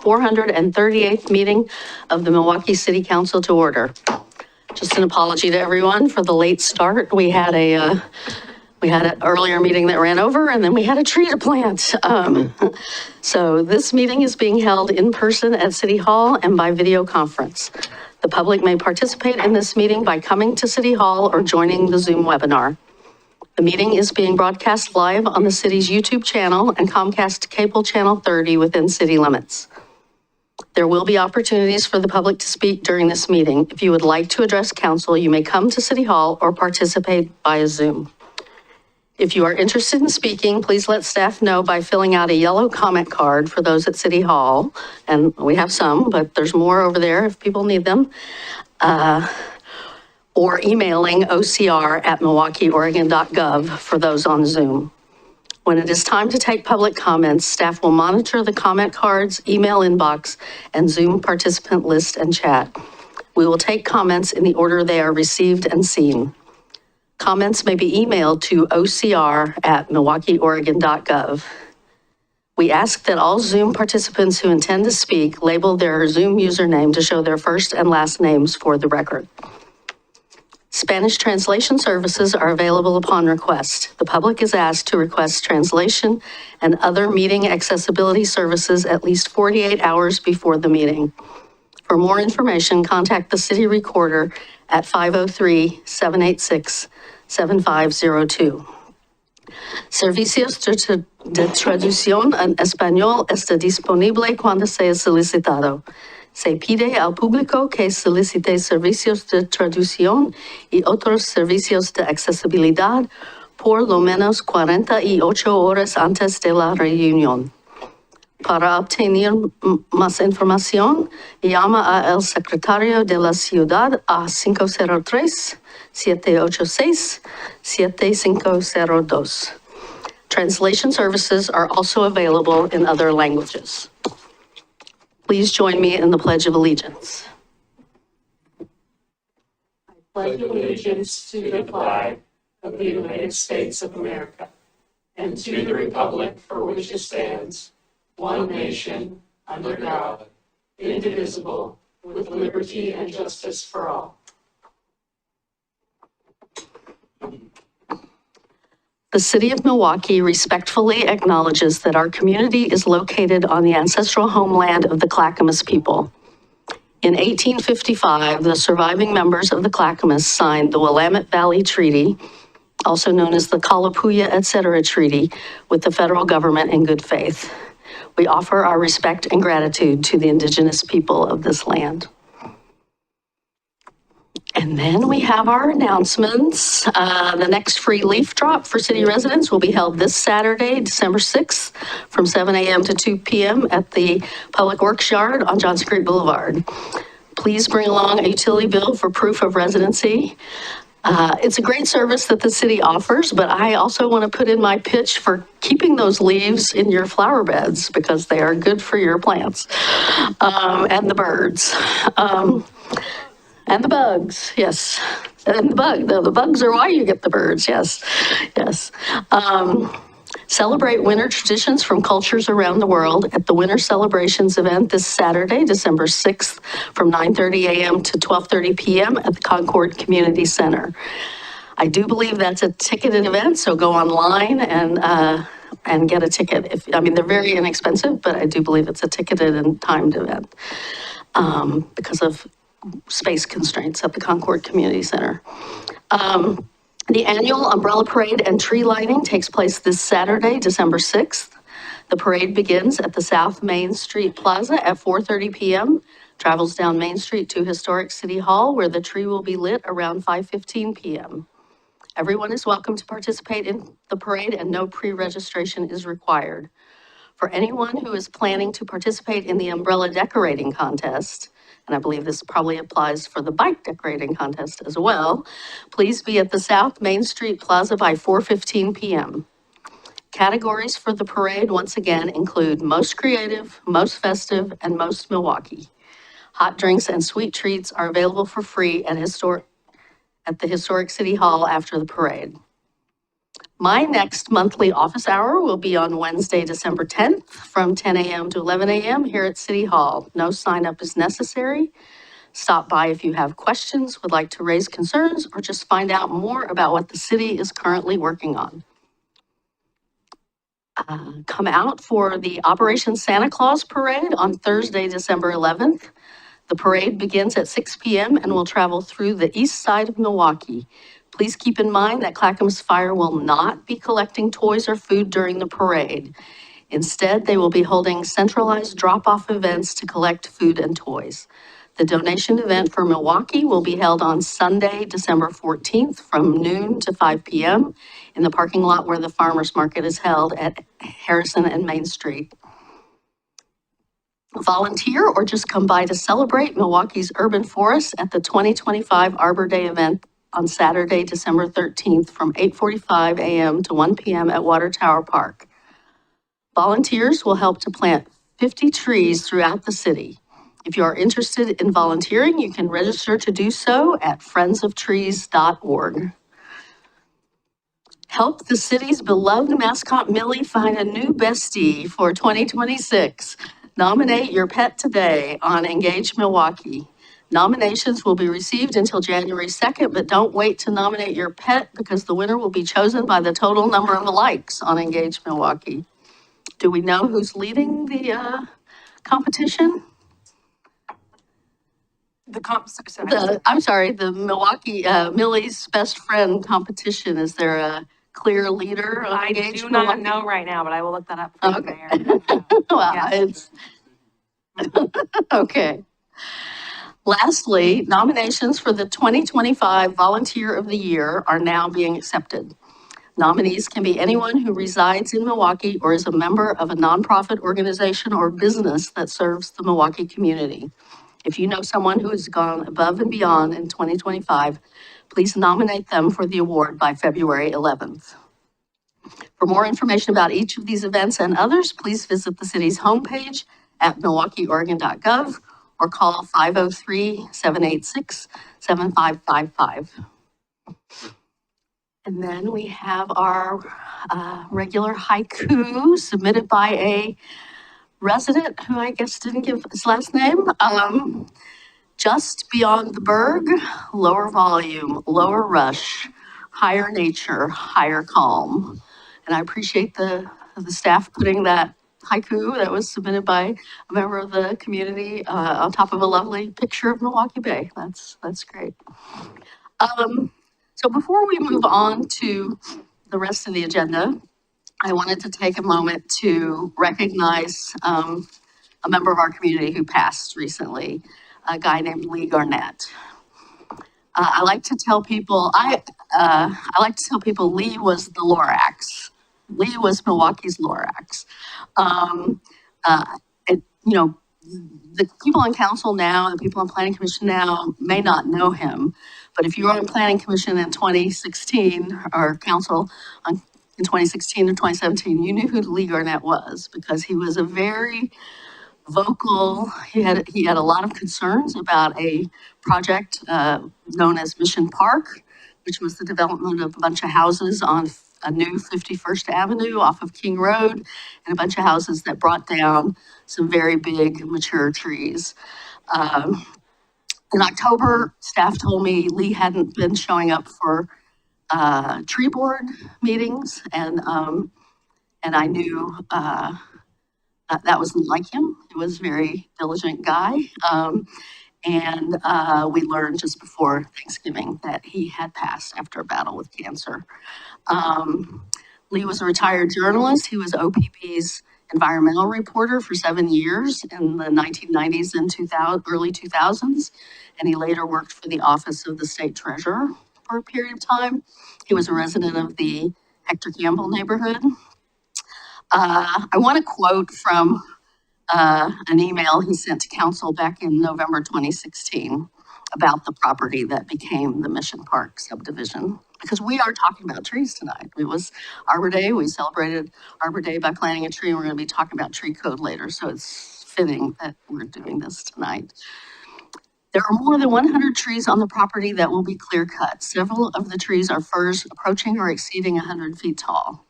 438th meeting of the Milwaukie City Council to order. Just an apology to everyone for the late start. We had an earlier meeting that ran over, and then we had a tree to plant. So this meeting is being held in person at City Hall and by video conference. The public may participate in this meeting by coming to City Hall or joining the Zoom webinar. The meeting is being broadcast live on the city's YouTube channel and Comcast Cable Channel 30 within city limits. There will be opportunities for the public to speak during this meeting. If you would like to address council, you may come to City Hall or participate via Zoom. If you are interested in speaking, please let staff know by filling out a yellow comment card for those at City Hall. And we have some, but there's more over there if people need them. Or emailing ocr@milwaukieoregon.gov for those on Zoom. When it is time to take public comments, staff will monitor the comment cards, email inbox, and Zoom participant list and chat. We will take comments in the order they are received and seen. Comments may be emailed to ocr@milwaukieoregon.gov. We ask that all Zoom participants who intend to speak label their Zoom username to show their first and last names for the record. Spanish translation services are available upon request. The public is asked to request translation and other meeting accessibility services at least 48 hours before the meeting. For more information, contact the city recorder at 503-786-7502. Servicios de traducción en español está disponible cuando sea solicitado. Se pide al público que solicite servicios de traducción y otros servicios de accesibilidad por lo menos 48 horas antes de la reunión. Para obtener más información, llama al secretario de la ciudad a 503-786-7502. Translation services are also available in other languages. Please join me in the Pledge of Allegiance. I pledge allegiance to the flag of the United States of America and to the republic for which it stands, one nation, under God, indivisible, with liberty and justice for all. The City of Milwaukie respectfully acknowledges that our community is located on the ancestral homeland of the Clackamas people. In 1855, the surviving members of the Clackamas signed the Willamette Valley Treaty, also known as the Kalapuya Etc. Treaty, with the federal government in good faith. We offer our respect and gratitude to the indigenous people of this land. And then we have our announcements. The next free leaf drop for city residents will be held this Saturday, December 6th, from 7 a.m. to 2 p.m. at the Public Works Yard on Johnson Creek Boulevard. Please bring along a utility bill for proof of residency. It's a great service that the city offers, but I also want to put in my pitch for keeping those leaves in your flower beds because they are good for your plants and the birds. And the bugs, yes. And the bugs are why you get the birds, yes, yes. Celebrate winter traditions from cultures around the world at the Winter Celebrations event this Saturday, December 6th, from 9:30 a.m. to 12:30 p.m. at the Concord Community Center. I do believe that's a ticketed event, so go online and get a ticket. They're very inexpensive, but I do believe it's a ticketed and timed event because of space constraints at the Concord Community Center. The annual Umbrella Parade and tree lighting takes place this Saturday, December 6th. The parade begins at the South Main Street Plaza at 4:30 p.m., travels down Main Street to Historic City Hall, where the tree will be lit around 5:15 p.m. Everyone is welcome to participate in the parade and no pre-registration is required. For anyone who is planning to participate in the umbrella decorating contest, and I believe this probably applies for the bike decorating contest as well, please be at the South Main Street Plaza by 4:15 p.m. Categories for the parade, once again, include most creative, most festive, and most Milwaukie. Hot drinks and sweet treats are available for free at the Historic City Hall after the parade. My next monthly office hour will be on Wednesday, December 10th from 10 a.m. to 11 a.m. here at City Hall. No sign up is necessary. Stop by if you have questions, would like to raise concerns, or just find out more about what the city is currently working on. Come out for the Operation Santa Claus Parade on Thursday, December 11th. The parade begins at 6 p.m. and will travel through the east side of Milwaukie. Please keep in mind that Clackamas Fire will not be collecting toys or food during the parade. Instead, they will be holding centralized drop-off events to collect food and toys. The donation event for Milwaukie will be held on Sunday, December 14th from noon to 5 p.m. in the parking lot where the farmers market is held at Harrison and Main Street. Volunteer or just come by to celebrate Milwaukee's urban forests at the 2025 Arbor Day event on Saturday, December 13th from 8:45 a.m. to 1 p.m. at Water Tower Park. Volunteers will help to plant 50 trees throughout the city. If you are interested in volunteering, you can register to do so at friendsoftrees.org. Help the city's beloved mascot Millie find a new bestie for 2026. Nominate your pet today on Engage Milwaukie. Nominations will be received until January 2nd, but don't wait to nominate your pet because the winner will be chosen by the total number of likes on Engage Milwaukie. Do we know who's leading the competition? The Milwaukie, Millie's Best Friend competition. Is there a clear leader on I Engage do not Milwaukie? know right now, but I will look that up for you, Okay. Mayor. Well, Yeah. it's, okay. Lastly, nominations for the 2025 Volunteer of the Year are now being accepted. Nominees can be anyone who resides in Milwaukie or is a member of a nonprofit organization or business that serves the Milwaukie community. If you know someone who has gone above and beyond in 2025, please nominate them for the award by February 11th. For more information about each of these events and others, please visit the city's homepage at milwaukieoregon.gov or call 503-786-7555. And then we have our regular haiku submitted by a resident who I guess didn't give his last name. Just beyond the berg, lower volume, lower rush, higher nature, higher calm. And I appreciate the staff putting that haiku that was submitted by a member of the community on top of a lovely picture of Milwaukie Bay. That's great. So before we move on to the rest of the agenda, I wanted to take a moment to recognize a member of our community who passed recently, a guy named Lee Garnett. I like to tell people Lee was the Lorax. Lee was Milwaukee's Lorax. The people on council now, the people on planning commission now may not know him, but if you were on planning commission in 2016 or council in 2016 or 2017, you knew who Lee Garnett was because he was a very vocal. He had a lot of concerns about a project known as Mission Park, which was the development of a bunch of houses on a new 51st Avenue off of King Road, and a bunch of houses that brought down some very big mature trees. In October, staff told me Lee hadn't been showing up for tree board meetings, and I knew that wasn't like him. He was a very diligent guy. And we learned just before Thanksgiving that he had passed after a battle with cancer. Lee was a retired journalist. He was OPB's environmental reporter for 7 years in the 1990s and early 2000s. And he later worked for the Office of the State Treasurer for a period of time. He was a resident of the Hector Campbell neighborhood. I want to quote from an email he sent to council back in November 2016 about the property that became the Mission Park subdivision. Because we are talking about trees tonight. It was Arbor Day. We celebrated Arbor Day by planting a tree. We're going to be talking about tree code later. So it's fitting that we're doing this tonight. There are more than 100 trees on the property that will be clear cut. Several of the trees are firs approaching or exceeding 100 feet tall.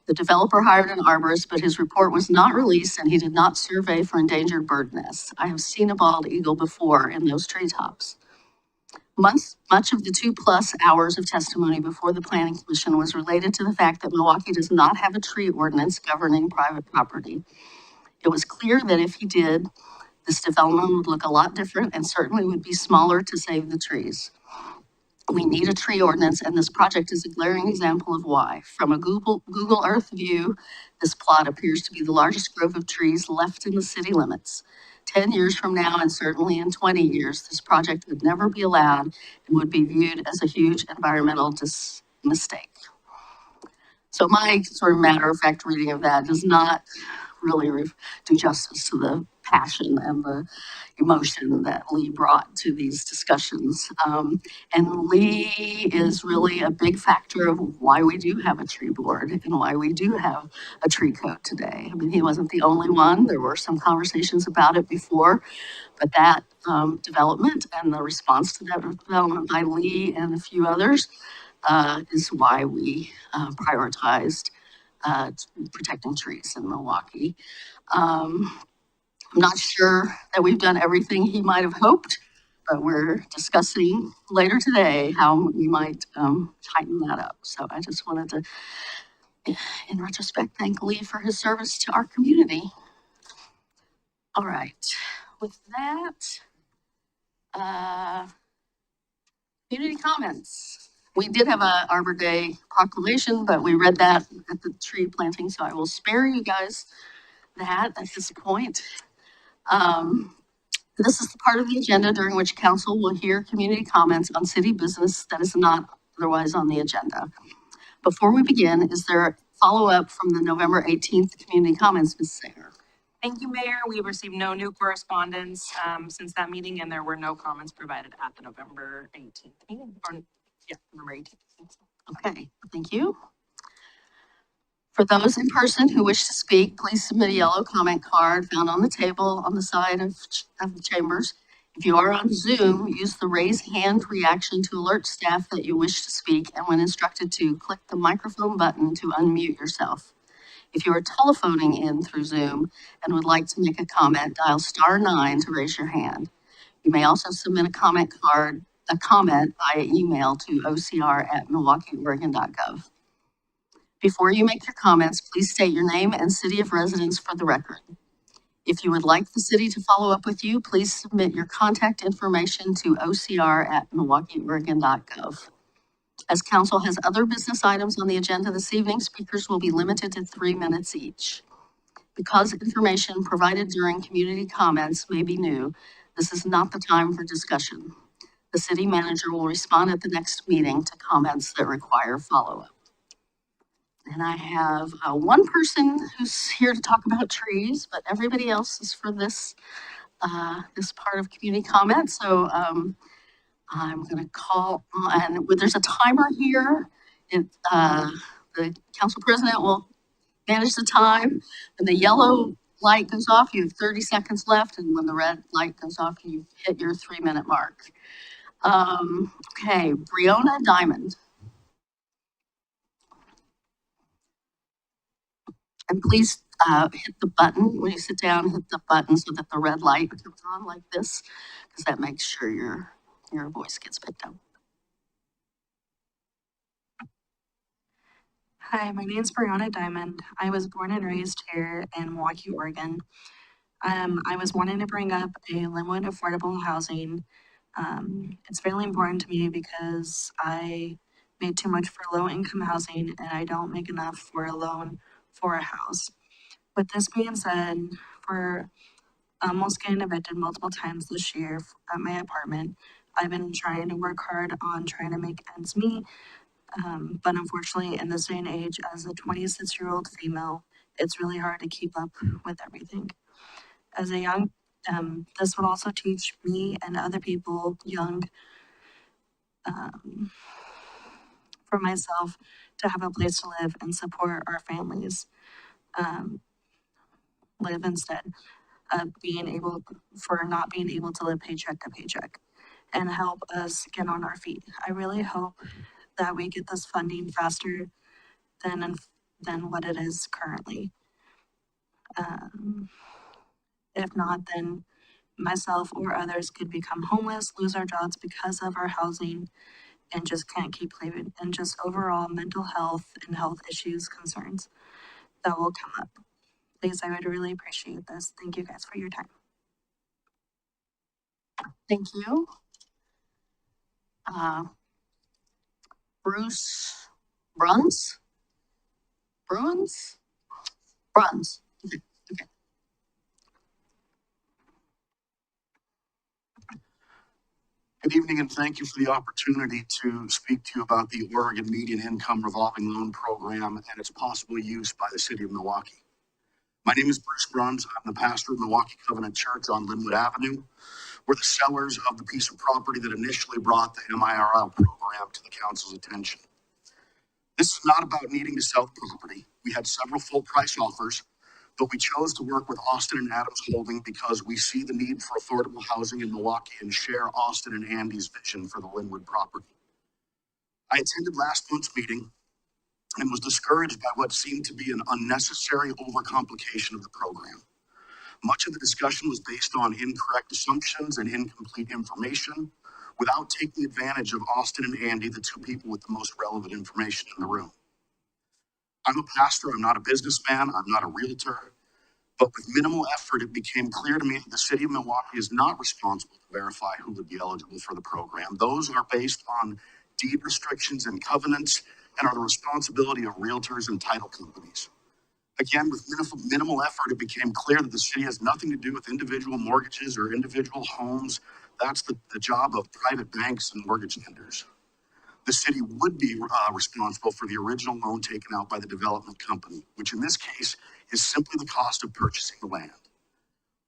The developer hired an arborist, but his report was not released and he did not survey for endangered bird nests. I have seen a bald eagle before in those treetops. Much of the 2+ hours of testimony before the Planning Commission was related to the fact that Milwaukie does not have a tree ordinance governing private property. It was clear that if he did, this development would look a lot different and certainly would be smaller to save the trees. We need a tree ordinance, and this project is a glaring example of why. From a Google Earth view, this plot appears to be the largest grove of trees left in the city limits. 10 years from now, and certainly in 20 years, this project would never be allowed and would be viewed as a huge environmental mistake. So my sort of matter-of-fact reading of that does not really do justice to the passion and the emotion that Lee brought to these discussions. And Lee is really a big factor of why we do have a tree board and why we do have a tree code today. I mean, he wasn't the only one. There were some conversations about it before, but that development and the response to that development by Lee and a few others is why we prioritized protecting trees in Milwaukie. I'm not sure that we've done everything he might have hoped, but we're discussing later today how we might tighten that up. So I just wanted to, in retrospect, thank Lee for his service to our community. All right, with that, community comments. We did have a Arbor Day proclamation, but we read that at the tree planting, so I will spare you guys that at this point. This is the part of the agenda during which council will hear community comments on city business that is not otherwise on the agenda. Before we begin, is there a follow-up from the November 18th community comments, Ms. Singer? Thank you, Mayor. We received no new correspondence since that meeting, and there were no comments provided at the November 18th meeting, or November 18th. Okay, thank you. For those in person who wish to speak, please submit a yellow comment card found on the table on the side of the chambers. If you are on Zoom, use the raise hand reaction to alert staff that you wish to speak, and when instructed to, click the microphone button to unmute yourself. If you are telephoning in through Zoom and would like to make a comment, dial *9 to raise your hand. You may also submit a comment via email to ocr@milwaukieoregon.gov. Before you make your comments, please state your name and city of residence for the record. If you would like the city to follow up with you, please submit your contact information to ocr@milwaukieoregon.gov. As council has other business items on the agenda this evening, speakers will be limited to 3 minutes each. Because information provided during community comments may be new, this is not the time for discussion. The city manager will respond at the next meeting to comments that require follow-up. And I have one person who's here to talk about trees, but everybody else is for this part of community comment. So I'm going to call on, there's a timer here. The council president will manage the time. When the yellow light goes off, you have 30 seconds left. And when the red light goes off, you hit your 3-minute mark. Okay, Breonna Diamond. And please hit the button when you sit down, hit the button so that the red light comes on like this, because that makes sure your voice gets picked up. Hi, my name is Breonna Diamond. I was born and raised here in Milwaukie, Oregon. I was wanting to bring up a limited affordable housing. It's really important to me because I made too much for low income housing and I don't make enough for a loan for a house. With this being said, for almost getting evicted multiple times this year at my apartment, I've been trying to work hard on trying to make ends meet. But unfortunately, in this day and age, as a 26-year-old female, it's really hard to keep up with everything. As a young, this would also teach me and other people young, for myself, to have a place to live and support our families, live instead. for not being able to live paycheck to paycheck and help us get on our feet. I really hope that we get this funding faster than what it is currently. If not, then myself or others could become homeless, lose our jobs because of our housing, and just can't keep living, and just overall mental health and health issues, concerns that will come up. Please, I would really appreciate this. Thank you guys for your time. Thank you. Bruce Bruns? Bruns? Bruns. Okay. Good evening, and thank you for the opportunity to speak to you about the Oregon Median Income Revolving Loan Program and its possible use by the city of Milwaukie. My name is Bruce Bruns. I'm the pastor of Milwaukie Covenant Church on Linwood Avenue. We're the sellers of the piece of property that initially brought the MIRL program to the council's attention. This is not about needing to sell the property. We had several full price offers, but we chose to work with Austin and Adams Holding because we see the need for affordable housing in Milwaukie and share Austin and Andy's vision for the Linwood property. I attended last month's meeting and was discouraged by what seemed to be an unnecessary overcomplication of the program. Much of the discussion was based on incorrect assumptions and incomplete information without taking advantage of Austin and Andy, the two people with the most relevant information in the room. I'm a pastor, I'm not a businessman, I'm not a realtor, but with minimal effort, it became clear to me that the city of Milwaukie is not responsible to verify who would be eligible for the program. Those are based on deed restrictions and covenants and are the responsibility of realtors and title companies. Again, with minimal effort, it became clear that the city has nothing to do with individual mortgages or individual homes. That's the job of private banks and mortgage lenders. The city would be responsible for the original loan taken out by the development company, which in this case is simply the cost of purchasing the land.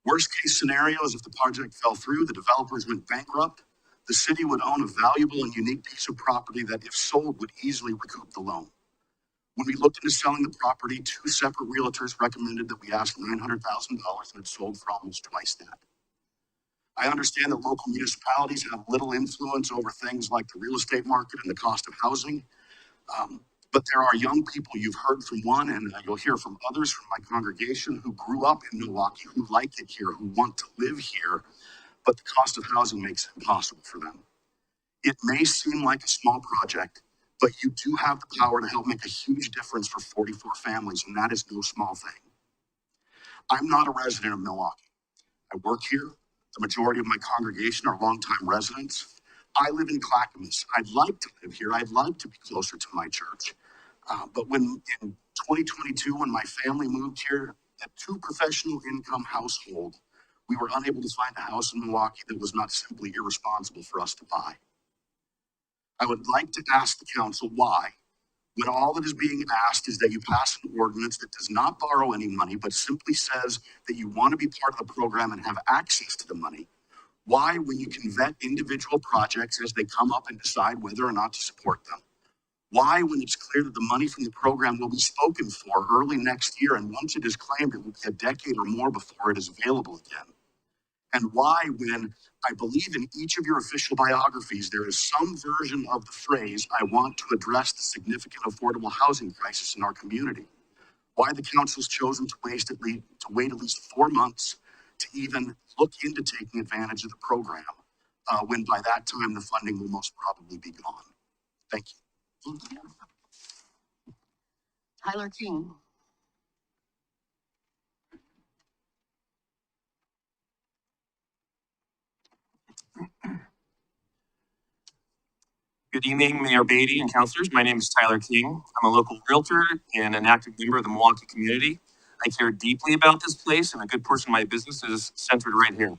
Worst case scenario is if the project fell through, the developers went bankrupt, the city would own a valuable and unique piece of property that, if sold, would easily recoup the loan. When we looked into selling the property, two separate realtors recommended that we ask $900,000 and it sold for almost twice that. I understand that local municipalities have little influence over things like the real estate market and the cost of housing. But there are young people, you've heard from one, and you'll hear from others from my congregation who grew up in Milwaukie, who like it here, who want to live here, but the cost of housing makes it impossible for them. It may seem like a small project, but you do have the power to help make a huge difference for 44 families, and that is no small thing. I'm not a resident of Milwaukie. I work here. The majority of my congregation are longtime residents. I live in Clackamas. I'd like to live here. I'd like to be closer to my church. But when in 2022, when my family moved here, a two professional income household, we were unable to find a house in Milwaukie that was not simply irresponsible for us to buy. I would like to ask the council why, when all that is being asked is that you pass an ordinance that does not borrow any money, but simply says that you want to be part of the program and have access to the money, why, when you can vet individual projects as they come up and decide whether or not to support them? Why, when it's clear that the money from the program will be spoken for early next year, and once it is claimed, it will be a decade or more before it is available again? And why, when I believe in each of your official biographies, there is some version of the phrase, I want to address the significant affordable housing crisis in our community? Why the council's chosen to wait at least 4 months to even look into taking advantage of the program, when by that time the funding will most probably be gone. Thank you. Tyler King. Good evening, Mayor Batey and councilors. My name is Tyler King. I'm a local realtor and an active member of the Milwaukie community. I care deeply about this place, and a good portion of my business is centered right here.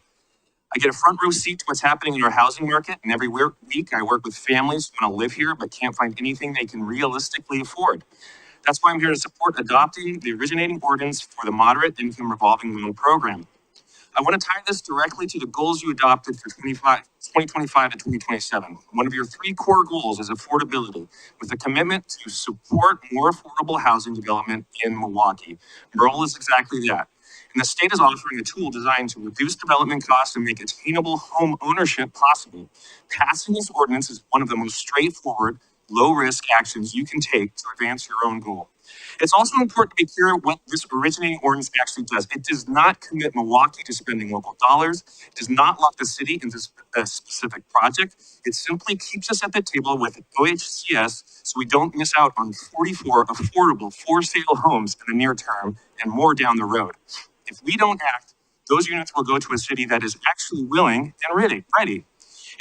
I get a front row seat to what's happening in our housing market, and every week I work with families who want to live here but can't find anything they can realistically afford. That's why I'm here to support adopting the originating ordinance for the Moderate Income Revolving Loan Program. I want to tie this directly to the goals you adopted for 2025 to 2027. One of your 3 core goals is affordability, with a commitment to support more affordable housing development in Milwaukie. Merle is exactly that. And the state is offering a tool designed to reduce development costs and make attainable home ownership possible. Passing this ordinance is one of the most straightforward, low-risk actions you can take to advance your own goal. It's also important to be clear what this originating ordinance actually does. It does not commit Milwaukie to spending local dollars. It does not lock the city into a specific project. It simply keeps us at the table with OHCS so we don't miss out on 44 affordable for-sale homes in the near term and more down the road. If we don't act, those units will go to a city that is actually willing and ready.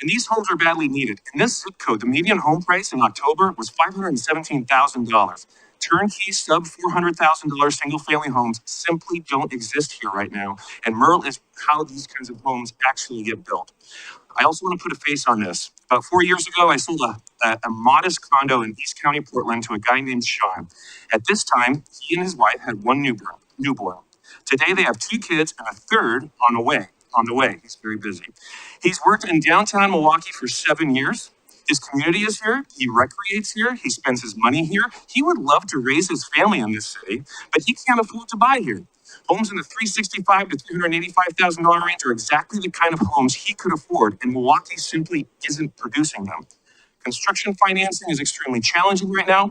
And these homes are badly needed. In this zip code, the median home price in October was $517,000. Turnkey sub $400,000 single family homes simply don't exist here right now. And Merle is how these kinds of homes actually get built. I also want to put a face on this. About 4 years ago, I sold a modest condo in East County, Portland to a guy named Sean. At this time, he and his wife had one newborn. Today, they have 2 kids and a third on the way. He's very busy. He's worked in downtown Milwaukie for 7 years. His community is here. He recreates here. He spends his money here. He would love to raise his family in this city, but he can't afford to buy here. Homes in the $365,000 to $385,000 range are exactly the kind of homes he could afford, and Milwaukie simply isn't producing them. Construction financing is extremely challenging right now.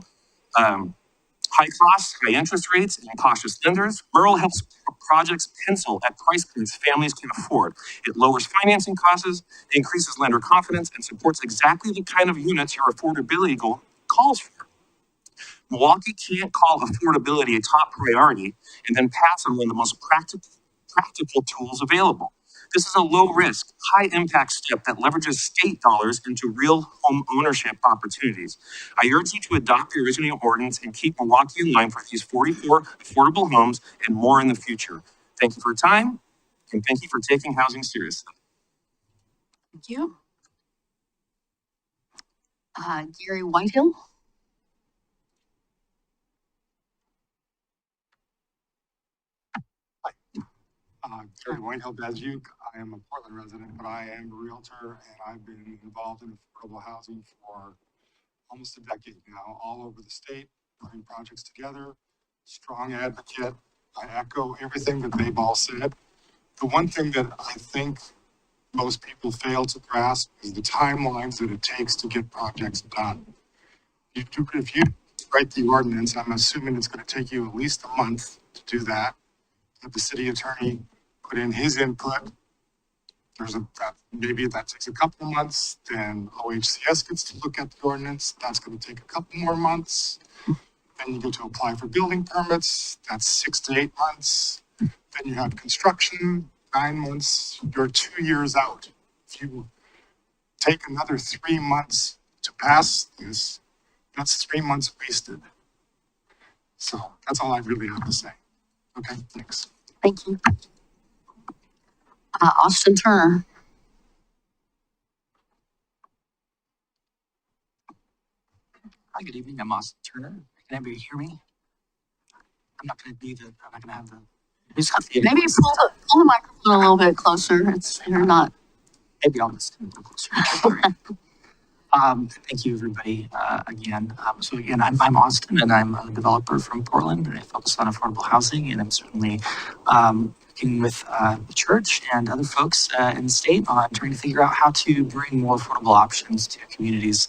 High costs, high interest rates, and cautious lenders. Merle helps projects pencil at price points families can afford. It lowers financing costs, increases lender confidence, and supports exactly the kind of units your affordability goal calls for. Milwaukie can't call affordability a top priority and then pass on one of the most practical tools available. This is a low-risk, high-impact step that leverages state dollars into real home ownership opportunities. I urge you to adopt the originating ordinance and keep Milwaukie in line for these 44 affordable homes and more in the future. Thank you for your time, and thank you for taking housing seriously. Thank you. Gary Whitehill. Gary Whitehill, Bazuk. I am a Portland resident, but I am a realtor, and I've been involved in affordable housing for almost a decade now, all over the state, putting projects together. Strong advocate. I echo everything that they've all said. The one thing that I think most people fail to grasp is the timelines that it takes to get projects done. If you write the ordinance, I'm assuming it's going to take you at least a month to do that. Have the city attorney put in his input. Maybe that takes a couple of months. Then OHCS gets to look at the ordinance. That's going to take a couple more months. Then you get to apply for building permits. That's 6 to 8 months. Then you have construction, 9 months. You're 2 years out. If you take another 3 months to pass this, that's 3 months wasted. So that's all I really have to say. Okay, thanks. Thank you. Austin Turner. Hi, good evening. I'm Austin Turner. Can everybody hear me? I'm not going to have the. Maybe pull the microphone a little bit closer. You're not. Maybe I'll just stand a little closer. Thank you, everybody, again. So again, I'm Austin, and I'm a developer from Portland, and I focus on affordable housing, and I'm certainly working with the church and other folks in the state on trying to figure out how to bring more affordable options to communities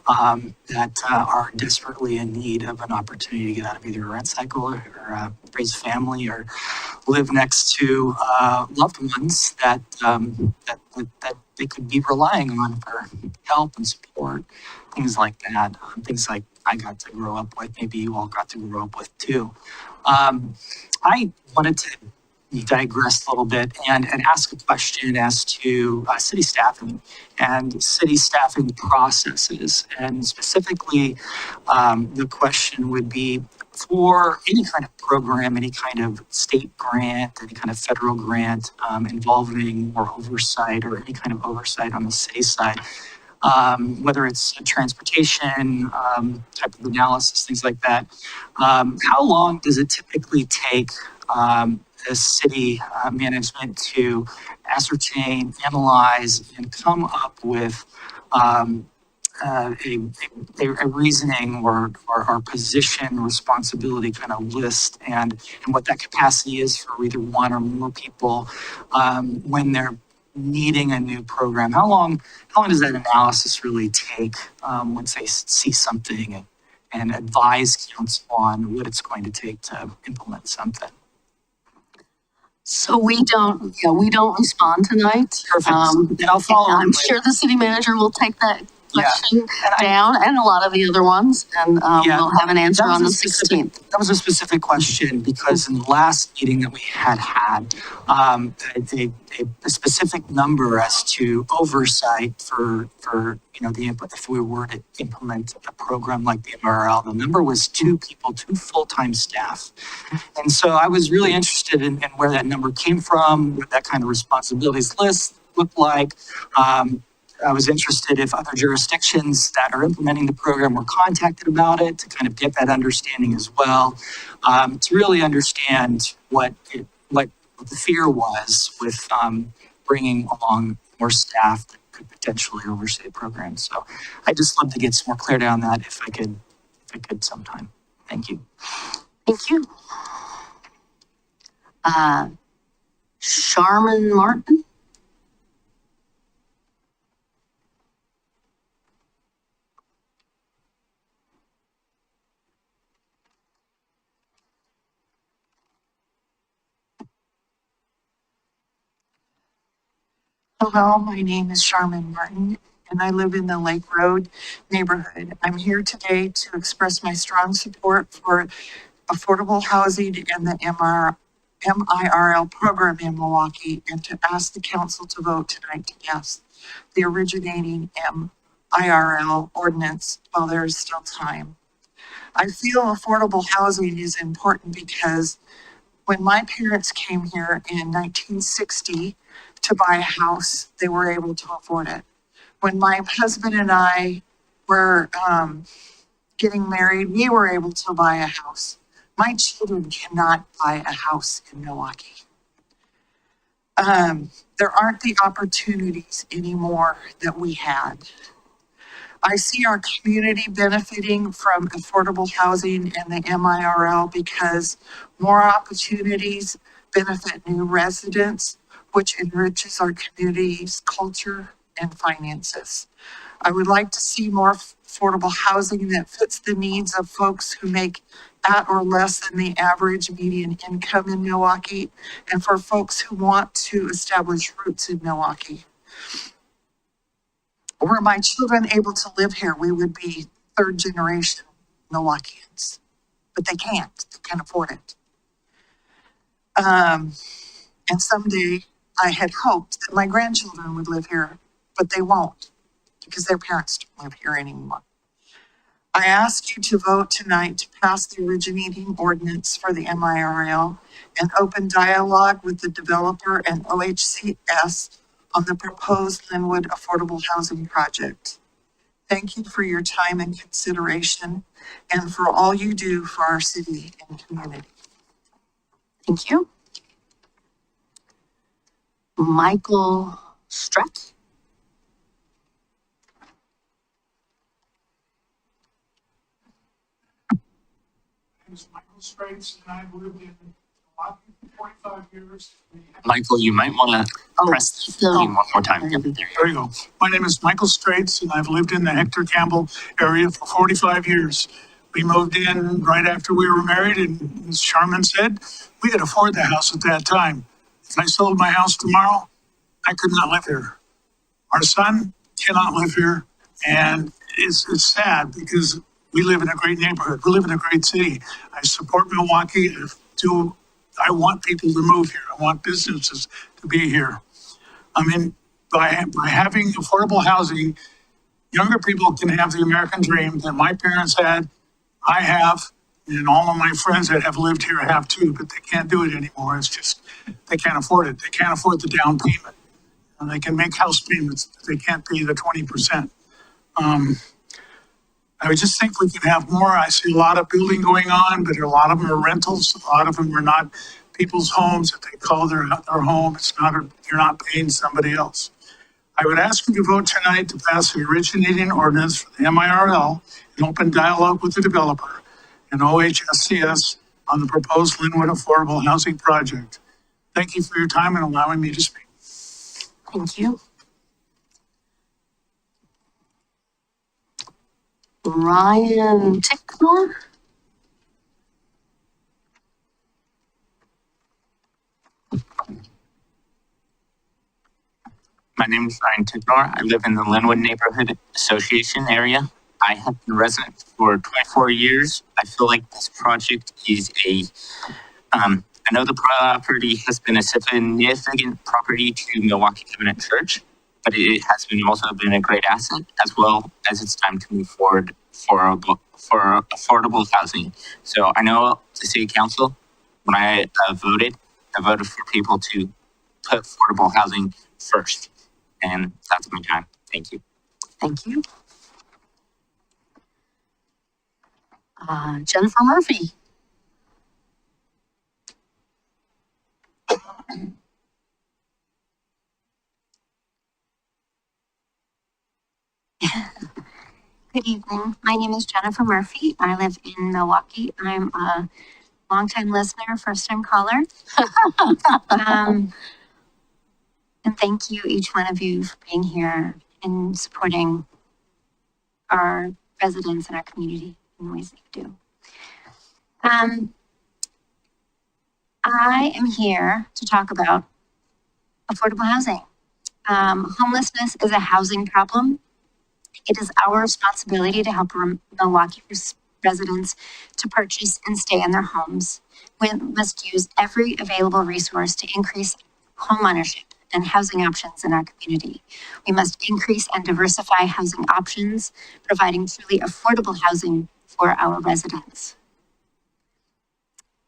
that are desperately in need of an opportunity to get out of either a rent cycle or raise a family or live next to loved ones that they could be relying on for help and support, things like that. Things like I got to grow up with, maybe you all got to grow up with too. I wanted to digress a little bit and ask a question as to city staffing and city staffing processes. And specifically, the question would be for any kind of program, any kind of state grant, any kind of federal grant involving more oversight or any kind of oversight on the city side, whether it's a transportation type of analysis, things like that. How long does it typically take the city management to ascertain, analyze, and come up with a reasoning or position responsibility kind of list and what that capacity is for either one or more people when they're needing a new program. How long does that analysis really take once they see something and advise council on what it's going to take to implement something? So we don't respond tonight. Perfect. And I'll follow up I'm with- sure the city manager will take that Yeah. question down and a lot of the other ones, and Yeah. we'll have an answer That was on the a specific- 16th. That was a specific question because in the last meeting that we had a specific number as to oversight for the input, if we were to implement a program like the MRL, the number was 2 people, 2 full-time staff. And so I was really interested in where that number came from, what that kind of responsibilities list looked like. I was interested if other jurisdictions that are implementing the program were contacted about it to kind of get that understanding as well, to really understand what the fear was with bringing along more staff that could potentially oversee the program. So I just love to get some more clarity on that if I could sometime. Thank you. Thank you. Sharman Martin? Hello, my name is Sharman Martin, and I live in the Lake Road neighborhood. I'm here today to express my strong support for affordable housing and the MIRL program in Milwaukie, and to ask the council to vote tonight to pass the originating MIRL ordinance while there is still time. I feel affordable housing is important because when my parents came here in 1960 to buy a house, they were able to afford it. When my husband and I were getting married, we were able to buy a house. My children cannot buy a house in Milwaukie. There aren't the opportunities anymore that we had. I see our community benefiting from affordable housing and the MIRL because more opportunities benefit new residents, which enriches our community's culture and finances. I would like to see more affordable housing that fits the needs of folks who make at or less than the average median income in Milwaukie, and for folks who want to establish roots in Milwaukie. Were my children able to live here, we would be 3rd generation Milwaukeeans, but they can't afford it. And someday I had hoped that my grandchildren would live here, but they won't because their parents don't live here anymore. I ask you to vote tonight to pass the originating ordinance for the MIRL and open dialogue with the developer and OHCS on the proposed Linwood Affordable Housing Project. Thank you for your time and consideration and for all you do for our city and community. Thank you. Michael Streck? My name is Michael Straits, and I've lived in Milwaukee for 45 years. Michael, you might want to press the screen one more time. There you go. There you go. My name is Michael Straits, and I've lived in the Hector Campbell area for 45 years. We moved in right after we were married, and as Sharman said, we could afford the house at that time. If I sold my house tomorrow, I could not live here. Our son cannot live here, and it's sad because we live in a great neighborhood. We live in a great city. I support Milwaukie. I want people to move here. I want businesses to be here. I mean, by having affordable housing, younger people can have the American dream that my parents had, I have, and all of my friends that have lived here have too, but they can't do it anymore. It's just, they can't afford it. They can't afford the down payment. And they can make house payments, but they can't pay the 20%. I would just think we could have more. I see a lot of building going on, but a lot of them are rentals. A lot of them are not people's homes that they call their home. It's not, you're not paying somebody else. I would ask you to vote tonight to pass the originating ordinance for the MIRL in open dialogue with the developer and OHSCS on the proposed Linwood Affordable Housing Project. Thank you for your time and allowing me to speak. Thank you. Ryan Ticknor? My name is Ryan Ticknor. I live in the Linwood Neighborhood Association area. I have been a resident for 24 years. I feel like this project is I know the property has been a significant property to Milwaukie Covenant Church, but it has been also been a great asset, as well as it's time to move forward for affordable housing. So I know the city council, when I voted for people to put affordable housing first. And that's my time. Thank you. Thank you. Jennifer Murphy. Good evening. My name is Jennifer Murphy. I live in Milwaukie. I'm a longtime listener, first time caller. And thank you, each one of you, for being here and supporting our residents and our community in the ways that you do. I am here to talk about affordable housing. Homelessness is a housing problem. It is our responsibility to help Milwaukie residents to purchase and stay in their homes. We must use every available resource to increase homeownership and housing options in our community. We must increase and diversify housing options, providing truly affordable housing for our residents.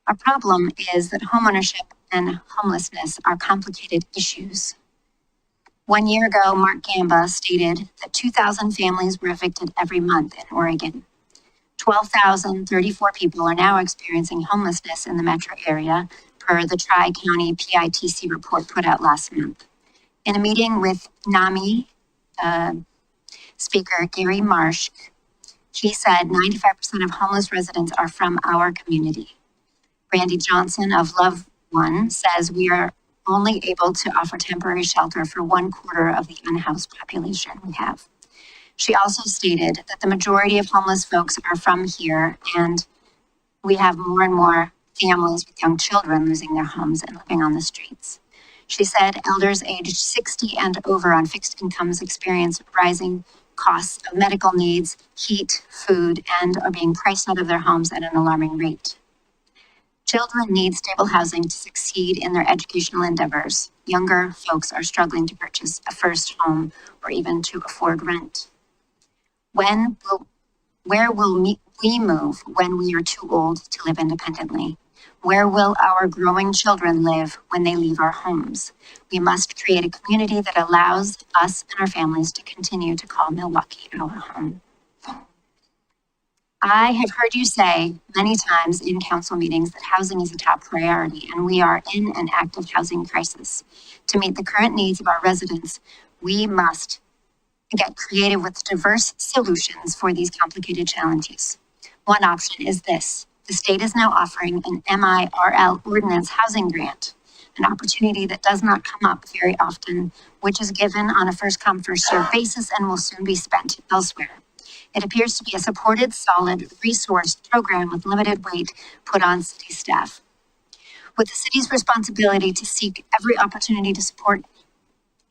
Our problem is that homeownership and homelessness are complicated issues. 1 year ago, Mark Gamba stated that 2,000 families were evicted every month in Oregon. 12,034 people are now experiencing homelessness in the metro area, per the Tri-County PITC report put out last month. In a meeting with NAMI speaker Gary Marsh, he said 95% of homeless residents are from our community. Randy Johnson of Love One says we are only able to offer temporary shelter for 1/4 of the unhoused population we have. She also stated that the majority of homeless folks are from here, and we have more and more families with young children losing their homes and living on the streets. She said elders aged 60 and over on fixed incomes experience rising costs of medical needs, heat, food, and are being priced out of their homes at an alarming rate. Children need stable housing to succeed in their educational endeavors. Younger folks are struggling to purchase a first home or even to afford rent. Where will we move when we are too old to live independently? Where will our growing children live when they leave our homes? We must create a community that allows us and our families to continue to call Milwaukie our home. I have heard you say many times in council meetings that housing is a top priority, and we are in an active housing crisis. To meet the current needs of our residents, we must get creative with diverse solutions for these complicated challenges. One option is this. The state is now offering an MIRL ordinance housing grant, an opportunity that does not come up very often, which is given on a first come, first served basis and will soon be spent elsewhere. It appears to be a supported, solid, resourced program with limited weight put on city staff. With the city's responsibility to seek every opportunity to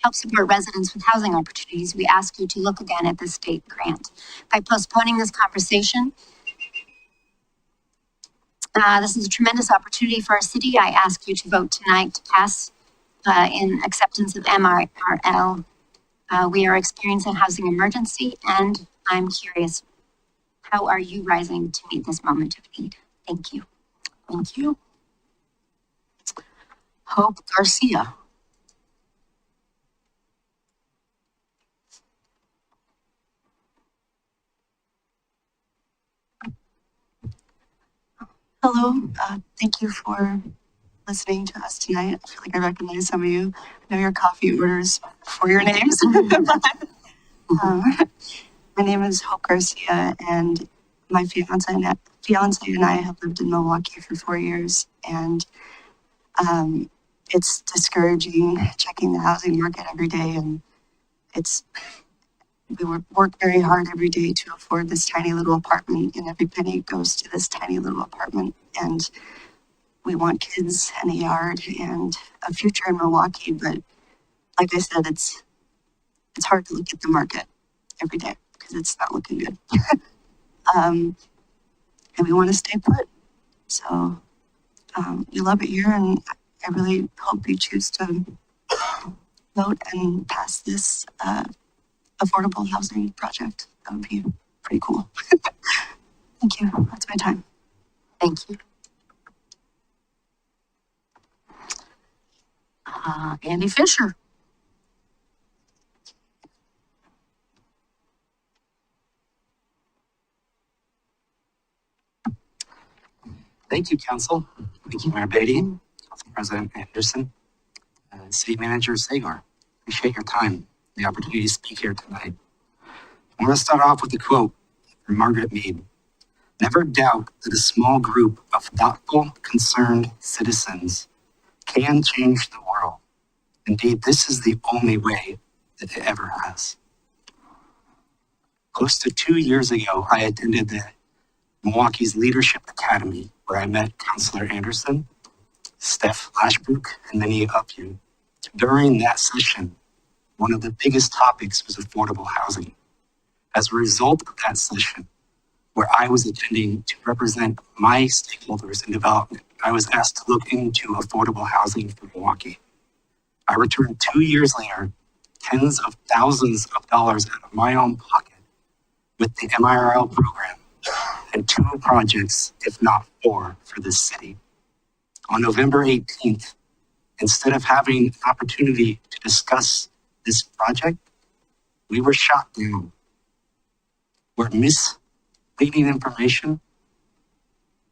help support residents with housing opportunities, we ask you to look again at this state grant. By postponing this conversation, this is a tremendous opportunity for our city. I ask you to vote tonight to pass in acceptance of MIRL. We are experiencing a housing emergency, and I'm curious, how are you rising to meet this moment of need? Thank you. Thank you. Hope Garcia. Hello, thank you for listening to us tonight. I feel like I recognize some of you. I know your coffee orders for your names. um, my name is Hope Garcia, and my fiance and I have lived in Milwaukie for 4 years, and it's discouraging checking the housing market every day, and we work very hard every day to afford this tiny little apartment, and every penny goes to this tiny little apartment. And we want kids and a yard and a future in Milwaukie, but like I said, it's hard to look at the market every day because it's not looking good. And we want to stay put. So we love it here, and I really hope you choose to vote and pass this affordable housing project. That would be pretty cool. Thank you. That's my time. Thank you. Andy Fisher. Thank you, Council. Thank you, Mayor Batey, Council President Anderson, City Manager Sagar. Appreciate your time, the opportunity to speak here tonight. I want to start off with a quote from Margaret Mead. Never doubt that a small group of thoughtful, concerned citizens can change the world. Indeed, this is the only way that it ever has. Close to 2 years ago, I attended the Milwaukee's Leadership Academy, where I met Councilor Anderson, Steph Lashbrook, and many of you. During that session, one of the biggest topics was affordable housing. As a result of that session, where I was attending to represent my stakeholders in development, I was asked to look into affordable housing for Milwaukie. I returned 2 years later, tens of thousands of dollars out of my own pocket with the MIRL program and 2 projects, if not 4, for this city. On November 18th, instead of having an opportunity to discuss this project, we were shot down. Where misleading information,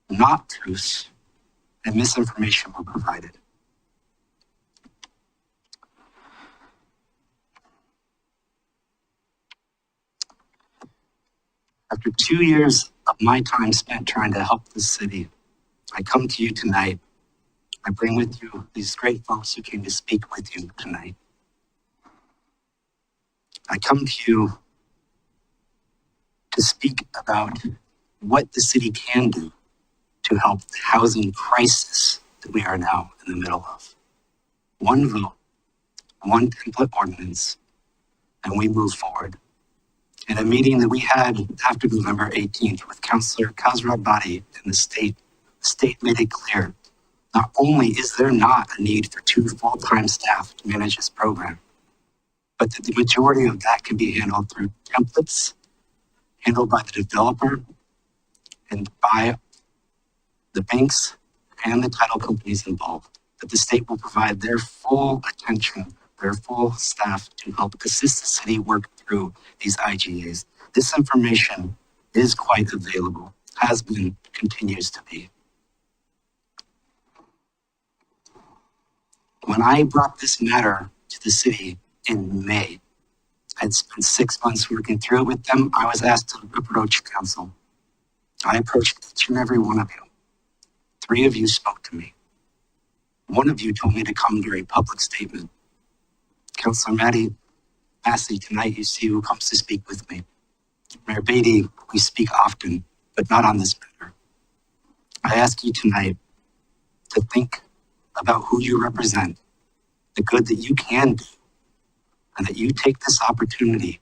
not truths, and misinformation were provided. After 2 years of my time spent trying to help this city, I come to you tonight. I bring with you these great folks who came to speak with you tonight. I come to you to speak about what the city can do to help the housing crisis that we are now in the middle of. One vote, one template ordinance, and we move forward. In a meeting that we had after November 18th with Councilor Lisa Batey in the state made it clear, not only is there not a need for 2 full-time staff to manage this program, but that the majority of that can be handled through templates, handled by the developer and by the banks and the title companies involved, that the state will provide their full attention, their full staff to help assist the city work through these IGAs. This information is quite available, has been, continues to be. When I brought this matter to the city in May, I'd spent 6 months working through it with them. I was asked to approach council. I approached each and every one of you. 3 of you spoke to me. 1 of you told me to come to a public statement. Councilor Massey, tonight you see who comes to speak with me. Mayor Batey, we speak often, but not on this matter. I ask you tonight to think about who you represent, the good that you can do, and that you take this opportunity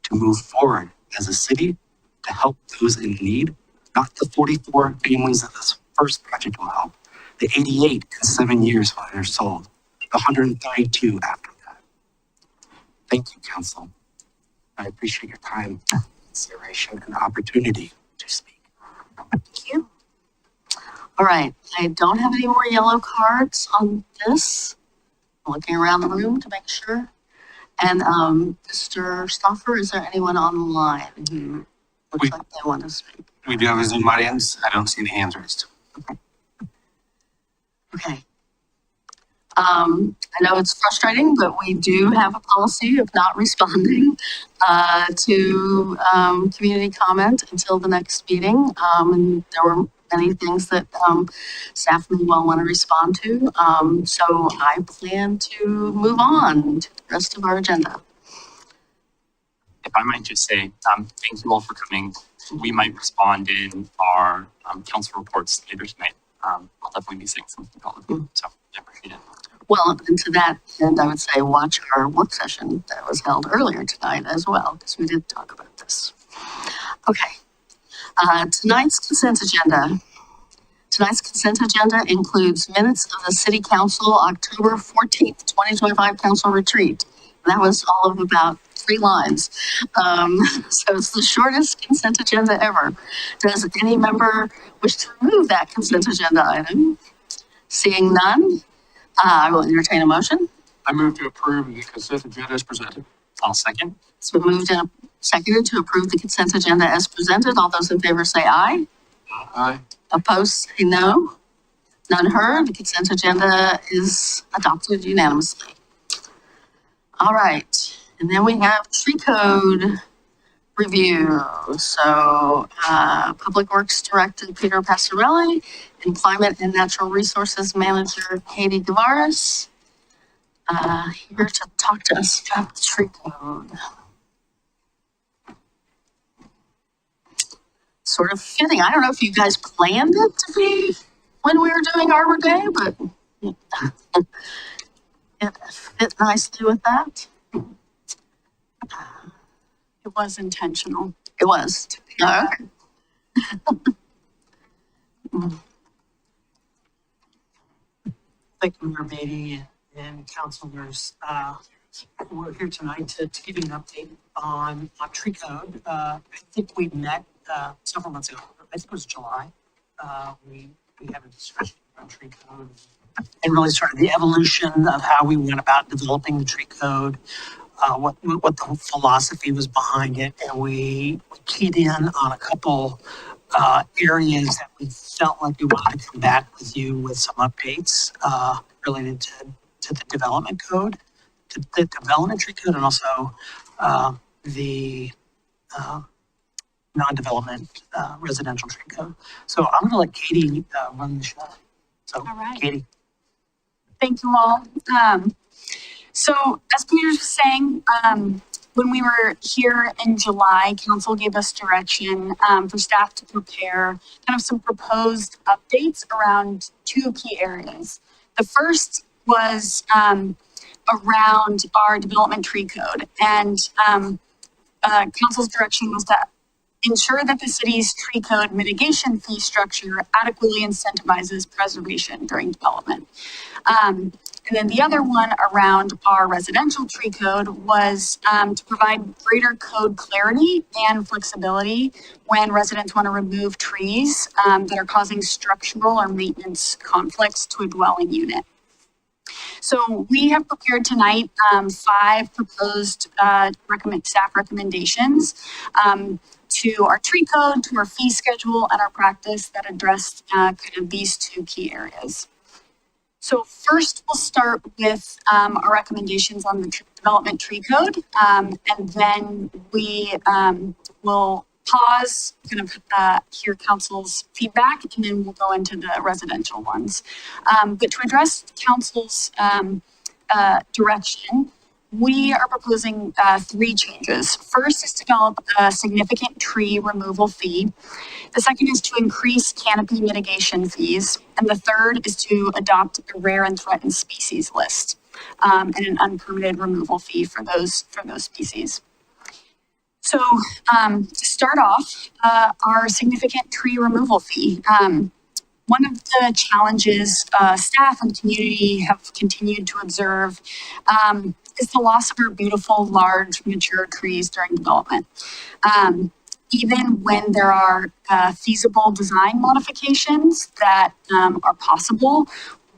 to move forward as a city to help those in need, not the 44 families that this first project will help, the 88 in 7 years when they're sold, the 132 after that. Thank you, Council. I appreciate your time, consideration, and opportunity to speak. Thank you. All right, I don't have any more yellow cards on this. I'm looking around the room to make sure. And Mr. Stoffer, is there anyone on the line who looks like they want to speak? We do have a Zoom audience. I don't see any hands raised. Okay. I know it's frustrating, but we do have a policy of not responding to community comment until the next meeting. And there were many things that staff may well want to respond to. So I plan to move on to the rest of our agenda. If I might just say, thank you all for coming. We might respond in our council reports later tonight. I'll definitely be saying something to all of you, so I appreciate it. Well, and to that end, I would say watch our work session that was held earlier tonight as well, because we did talk about this. Okay. Tonight's consent agenda. Tonight's consent agenda includes minutes of the City Council October 14th, 2025 Council Retreat. That was all of about 3 lines. So it's the shortest consent agenda ever. Does any member wish to remove that consent agenda item? Seeing none, I will entertain a motion. I move to approve the consent agenda as presented. I'll second. It's been moved and seconded to approve the consent agenda as presented. All those in favor say aye. Aye. Opposed, say no. None heard. The consent agenda is adopted unanimously. All right, and then we have tree code review. So, Public Works Director Peter Passarelli and Climate and Natural Resources Manager Katie Guevara here to talk to us about the tree code. Sort of fitting. I don't know if you guys planned it to be when we were doing Arbor Day, but it fit nicely with that. It was intentional. It was. Okay. Thank you, Mayor Batey and councilors. We're here tonight to give you an update on tree code. I think we met several months ago. I think it was July. We had a discussion on tree code and really started the evolution of how we went about developing the tree code, what the philosophy was behind it, and we keyed in on a couple areas that we felt like we wanted to come back with you with some updates related to the development code, to the development tree code, and also the non-development residential tree code. So I'm gonna let Katie run the show. So, All right. Katie. Thank you all. So as Peter was saying, when we were here in July, council gave us direction for staff to prepare kind of some proposed updates around 2 key areas. The first was around our development tree code, and council's direction was to ensure that the city's tree code mitigation fee structure adequately incentivizes preservation during development. And then the other one around our residential tree code was to provide greater code clarity and flexibility when residents want to remove trees that are causing structural or maintenance conflicts to a dwelling unit. So we have prepared tonight 5 proposed staff recommendations to our tree code, to our fee schedule, and our practice that address kind of these 2 key areas. So first, we'll start with our recommendations on the development tree code, and then we will pause, kind of hear council's feedback, and then we'll go into the residential ones. But to address council's direction, we are proposing 3 changes. First is to develop a significant tree removal fee. The second is to increase canopy mitigation fees. And the third is to adopt a rare and threatened species list and an unpermitted removal fee for those species. So to start off, our significant tree removal fee. One of the challenges staff and community have continued to observe is the loss of our beautiful, large, mature trees during development. Even when there are feasible design modifications that are possible,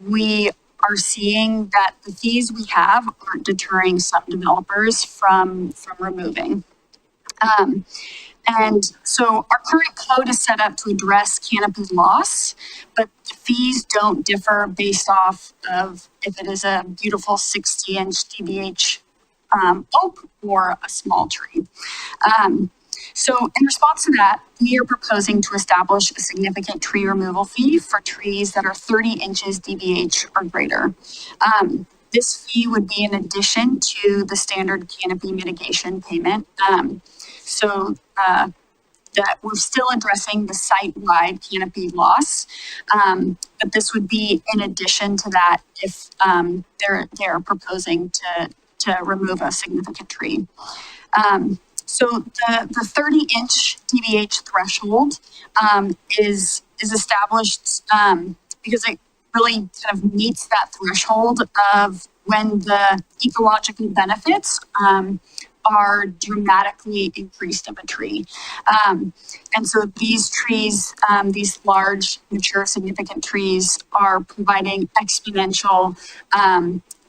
we are seeing that the fees we have aren't deterring some developers from removing. And so our current code is set up to address canopy loss, but the fees don't differ based off of if it is a beautiful 60-inch DBH oak or a small tree. So in response to that, we are proposing to establish a significant tree removal fee for trees that are 30 inches DBH or greater. This fee would be in addition to the standard canopy mitigation payment. That we're still addressing the site-wide canopy loss, but this would be in addition to that if they're proposing to remove a significant tree. So the 30-inch DBH threshold is established because it really kind of meets that threshold of when the ecological benefits are dramatically increased of a tree. And so these trees, these large, mature, significant trees are providing exponential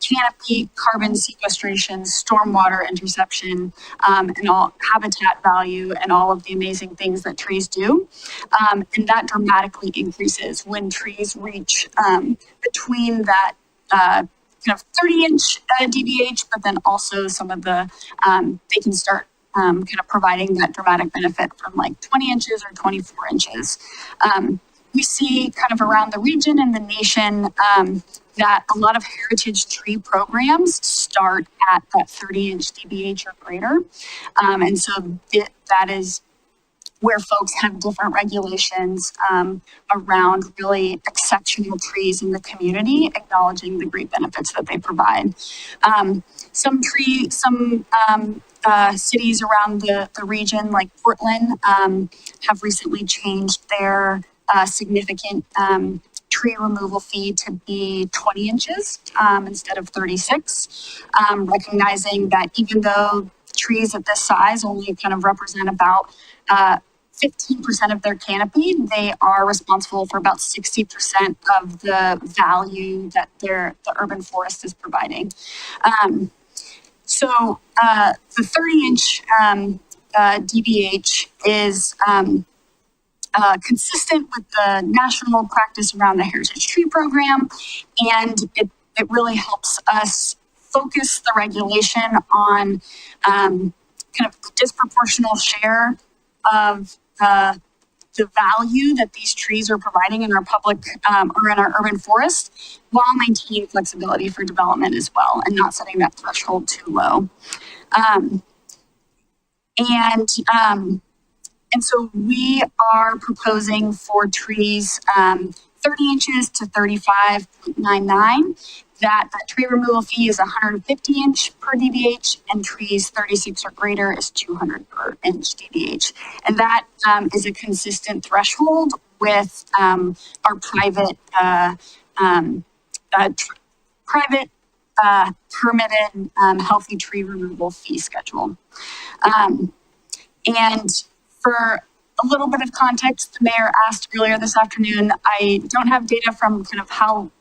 canopy, carbon sequestration, stormwater interception, and all habitat value and all of the amazing things that trees do. And that dramatically increases when trees reach between that kind of 30-inch DBH, but then also some of the, they can start kind of providing that dramatic benefit from like 20 inches or 24 inches. We see kind of around the region and the nation that a lot of heritage tree programs start at that 30-inch DBH or greater. And so that is where folks have different regulations around really exceptional trees in the community, acknowledging the great benefits that they provide. Some cities around the region, like Portland, have recently changed their significant tree removal fee to be 20 inches instead of 36, recognizing that even though trees at this size only kind of represent about 15% of their canopy, they are responsible for about 60% of the value that the urban forest is providing. So the 30-inch DBH is consistent with the national practice around the Heritage Tree Program, and it really helps us focus the regulation on kind of the disproportional share of the value that these trees are providing in our public or in our urban forest, while maintaining flexibility for development as well and not setting that threshold too low. And so we are proposing for trees 30 inches to 35.99. That tree removal fee is 150 inch per DBH, and trees 36 or greater is 200 per inch DBH. And that is a consistent threshold with our private permitted healthy tree removal fee schedule. And for a little bit of context, the mayor asked earlier this afternoon, I don't have data from kind of how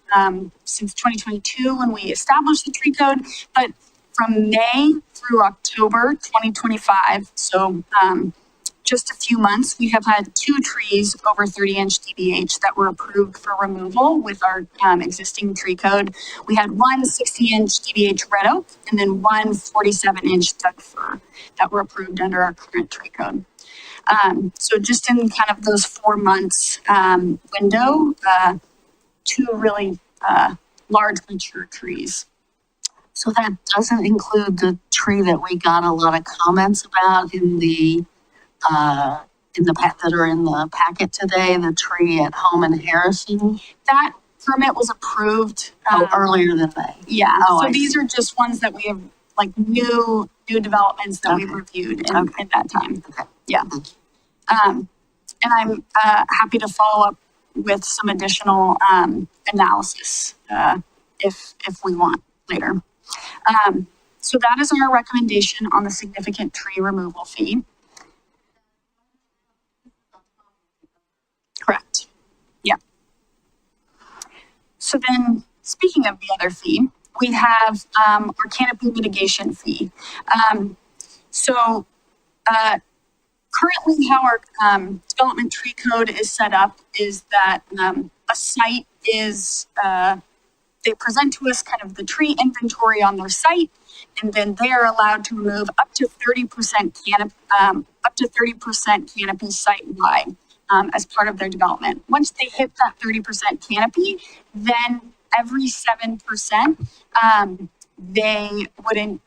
since 2022 when we established the tree code, but from May through October 2025, so just a few months, we have had 2 trees over 30-inch DBH that were approved for removal with our existing tree code. We had one 60-inch DBH red oak and then one 47-inch Doug fir that were approved under our current tree code. So just in kind of those 4 months window, 2 really large mature trees. So that doesn't include the tree that we got a lot of comments about in the that are in the packet today, the tree at home in Harrison. That permit was approved Earlier than May. Yeah. Oh, So these are just ones that we have, like new developments that we've reviewed in that time. Okay. Yeah. And I'm happy to follow up with some additional analysis if we want later. So that is our recommendation on the significant tree removal fee. Correct. Yeah. So then, speaking of the other fee, we have our canopy mitigation fee. currently how our development tree code is set up is that a site is they present to us kind of the tree inventory on their site, and then they are allowed to remove up to 30% canopy site-wide as part of their development. Once they hit that 30% canopy, then every 7%, they wouldn't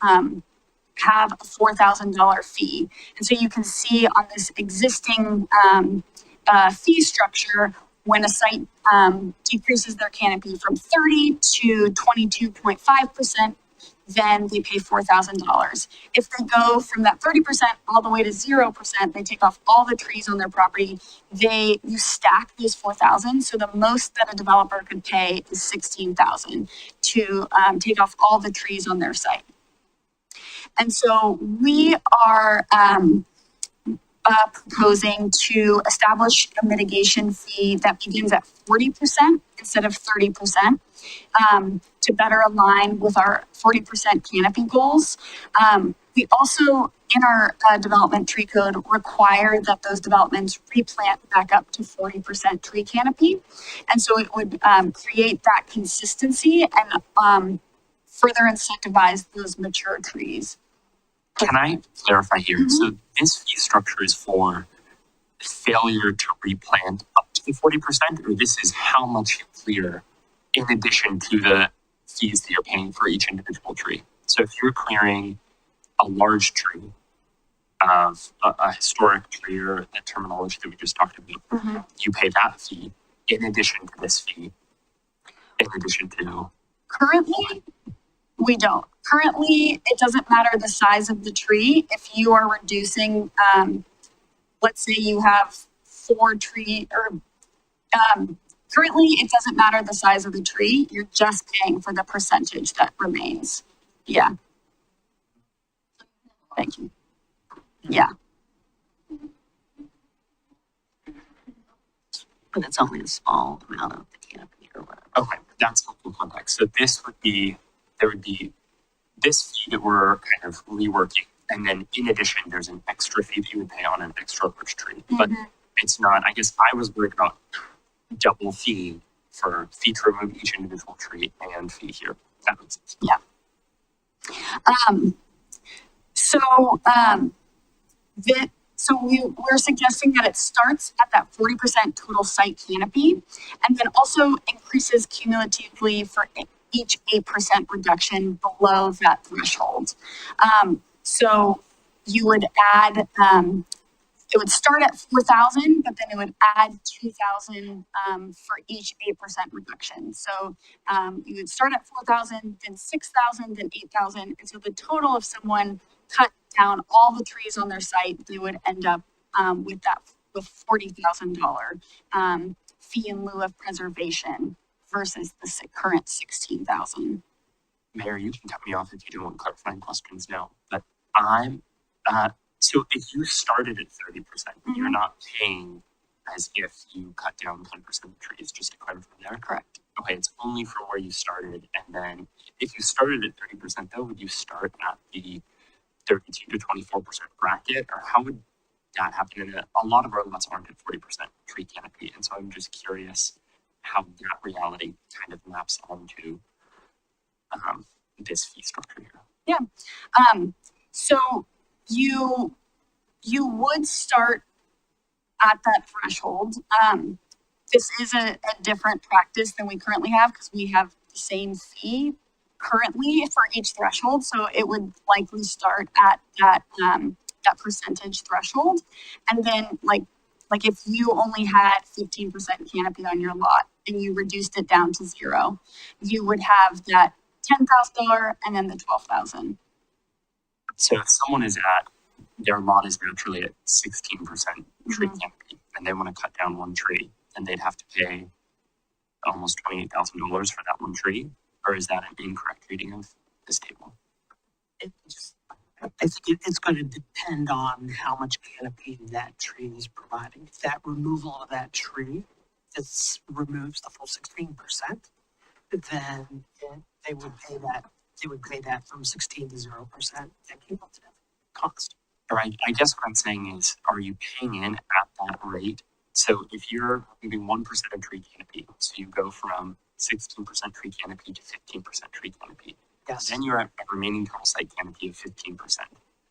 have a $4,000 fee. And so you can see on this existing fee structure, when a site decreases their canopy from 30 to 22.5%, then they pay $4,000. If they go from that 30% all the way to 0%, they take off all the trees on their property. You stack those 4,000. So the most that a developer could pay is 16,000 to take off all the trees on their site. And so we are proposing to establish a mitigation fee that begins at 40% instead of 30%, to better align with our 40% canopy goals. We also, in our development tree code, require that those developments replant back up to 40% tree canopy. And so it would create that consistency and further incentivize those mature trees. Can I clarify here? So this fee structure is for failure to replant up to the 40%, or this is how much you clear in addition to the fees that you're paying for each individual tree? So if you're clearing a large tree of a historic tree, or the terminology that we just talked about, you pay that fee in addition to this fee, in addition to... Currently, we don't. Currently, it doesn't matter the size of the tree. If you are reducing, let's say you have 4 trees, or currently it doesn't matter the size of the tree. You're just paying for the percentage that remains. Yeah. Thank you. Yeah. But it's only a small amount of the canopy or whatever. Okay, that's helpful context. So there would be this fee that we're kind of reworking. And then in addition, there's an extra fee that you would pay on an extra large tree. But it's not, I guess I was worried about double fee for fee to remove each individual tree and fee here. That makes sense. Yeah. So we're suggesting that it starts at that 40% total site canopy, and then also increases cumulatively for each 8% reduction below that threshold. So you would add, it would start at 4,000, but then it would add 2,000 for each 8% reduction. So you would start at 4,000, then 6,000, then 8,000. And so the total, if someone cut down all the trees on their site, they would end up with $40,000 fee in lieu of preservation versus the current 16,000. Mayor, you can cut me off if you don't want clarifying questions now. But so if you started at 30%, you're not paying as if you cut down 10% of trees, just to clarify there? Correct. Okay, it's only from where you started. And then if you started at 30%, though, would you start at the 32 to 24% bracket, or how would that happen? And a lot of our lots aren't at 40% tree canopy. And so I'm just curious how that reality kind of maps onto this fee structure here. Yeah. So you would start at that threshold. This is a different practice than we currently have because we have the same fee currently for each threshold. So it would likely start at that percentage threshold. And then like if you only had 15% canopy on your lot and you reduced it down to 0, you would have that $10,000 and then the $12,000. So if someone is their lot is naturally at 16% tree canopy, and they want to cut down one tree, then they'd have to pay almost $28,000 for that one tree? Or is that an incorrect reading of this table? I think it's going to depend on how much canopy that tree is providing. If that removal of that tree removes the full 16%, then they would pay that. They would pay that from 16 to 0% cumulative cost. Or I guess what I'm saying is, are you paying in at that rate? So if you're moving 1% of tree canopy, so you go from 16% tree canopy to 15% tree canopy, Yes. then you're at a remaining total site canopy of 15%.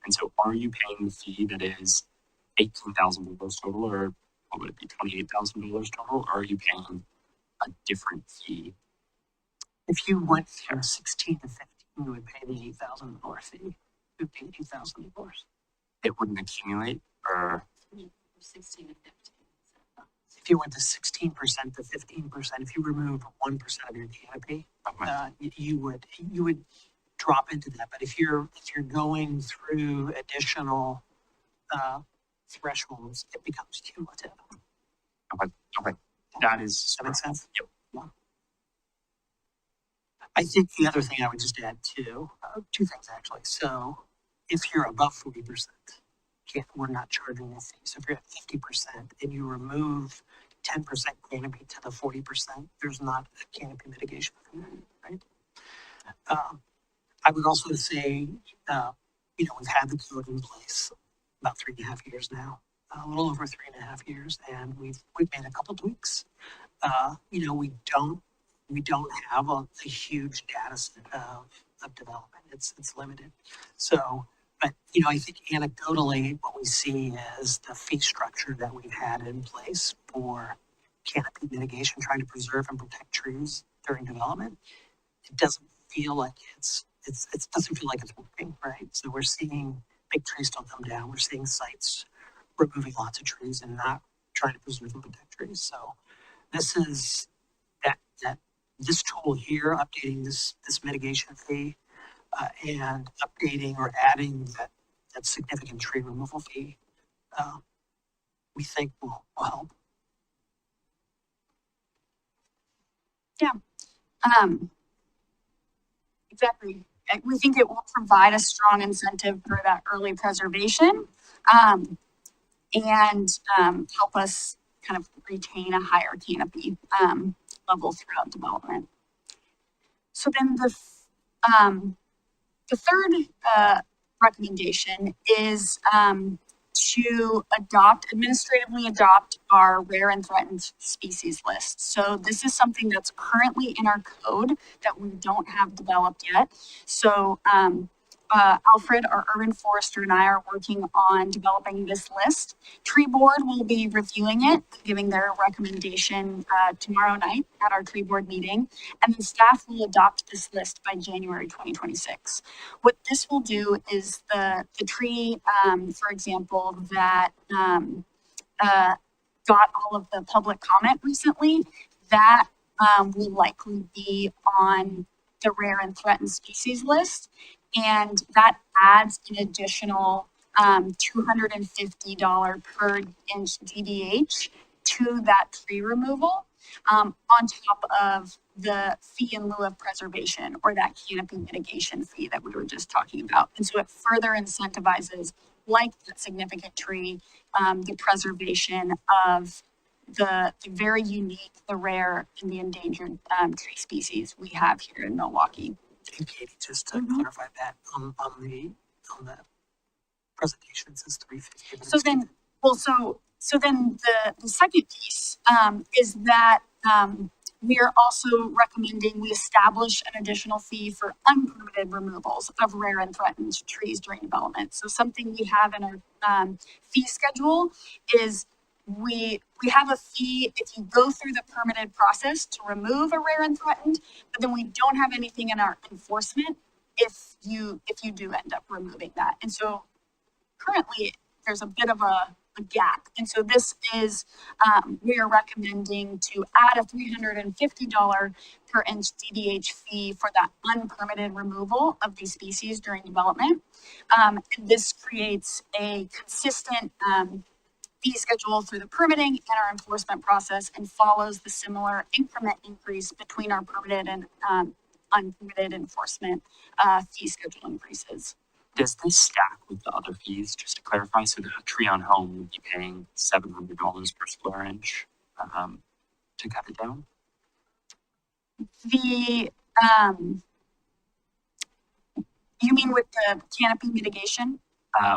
And so are you paying the fee that is $18,000 total, or what would it be, $28,000 total? Or are you paying a different fee? If you went from 16 to 15, you would pay the $8,000 fee, $8,000. It wouldn't accumulate, or 16 to 15. If you went to 16% to 15%, if you remove 1% of your canopy, you would drop into that. But if you're going through additional thresholds, it becomes cumulative. okay, that is. That makes sense? Yep. Yeah. I think the other thing I would just add too, two things actually. So if you're above 40%, we're not charging a fee. So if you're at 50% and you remove 10% canopy to the 40%, there's not a canopy mitigation fee, right? I would also say, we've had the code in place about 3.5 years now, a little over 3.5 years, and we've made a couple tweaks. We don't have a huge data set of development. It's limited. So, but I think anecdotally, what we see is the fee structure that we've had in place for canopy mitigation, trying to preserve and protect trees during development. It doesn't feel like it doesn't feel like it's working, right? So we're seeing big trees don't come down. We're seeing sites removing lots of trees and not trying to preserve and protect trees. So this is this tool here, updating this mitigation fee, and updating or adding that significant tree removal fee, we think will help. Yeah. Exactly. We think it will provide a strong incentive for that early preservation, and help us kind of retain a higher canopy level throughout development. So then the third recommendation is to administratively adopt our rare and threatened species list. So this is something that's currently in our code that we don't have developed yet. So Alfred, our urban forester, and I are working on developing this list. Tree board will be reviewing it, giving their recommendation tomorrow night at our tree board meeting, and then staff will adopt this list by January 2026. What this will do is the tree, for example, that got all of the public comment recently, that will likely be on the rare and threatened species list. And that adds an additional $250 per inch DBH to that tree removal, on top of the fee in lieu of preservation, or that canopy mitigation fee that we were just talking about. And so it further incentivizes, like that significant tree, the preservation of the very unique, the rare, and the endangered tree species we have here in Milwaukie. And Katie, just to clarify that on the presentation, it says 350. So then the second piece is that we are also recommending we establish an additional fee for unpermitted removals of rare and threatened trees during development. So something we have in our fee schedule is we have a fee if you go through the permitted process to remove a rare and threatened, but then we don't have anything in our enforcement if you do end up removing that. And so currently there's a bit of a gap. And so this is, we are recommending to add a $350 per inch DBH fee for that unpermitted removal of these species during development. And this creates a consistent fee schedule through the permitting and our enforcement process, and follows the similar increment increase between our permitted and unpermitted enforcement fee schedule increases. Does this stack with the other fees, just to clarify? So the tree on home would be paying $700 per square inch to cut it down? The, you mean with the canopy mitigation?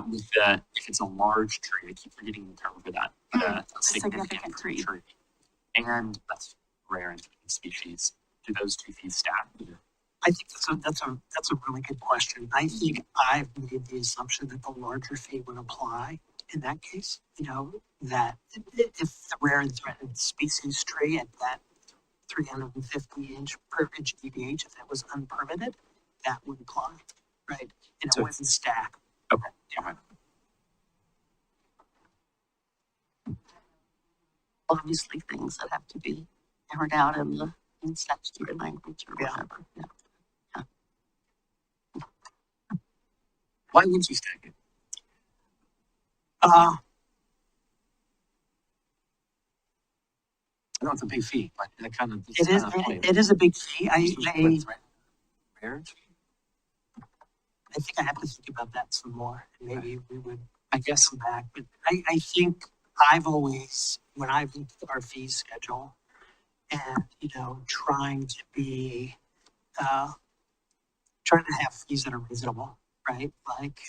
with the, if it's a large tree, I keep forgetting the term for that. A significant tree. And that's rare and threatened species. Do those 2 fees stack? I think that's a really good question. I think I've made the assumption that the larger fee would apply in that case. You know, that if the rare and threatened species tree at that 350 per inch DBH, if it was unpermitted, that would apply, right? And it wouldn't stack. Okay. Yeah. Obviously, things that have to be hammered out in statutory language or whatever. Yeah. Why wouldn't you stack it? Uh, I know it's a big fee, but that kind of. it is a big fee. I think I have to think about that some more. And maybe we would, I guess, come back. But I think I've always, when I've looked at our fee schedule and, you know, trying to have fees that are reasonable, right? Like,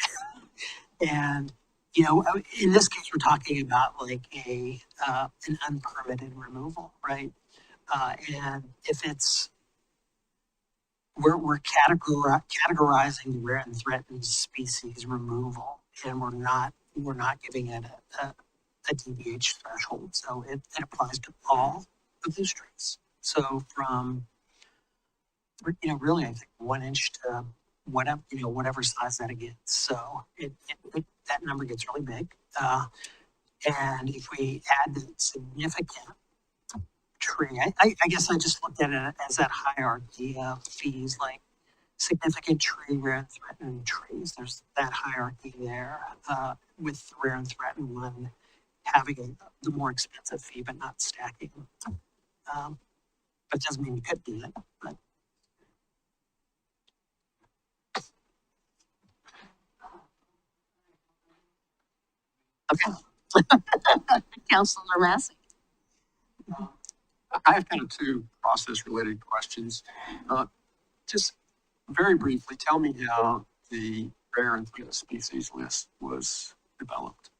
and, you know, in this case, we're talking about like an unpermitted removal, right? And if it's, we're categorizing the rare and threatened species removal, and we're not giving it a DBH threshold, so it applies to all of those trees. So from, you know, really, I think 1 inch to whatever, you know, whatever size that it gets. So that number gets really big. And if we add the significant tree, I guess I just looked at it as that hierarchy of fees, like significant tree, rare and threatened trees. There's that hierarchy there, with the rare and threatened one having the more expensive fee, but not stacking. That doesn't mean you could do it, but. Okay. Councilor Massey. I have kind of 2 process-related questions. Just very briefly, tell me how the rare and threatened species list was developed.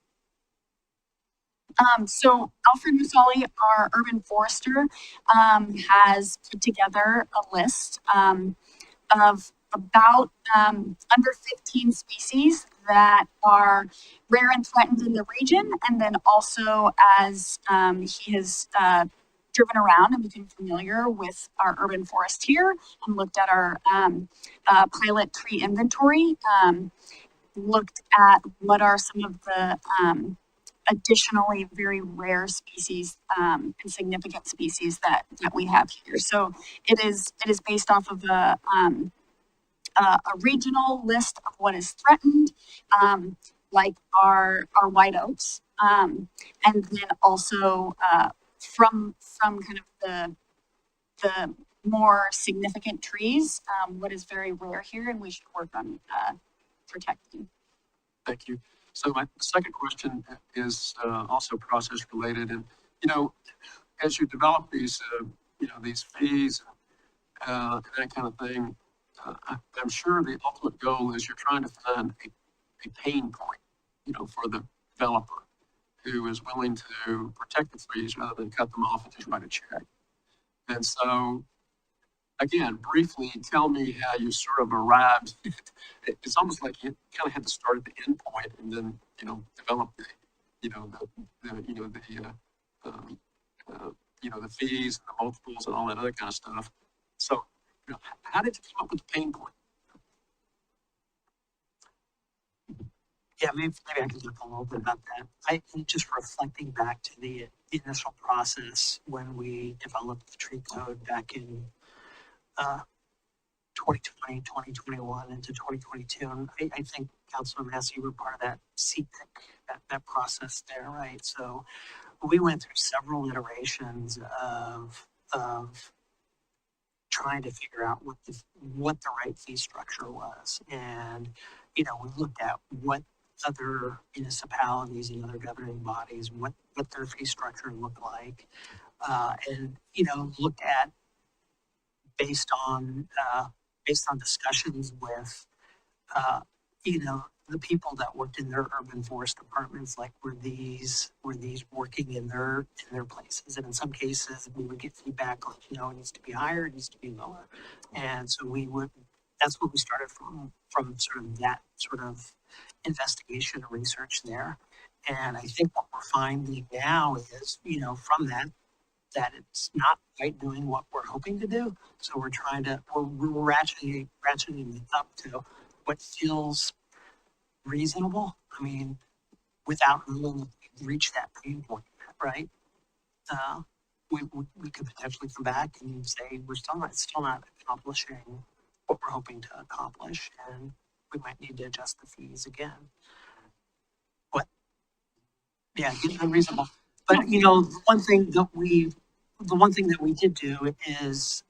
So Alfred Musali, our urban forester, has put together a list of about under 15 species that are rare and threatened in the region, and then also as he has driven around and become familiar with our urban forest here and looked at our pilot tree inventory, looked at what are some of the additionally very rare species and significant species that we have here. So it is based off of a regional list of what is threatened, like our white oaks, and then also from kind of the more significant trees, what is very rare here, and we should work on protecting. Thank you. So my second question is also process related, and you know, as you develop these, you know, these fees, and that kind of thing, I'm sure the ultimate goal is you're trying to find a pain point, you know, for the developer who is willing to protect the trees rather than cut them off and just write a check. And so, again, briefly tell me how you sort of arrived. It's almost like you kind of had to start at the end point and then, you know, develop the, you know, the fees, and the multiples, and all that other kind of stuff. So, you know, how did you come up with the pain point? Yeah, maybe I can talk a little bit about that. I think just reflecting back to the initial process when we developed the tree code back in 2020, 2021 into 2022. And I think Councilor Massey, you were part of that CPIC, that process there, right? So we went through several iterations of trying to figure out what the right fee structure was. And, you know, we looked at what other municipalities and other governing bodies, what their fee structure looked like. And, you know, looked at based on discussions with, you know, the people that worked in their urban forest departments, like were these working in their places? And in some cases, we would get feedback like, you know, it needs to be higher, it needs to be lower. And so that's what we started from sort of that sort of investigation and research there. And I think what we're finding now is, you know, from that it's not quite doing what we're hoping to do. So we're ratcheting it up to what feels reasonable. I mean, without really reach that pain point, right? We could potentially come back and say we're still not accomplishing what we're hoping to accomplish, and we might need to adjust the fees again. What? Yeah, get unreasonable. But you know, the one thing that we did do is,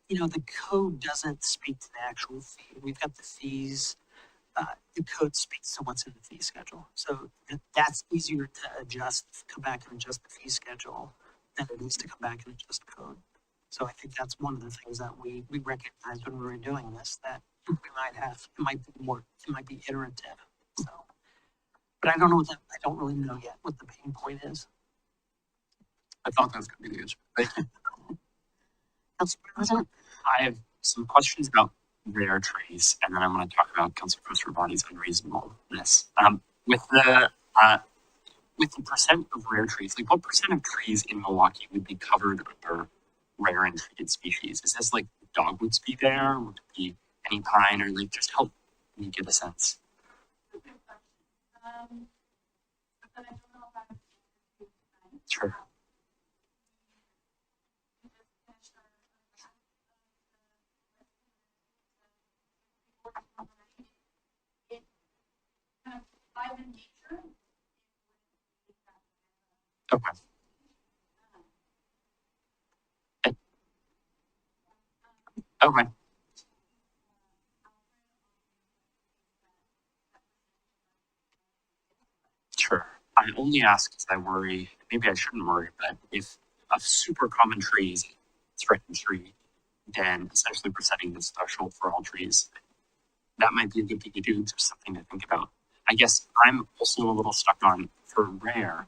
you know, the code doesn't speak to the actual fee. We've got the fees. The code speaks to what's in the fee schedule. So that's easier to adjust, come back and adjust the fee schedule than it is to come back and adjust code. So I think that's one of the things that we recognized when we were doing this, that it might be iterative. So, but I don't know I don't really know yet what the pain point is. I thought that was going to be the answer. Thank you. Council President? I have some questions about rare trees, and then I want to talk about Council Professor Body's unreasonableness. With the percent of rare trees, like what percent of trees in Milwaukie would be covered under rare and treated species? Is this like dogwoods be there? Would it be any pine, or like just help me get a sense? Sure. Okay. Okay. Sure. I only ask because I worry, maybe I shouldn't worry, but if a super common tree is a threatened tree, then essentially we're setting this threshold for all trees. That might be a good thing to do, just something to think about. I guess I'm also a little stuck on, for rare,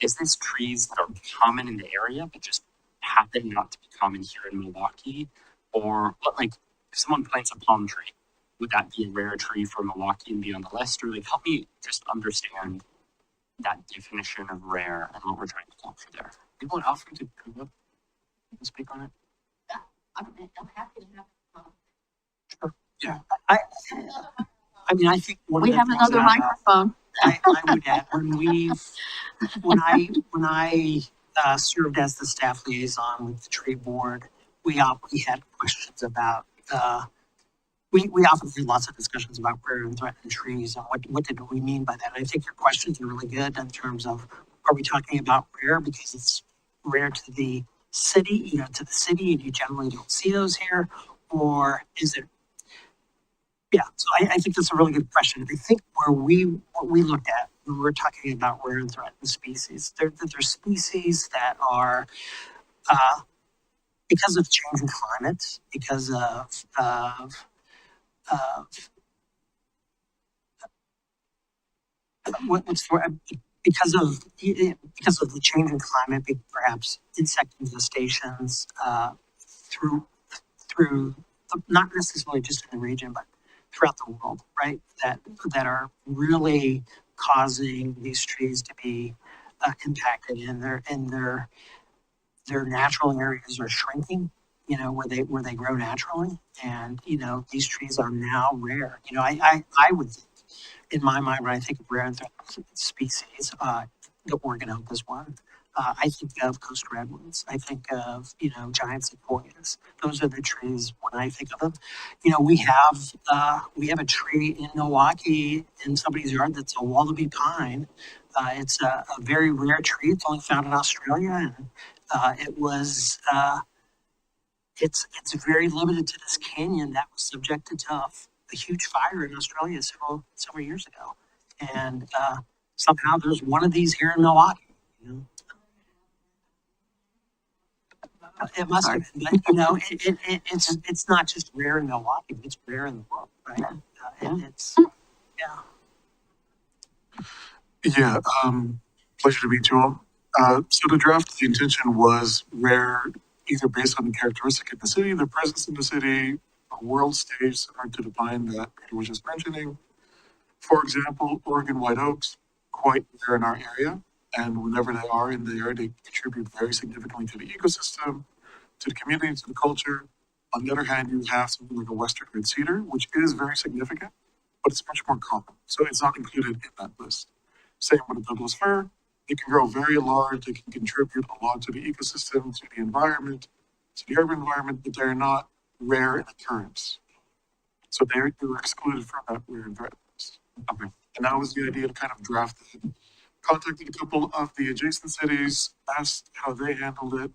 is this trees that are common in the area but just happen not to be common here in Milwaukie? Or what, like, if someone plants a palm tree, would that be a rare tree for Milwaukie and be on the list? Or like, help me just understand that definition of rare and what we're trying to capture there. People would offer to come up and speak on it. I'm happy to have. Sure. Yeah. I mean, I think We have another microphone. I would add, when I served as the staff liaison with the tree board, we had questions about, we often had lots of discussions about rare and threatened trees and what did we mean by that. And I think your questions are really good in terms of, are we talking about rare because it's rare to the city, to the city, and you generally don't see those here, or is it? Yeah, so I think that's a really good question. I think what we looked at when we're talking about rare and threatened species, they're species that are, because of changing climate, because because of the changing climate, perhaps insect infestations through not necessarily just in the region, but throughout the world, right? That are really causing these trees to be impacted, and their natural areas are shrinking. Where they grow naturally, and these trees are now rare. I would think, in my mind, when I think of rare and threatened species, the Oregon oak is one. I think of coast redwoods. I think of, giant sequoias. Those are the trees when I think of them. We have a tree in Milwaukie in somebody's yard that's a wallaby pine. It's a very rare tree. It's only found in Australia, and it's very limited to this canyon that was subjected to a huge fire in Australia several years ago. And somehow there's one of these here in Milwaukie. It must have been, but it's not just rare in Milwaukie, it's rare in the world, right? It's Yeah, pleasure to meet you all. So the draft, the intention was where either based on the characteristic of the city, the presence in the city, a world stage similar to the pine that Peter was just mentioning. For example, Oregon white oaks, quite rare in our area. And whenever they are in the area, they contribute very significantly to the ecosystem, to the community, to the culture. On the other hand, you have something like a Western red cedar, which is very significant, but it's much more common. So it's not included in that list. Same with the Douglas fir. It can grow very large. It can contribute a lot to the ecosystem, to the environment, to the urban environment, but they're not rare in occurrence. So they were excluded from that rare and threatened list. Okay. And that was the idea to kind of draft it. Contacted a couple of the adjacent cities, asked how they handled it,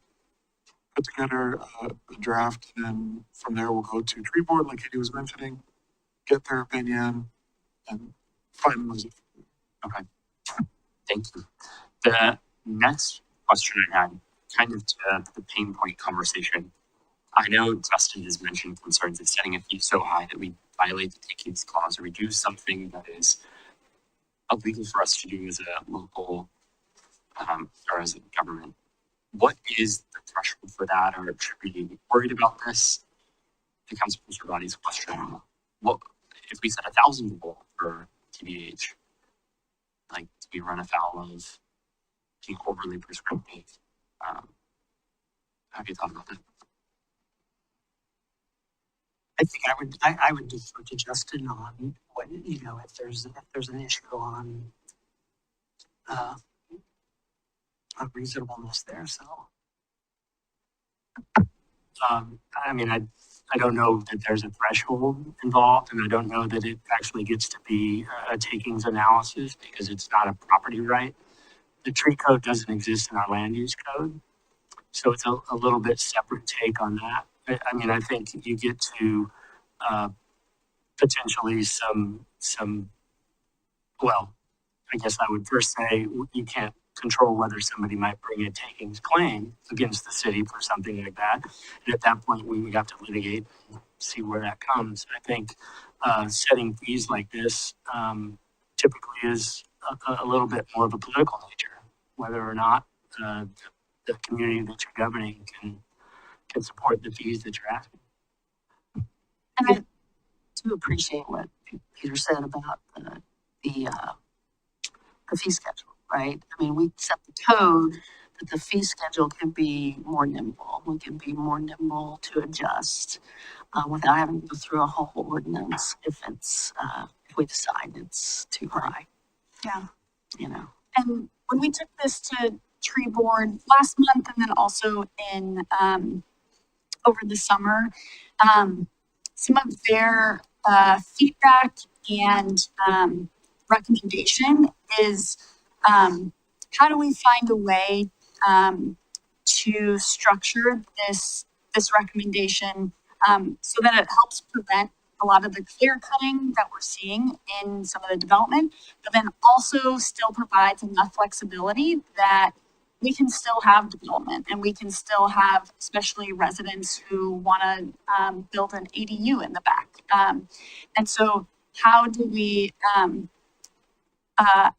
put together a draft, and then from there we'll go to tree board, like Katie was mentioning, get their opinion, and finalize it. Okay, thank you. The next question I had, kind of to the pain point conversation. I know Justin has mentioned concerns of setting a fee so high that we violate the takings clause, or we do something that is illegal for us to do as a local or as a government. What is the threshold for that, or should we be worried about this? The council body's question. What if we set 1,000 goal for TBH? Like, do we run afoul of being overly prescriptive? Have you thought about that? I think I would defer to Justin on what, if there's an issue on reasonableness there, so. I mean, I don't know that there's a threshold involved, and I don't know that it actually gets to be a takings analysis because it's not a property right. The tree code doesn't exist in our land use code, so it's a little bit separate take on that. I mean, I think you get to potentially some. Well, I guess I would first say you can't control whether somebody might bring a takings claim against the city for something like that. And at that point, we would have to litigate and see where that comes. I think setting fees like this typically is a little bit more of a political nature, whether or not the community that you're governing can support the fees that you're asking. And I do appreciate what Peter said about the fee schedule, right? I mean, we set the code, but the fee schedule can be more nimble. We can be more nimble to adjust without having to go through a whole ordinance if we decide it's too high. Yeah. And when we took this to tree board last month and then also in over the summer, some of their feedback and recommendation is how do we find a way to structure this recommendation so that it helps prevent a lot of the clear cutting that we're seeing in some of the development, but then also still provides enough flexibility that we can still have development and we can still have, especially residents who want to build an ADU in the back. And so how do we, how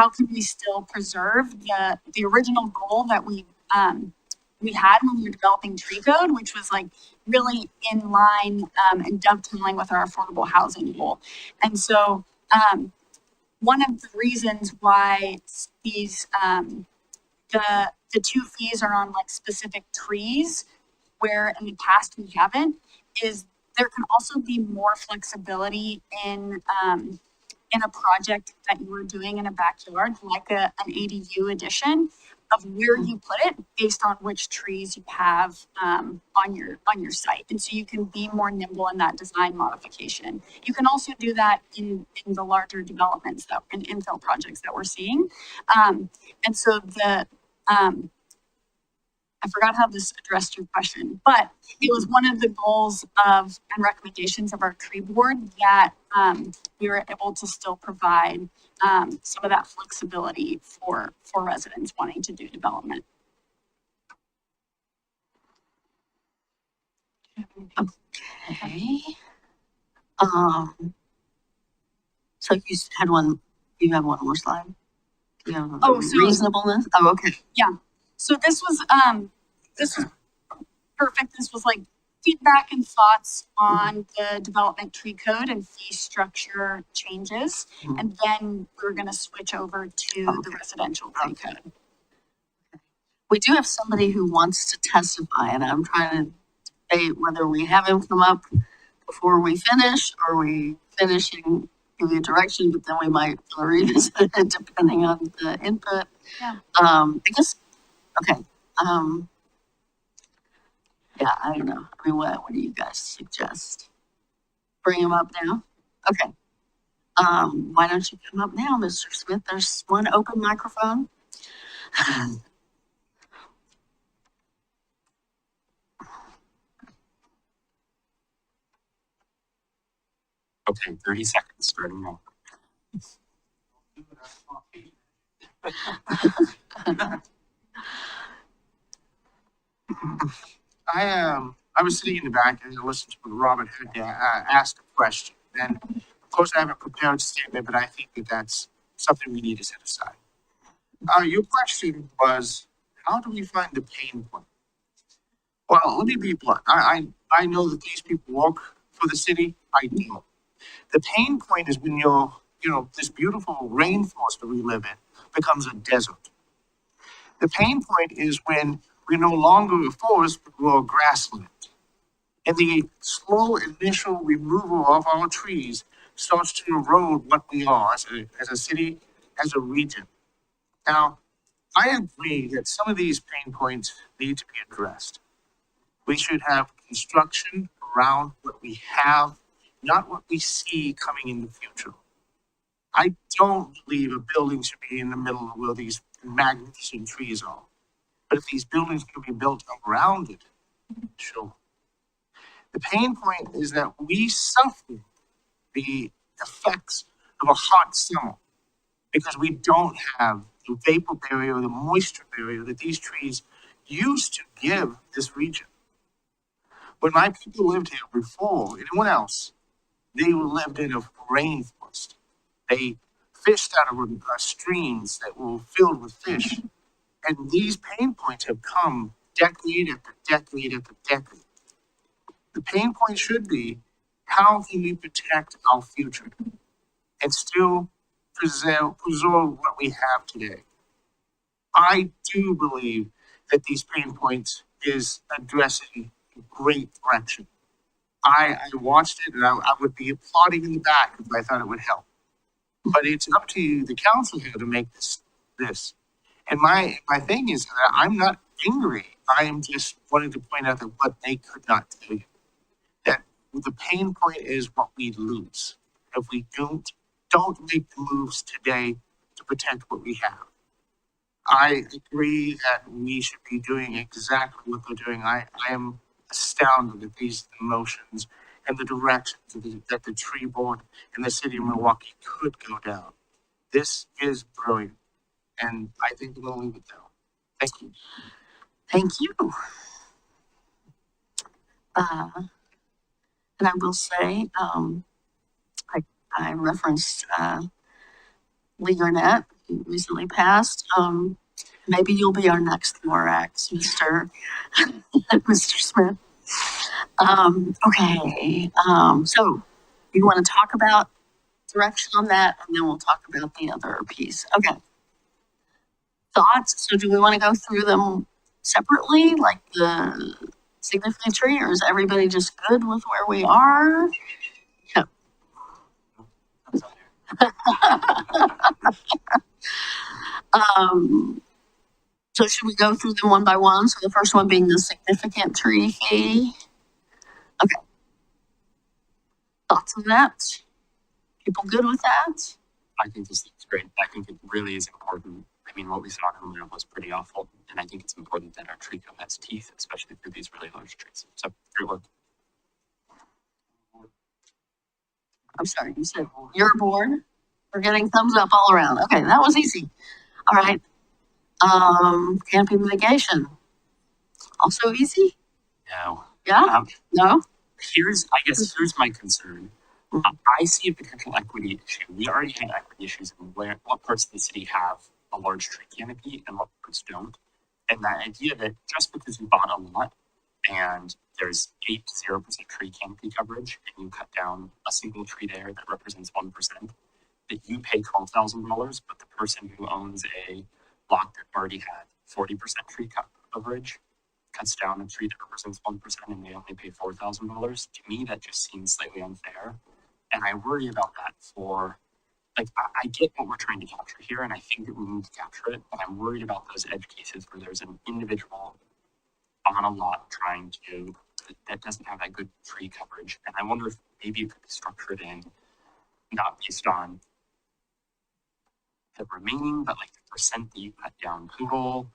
can we still preserve the original goal that we had when we were developing tree code, which was like really in line and dovetailing with our affordable housing goal. And so one of the reasons why these the two fees are on like specific trees where in the past we haven't is there can also be more flexibility in a project that you were doing in a backyard, like an ADU addition, of where you put it based on which trees you have on your site. And so you can be more nimble in that design modification. You can also do that in the larger developments in infill projects that we're seeing. And so I forgot how this addressed your question, but it was one of the goals and recommendations of our tree board that we were able to still provide some of that flexibility for residents wanting to do development. Okay. So you had one You have one more slide? You have Oh, so- reasonableness? Oh, okay. So this was perfect. This was like feedback and thoughts on the development tree code and fee structure changes. Mhm. And then we're gonna switch over to the residential tree code. We do have somebody who wants to testify, and I'm trying to debate whether we have him come up before we finish, or we finish and give you a direction, but then we might revisit it depending on the input. Yeah. I guess, okay, yeah, I don't know. I mean, what do you guys suggest? Bring him up now? Okay. Why don't you come up now, Mr. Smith? There's one open microphone. Okay, 30 seconds starting now. I was sitting in the back and I listened to what Robert had to ask a question. And of course, I have a prepared statement, but I think that that's something we need to set aside. Your question was, how do we find the pain point? Well, let me be blunt. I know that these people work for the city. I do. The pain point is when this beautiful rainforest that we live in becomes a desert. The pain point is when we're no longer a forest, but we're a grassland. And the slow initial removal of our trees starts to erode what we are as a city, as a region. Now, I agree that some of these pain points need to be addressed. We should have construction around what we have, not what we see coming in the future. I don't believe a building should be in the middle of where these magnificent trees are. But if these buildings can be built around it, sure. The pain point is that we suffer the effects of a hot summer because we don't have the vapor barrier, the moisture barrier that these trees used to give this region. When my people lived here before anyone else, they lived in a rainforest. They fished out of streams that were filled with fish. And these pain points have come decade after decade after decade. The pain point should be, how can we protect our future and still preserve what we have today? I do believe that these pain points is addressing great direction. I watched it and I would be applauding in the back if I thought it would help. But it's up to the council here to make this. And my thing is that I'm not angry. I am just wanting to point out that what they could not tell you. That the pain point is what we lose if we don't make the moves today to protect what we have. I agree that we should be doing exactly what they're doing. I am astounded at these emotions and the directions that the tree board and the city of Milwaukie could go down. This is brilliant. And I think we'll leave it there. Thank you. Thank you. And I will say, I referenced Lee Garnett, who recently passed. Maybe you'll be our next Lorax, Mr. Smith. Okay. So you want to talk about direction on that, and then we'll talk about the other piece. Okay. Thoughts? So do we want to go through them separately, like the significant tree, or is everybody just good with where we are? Yeah. So should we go through them one by one? So the first one being the significant tree fee. Okay. Thoughts on that? People good with that? I think this is great. I think it really is important. I mean, what we saw earlier was pretty awful. And I think it's important that our tree code has teeth, especially for these really large trees. So, great work. I'm sorry, you said your board? We're getting thumbs up all around. Okay, that was easy. All right. Canopy mitigation. Also easy? No. Yeah? No? Here's my concern. I see a potential equity issue. We already have equity issues in what parts of the city have a large tree canopy and what parts don't. And that idea that just because you bought a lot and there's 8 to 0% tree canopy coverage and you cut down a single tree there that represents 1%, that you pay $12,000, but the person who owns a lot that already had 40% tree coverage cuts down a tree that represents 1% and they only pay $4,000. To me, that just seems slightly unfair. And I worry about that for, like, I get what we're trying to capture here, and I think that we need to capture it, but I'm worried about those edge cases where there's an individual on a lot trying to, that doesn't have that good tree coverage. And I wonder if maybe it could be structured in, not based on the remaining, but like the percent that you cut down total.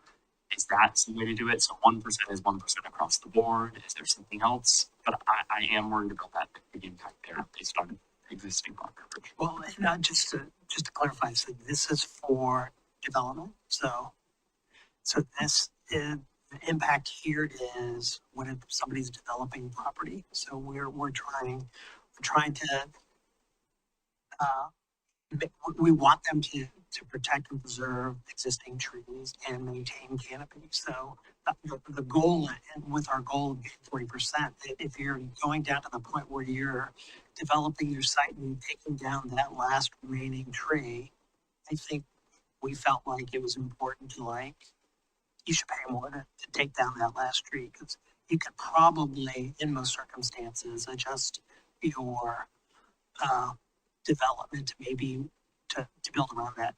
Is that some way to do it? So 1% is 1% across the board. Is there something else? But I am worried about that big impact there based on existing lot coverage. Well, and just to clarify, so this is for development. So this is, the impact here is when somebody's developing property. So we're trying to we want them to protect and preserve existing trees and maintain canopy. So the goal, and with our goal of 40%, if you're going down to the point where you're developing your site and taking down that last remaining tree, I think we felt like it was important to you should pay more to take down that last tree, because you could probably, in most circumstances, adjust your development maybe to build around that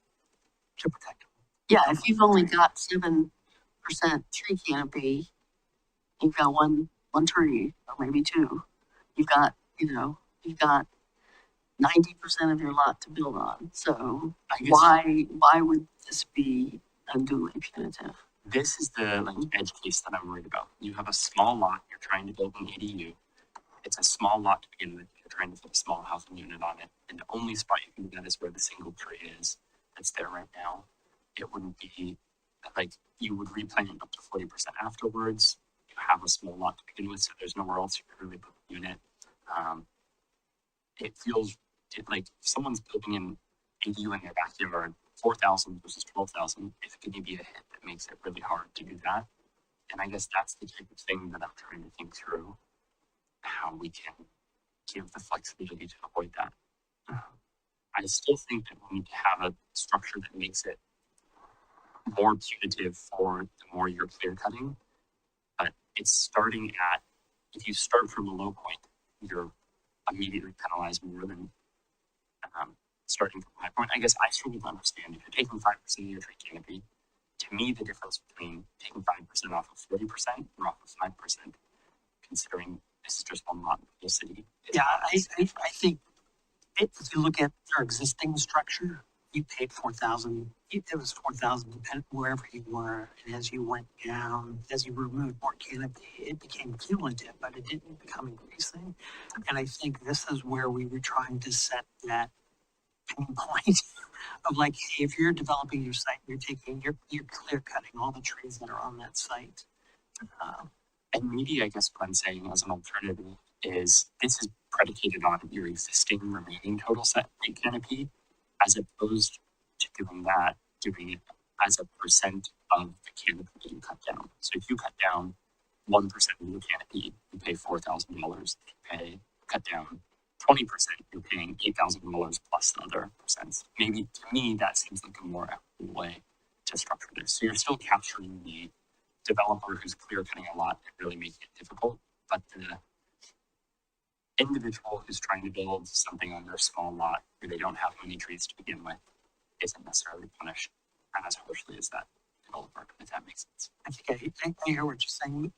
to protect them. Yeah, if you've only got 7% tree canopy, you've got one tree or maybe two. You've got 90% of your lot to build on. So why would this be unduly punitive? This is the edge case that I'm worried about. You have a small lot, you're trying to build an ADU. It's a small lot to begin with. You're trying to put a small housing unit on it. And the only spot you can do that is where the single tree is that's there right now. It wouldn't be like you would replant it up to 40% afterwards. You have a small lot to begin with, so there's nowhere else you could really put the unit. It feels like if someone's building an ADU in their backyard, 4,000 versus 12,000, it's going to be a hit that makes it really hard to do that. And I guess that's the type of thing that I'm trying to think through, how we can give the flexibility to avoid that. I still think that we need to have a structure that makes it more punitive for the more you're clear cutting, but it's starting at, if you start from a low point, you're immediately penalized more than starting from a high point. I guess I struggle to understand if you're taking 5% of your tree canopy, to me, the difference between taking 5% off of 40% or off of 5%, considering this is just one lot in the city. Yeah, I think if you look at our existing structure, you paid 4,000. It was 4,000 depending wherever you were. And as you went down, as you removed more canopy, it became cumulative, but it didn't become increasing. And I think this is where we were trying to set that pain point of hey, if you're developing your site, you're clear cutting all the trees that are on that site. And maybe I guess what I'm saying as an alternative is this is predicated on your existing remaining total set rate canopy, as opposed to doing it as a percent of the canopy that you cut down. So if you cut down 1% of your canopy, you pay $4,000. If you cut down 20%, you're paying $8,000 plus the other percents. Maybe to me, that seems like a more equitable way to structure this. So you're still capturing the developer who's clear cutting a lot and really making it difficult, but the individual who's trying to build something on their small lot where they don't have many trees to begin with isn't necessarily punished as harshly as that developer, if that makes sense. I think I hear what you're saying.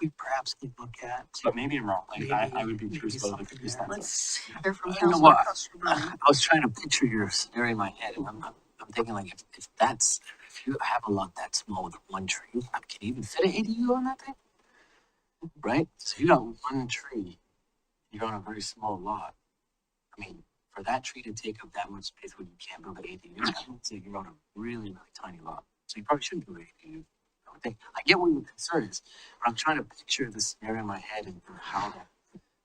We perhaps could look at. But maybe I'm wrong. I would be curious about the trees. Let's hear from You know what? Councilor. I was trying to picture your scenario in my head, and I'm thinking if you have a lot that small with one tree, can you even fit an ADU on that thing? Right? So you got one tree, you're on a very small lot. I mean, for that tree to take up that much space when you can't build an ADU, so you're on a really, really tiny lot. So you probably shouldn't do an ADU. I get what your concern is, but I'm trying to picture the scenario in my head and how to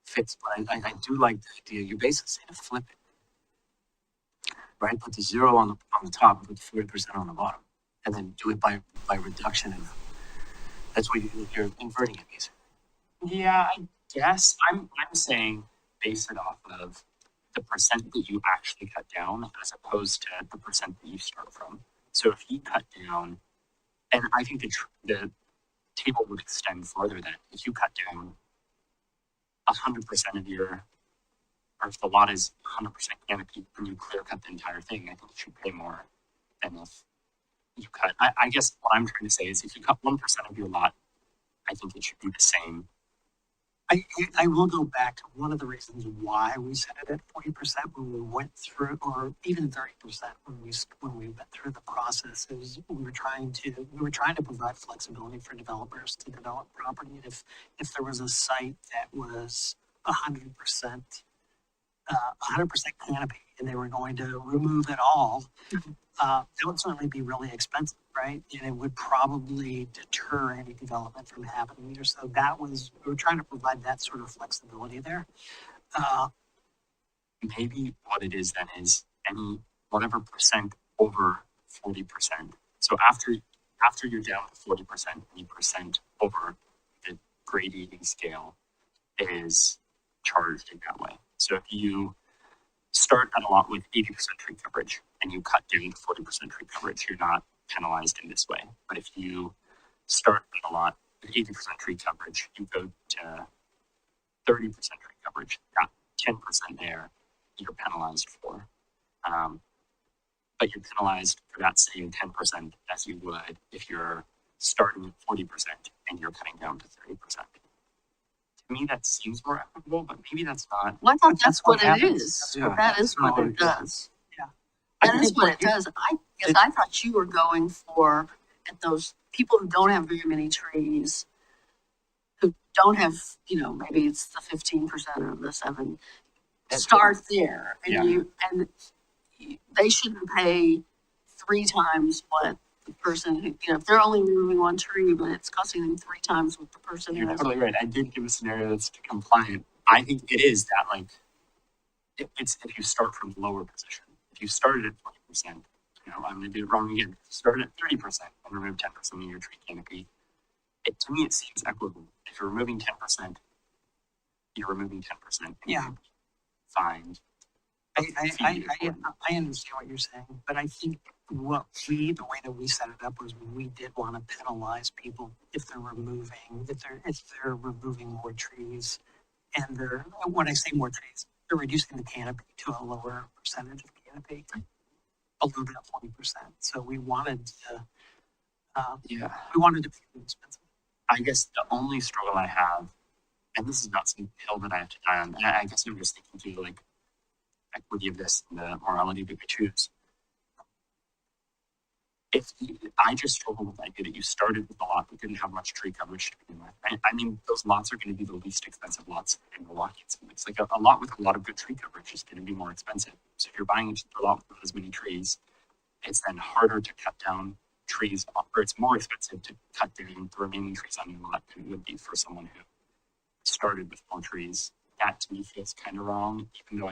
fits, but I do like the idea. You're basically saying to flip it, right? Put the 0 on the top, put the 40% on the bottom, and then do it by reduction. And that's what you're inverting it, basically. Yeah, I guess I'm saying base it off of the percent that you actually cut down as opposed to the percent that you start from. So if you cut down, and I think the table would extend further than if you cut down 100% of your, or if the lot is 100% canopy and you clear cut the entire thing, I think you should pay more than if you cut. I guess what I'm trying to say is if you cut 1% of your lot, I think it should be the same. I will go back to one of the reasons why we set it at 40% when we went through, or even 30% when we went through the process. Is we were trying to provide flexibility for developers to develop property. And if there was a site that was 100% canopy and they were going to remove it all, that would certainly be really expensive, right? And it would probably deter any development from happening there. So we were trying to provide that sort of flexibility there. Maybe what it is then is any whatever percent over 40%. So after you're down to 40%, any percent over the grading scale is charged in that way. So if you start at a lot with 80% tree coverage and you cut down to 40% tree coverage, you're not penalized in this way. But if you start at a lot with 80% tree coverage, you go to 30% tree coverage, got 10% there, you're penalized for. But you're penalized for that same 10% as you would if you're starting at 40% and you're cutting down to 30%. To me, that seems more equitable, but maybe that's not. Well, I thought that's what it happens. is. Yeah. That is what it does. Yeah. That is what it does. I guess I thought you were going for at those people who don't have very many trees, who don't have, maybe it's the 15% or the 7. Start there, and they shouldn't pay 3 times what the person who, if they're only removing 1 tree, but it's costing them 3 times what the person who You're has. totally right. I did give a scenario that's compliant. I think it is that it's if you start from the lower position. If you started at 20%, I'm going to do it wrong again. Start at 30% and remove 10% of your tree canopy. To me, it seems equitable. If you're removing 10%, you're removing 10%. Yeah. Fined. I understand what you're saying, but I think the way that we set it up was we did want to penalize people if they're removing more trees, and when I say more trees, they're reducing the canopy to a lower percentage of canopy, below that 40%. So we wanted to, we wanted to be expensive. I guess the only struggle I have, and this is not some hill that I have to die on, and I guess I'm just thinking through equity of this and the morality that we choose. I just struggle with the idea that you started with a lot that didn't have much tree coverage to begin with. I mean, those lots are going to be the least expensive lots in Milwaukie. It's like a lot with a lot of good tree coverage is going to be more expensive. So if you're buying a cheaper lot with as many trees, it's then harder to cut down trees, or it's more expensive to cut down the remaining trees on your lot than it would be for someone who started with more trees. That to me feels kind of wrong, even though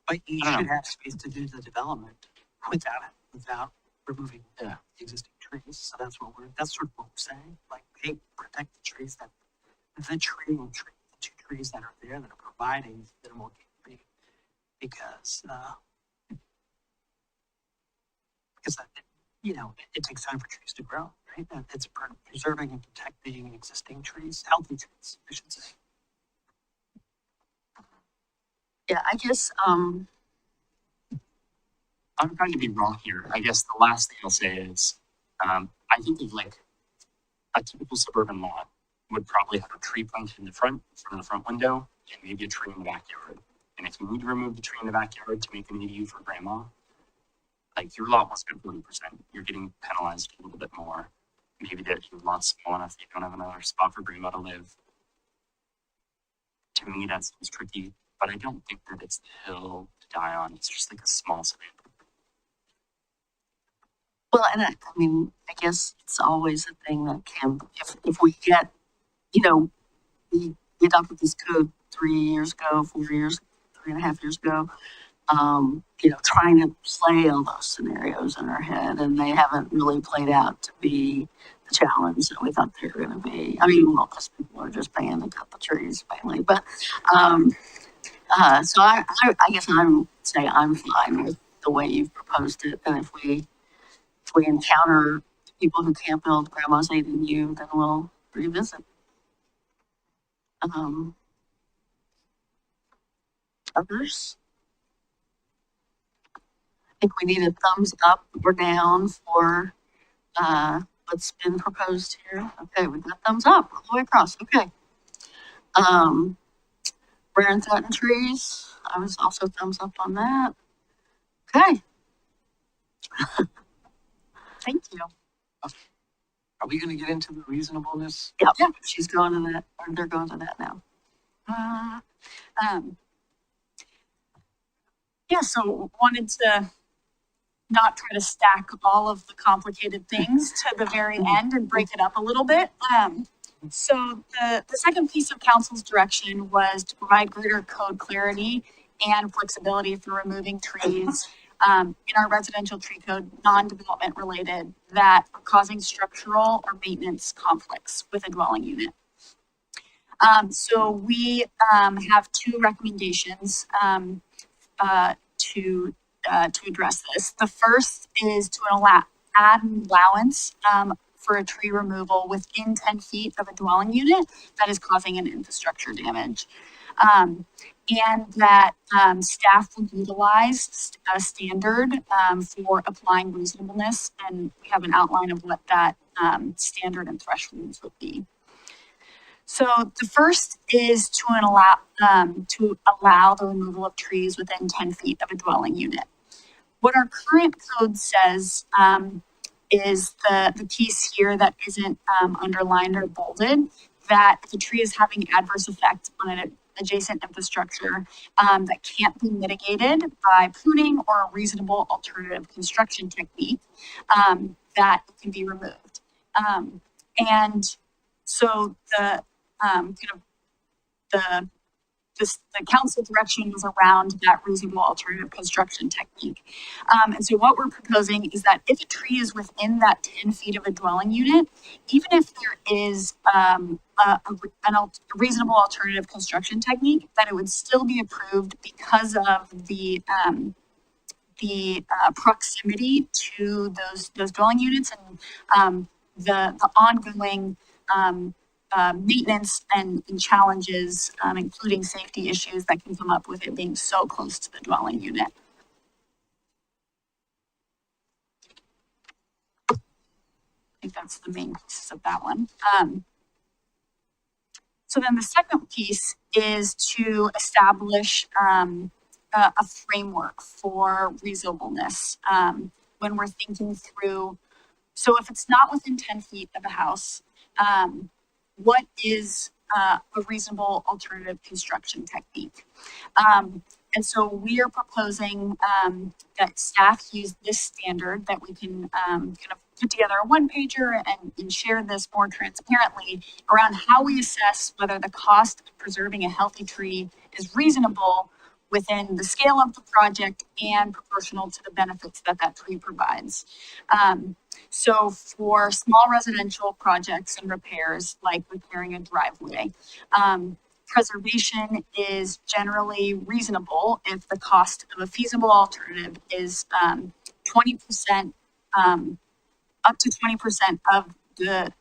But you should have space to do the development without removing the existing trees. So that's sort of what we're saying. Hey, protect the trees the 2 trees that are there that are providing minimal canopy, because it takes time for trees to grow, right? And it's preserving and protecting existing trees, healthy trees, I should say. Yeah, I guess, I'm trying to be wrong here. I guess the last thing I'll say is, I think of a typical suburban lot would probably have a tree planted in front of the front window, and maybe a tree in the backyard. And if you need to remove the tree in the backyard to make an ADU for grandma, your lot must be 40%. You're getting penalized a little bit more. Maybe that your lot's small enough that you don't have another spot for grandma to live. To me, that seems tricky, but I don't think that it's the hill to die on. It's just a small semantic. well, and I guess it's always a thing that if we get, we adopted this code 3.5 years ago, trying to play all those scenarios in our head, and they haven't really played out to be the challenge that we thought they were going to be. I mean, well, because people are just paying to cut the trees mainly, but so I guess I'm fine with the way you've proposed it, and if we encounter people who can't build grandma's ADU, then we'll revisit. Others? I think we need a thumbs up or down for what's been proposed here. Okay, we got thumbs up all the way across. Okay. Rare and threatened trees. I was also thumbs up on that. Okay. Thank you. Are we gonna get into the reasonableness? Yeah, she's going to that, or they're going to that now. Yeah, so wanted to not try to stack all of the complicated things to the very end and break it up a little bit. So the second piece of council's direction was to provide greater code clarity and flexibility for removing trees in our residential tree code, non-development related, that are causing structural or maintenance conflicts with a dwelling unit. So we have two recommendations to address this. The first is to add an allowance for a tree removal within 10 feet of a dwelling unit that is causing an infrastructure damage. And that staff would utilize a standard for applying reasonableness, and we have an outline of what that standard and thresholds would be. So the first is to allow the removal of trees within 10 feet of a dwelling unit. What our current code says is the piece here that isn't underlined or bolded, that if a tree is having adverse effect on an adjacent infrastructure that can't be mitigated by pruning or a reasonable alternative construction technique, that it can be removed. And so the council direction was around that reasonable alternative construction technique. And so what we're proposing is that if a tree is within that 10 feet of a dwelling unit, even if there is a reasonable alternative construction technique, that it would still be approved because of the proximity to those dwelling units and the ongoing maintenance and challenges, including safety issues that can come up with it being so close to the dwelling unit. I think that's the main pieces of that one. So then the second piece is to establish a framework for reasonableness when we're thinking through. So if it's not within 10 feet of a house, what is a reasonable alternative construction technique? And so we are proposing that staff use this standard that we can kind of put together a one-pager and share this more transparently around how we assess whether the cost of preserving a healthy tree is reasonable within the scale of the project and proportional to the benefits that that tree provides. So for small residential projects and repairs, like repairing a driveway, preservation is generally reasonable if the cost of a feasible alternative is 20%, up to 20% of the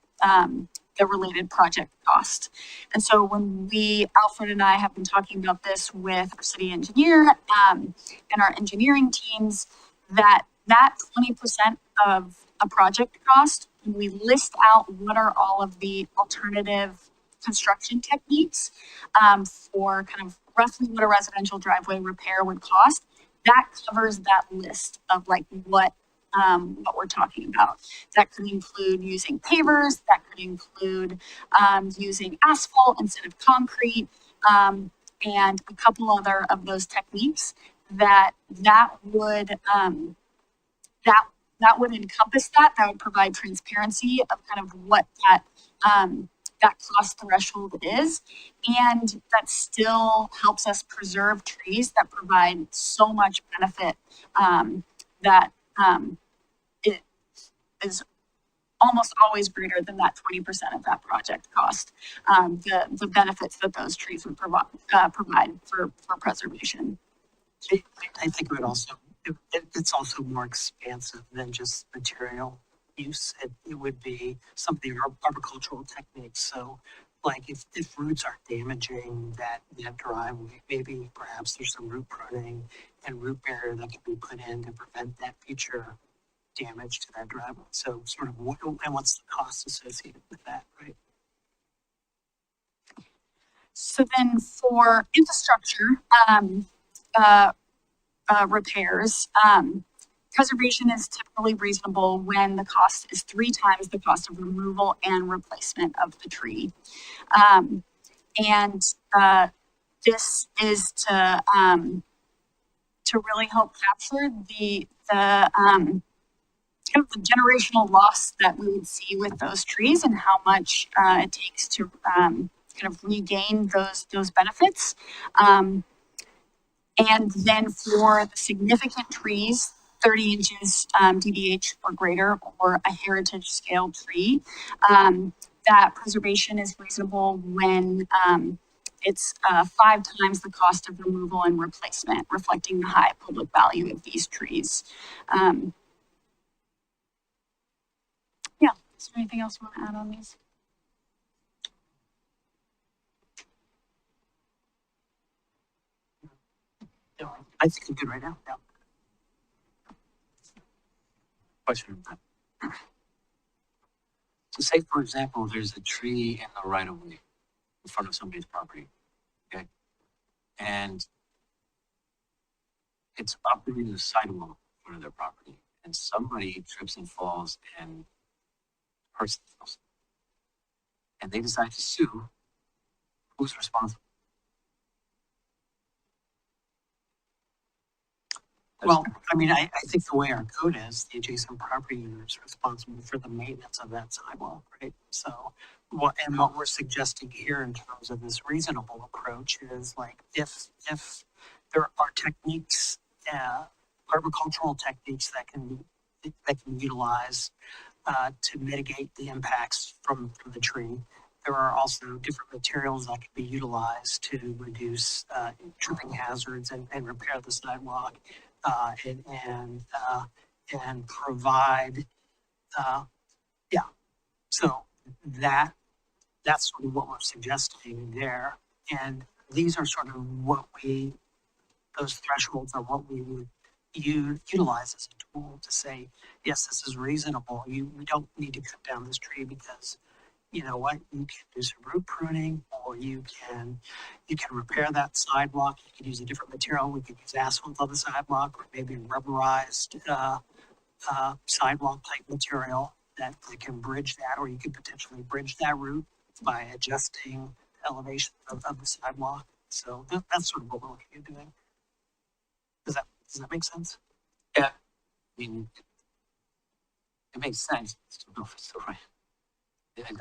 related project cost. And so when Alfred and I have been talking about this with our city engineer and our engineering teams, that 20% of a project cost, when we list out what are all of the alternative construction techniques for kind of roughly what a residential driveway repair would cost, that covers that list of like what we're talking about. That could include using pavers, that could include using asphalt instead of concrete, and a couple other of those techniques that would encompass that would provide transparency of kind of what that that cost threshold is. And that still helps us preserve trees that provide so much benefit, that, it is almost always greater than that 20% of that project cost. The benefits that those trees would provide for preservation. I think it would also, it's also more expansive than just material use. It would be some of the arboricultural techniques. So like if roots are damaging that driveway, maybe perhaps there's some root pruning and root barrier that can be put in to prevent that future damage to that driveway. So sort of what, and what's the cost associated with that, right? So then for infrastructure, repairs, preservation is typically reasonable when the cost is 3 times the cost of removal and replacement of the tree. And this is to really help capture the kind of the generational loss that we would see with those trees and how much it takes to kind of regain those benefits. And then for the significant trees, 30 inches DBH or greater, or a heritage scale tree, that preservation is reasonable when it's 5 times the cost of removal and replacement, reflecting the high public value of these trees. Yeah, is there anything else you want to add on these? No, I think I'm good right now. Yeah. Question. So say, for example, there's a tree in the right of way in front of somebody's property, okay? And it's operating the sidewalk in front of their property, and somebody trips and falls and hurts themselves. And they decide to sue, who's responsible? Well, I mean, I think the way our code is, the adjacent property owner is responsible for the maintenance of that sidewalk, right? So what we're suggesting here in terms of this reasonable approach is like if there are techniques, arboricultural techniques that can utilize to mitigate the impacts from the tree. There are also different materials that can be utilized to reduce tripping hazards and repair the sidewalk. And provide, so that's sort of what we're suggesting there. And these are sort of those thresholds are what we would utilize as a tool to say, yes, this is reasonable. We don't need to cut down this tree because you know what, you can do some root pruning, or you can repair that sidewalk. You can use a different material. We could use asphalt on the sidewalk, or maybe rubberized sidewalk type material that can bridge that, or you could potentially bridge that route by adjusting the elevation of the sidewalk. So that's sort of what we're looking at doing. Does that make sense? Yeah, I mean, it makes sense. It's still right.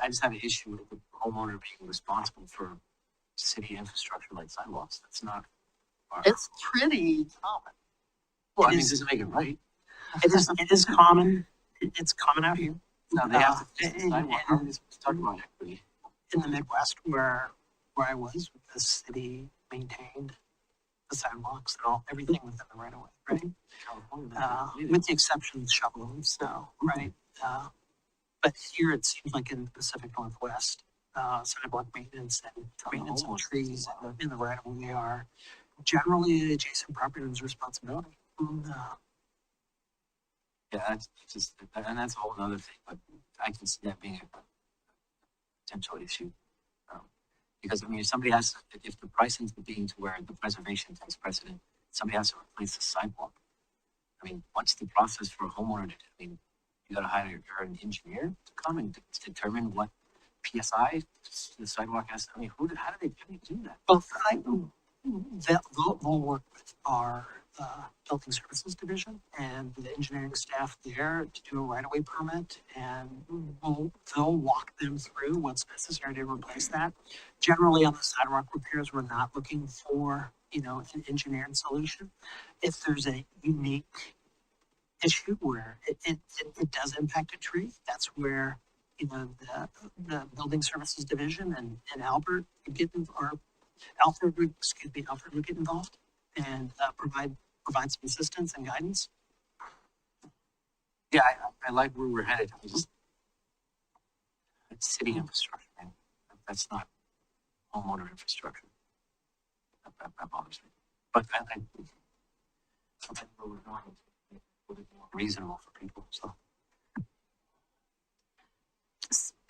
I just have an issue with the homeowner being responsible for city infrastructure like sidewalks. That's not. It's pretty common. Well, I mean, it doesn't make it right. It is common. It's common out here. No, they have to fix the sidewalk. How are we supposed to talk about equity? In the Midwest, where I was, the city maintained the sidewalks and everything within the right of way, right? With the exception of shovel and snow, right? But here it seems like in the Pacific Northwest, sidewalk maintenance and maintenance of trees in the right of way are generally the adjacent property owner's responsibility. Yeah, that's just, and that's a whole other thing, but I can see that being a potential issue. Because I mean, if the price ends up being to where the preservation takes precedent, somebody has to replace the sidewalk. I mean, what's the process for a homeowner to do? I mean, you gotta hire an engineer to come and determine what PSI the sidewalk has. I mean, how do they do that? Well, They'll work with our building services division and the engineering staff there to do a right-of-way permit, and they'll walk them through what's necessary to replace that. Generally, on the sidewalk repairs, we're not looking for, an engineered solution. If there's a unique issue where it does impact a tree, that's where, the building services division and Albert would get, or Alfred would get involved and provide some assistance and guidance. Yeah, I like where we're headed. It's city infrastructure, man. That's not homeowner infrastructure. That bothers me. But I think where we're going is a little more reasonable for people, so.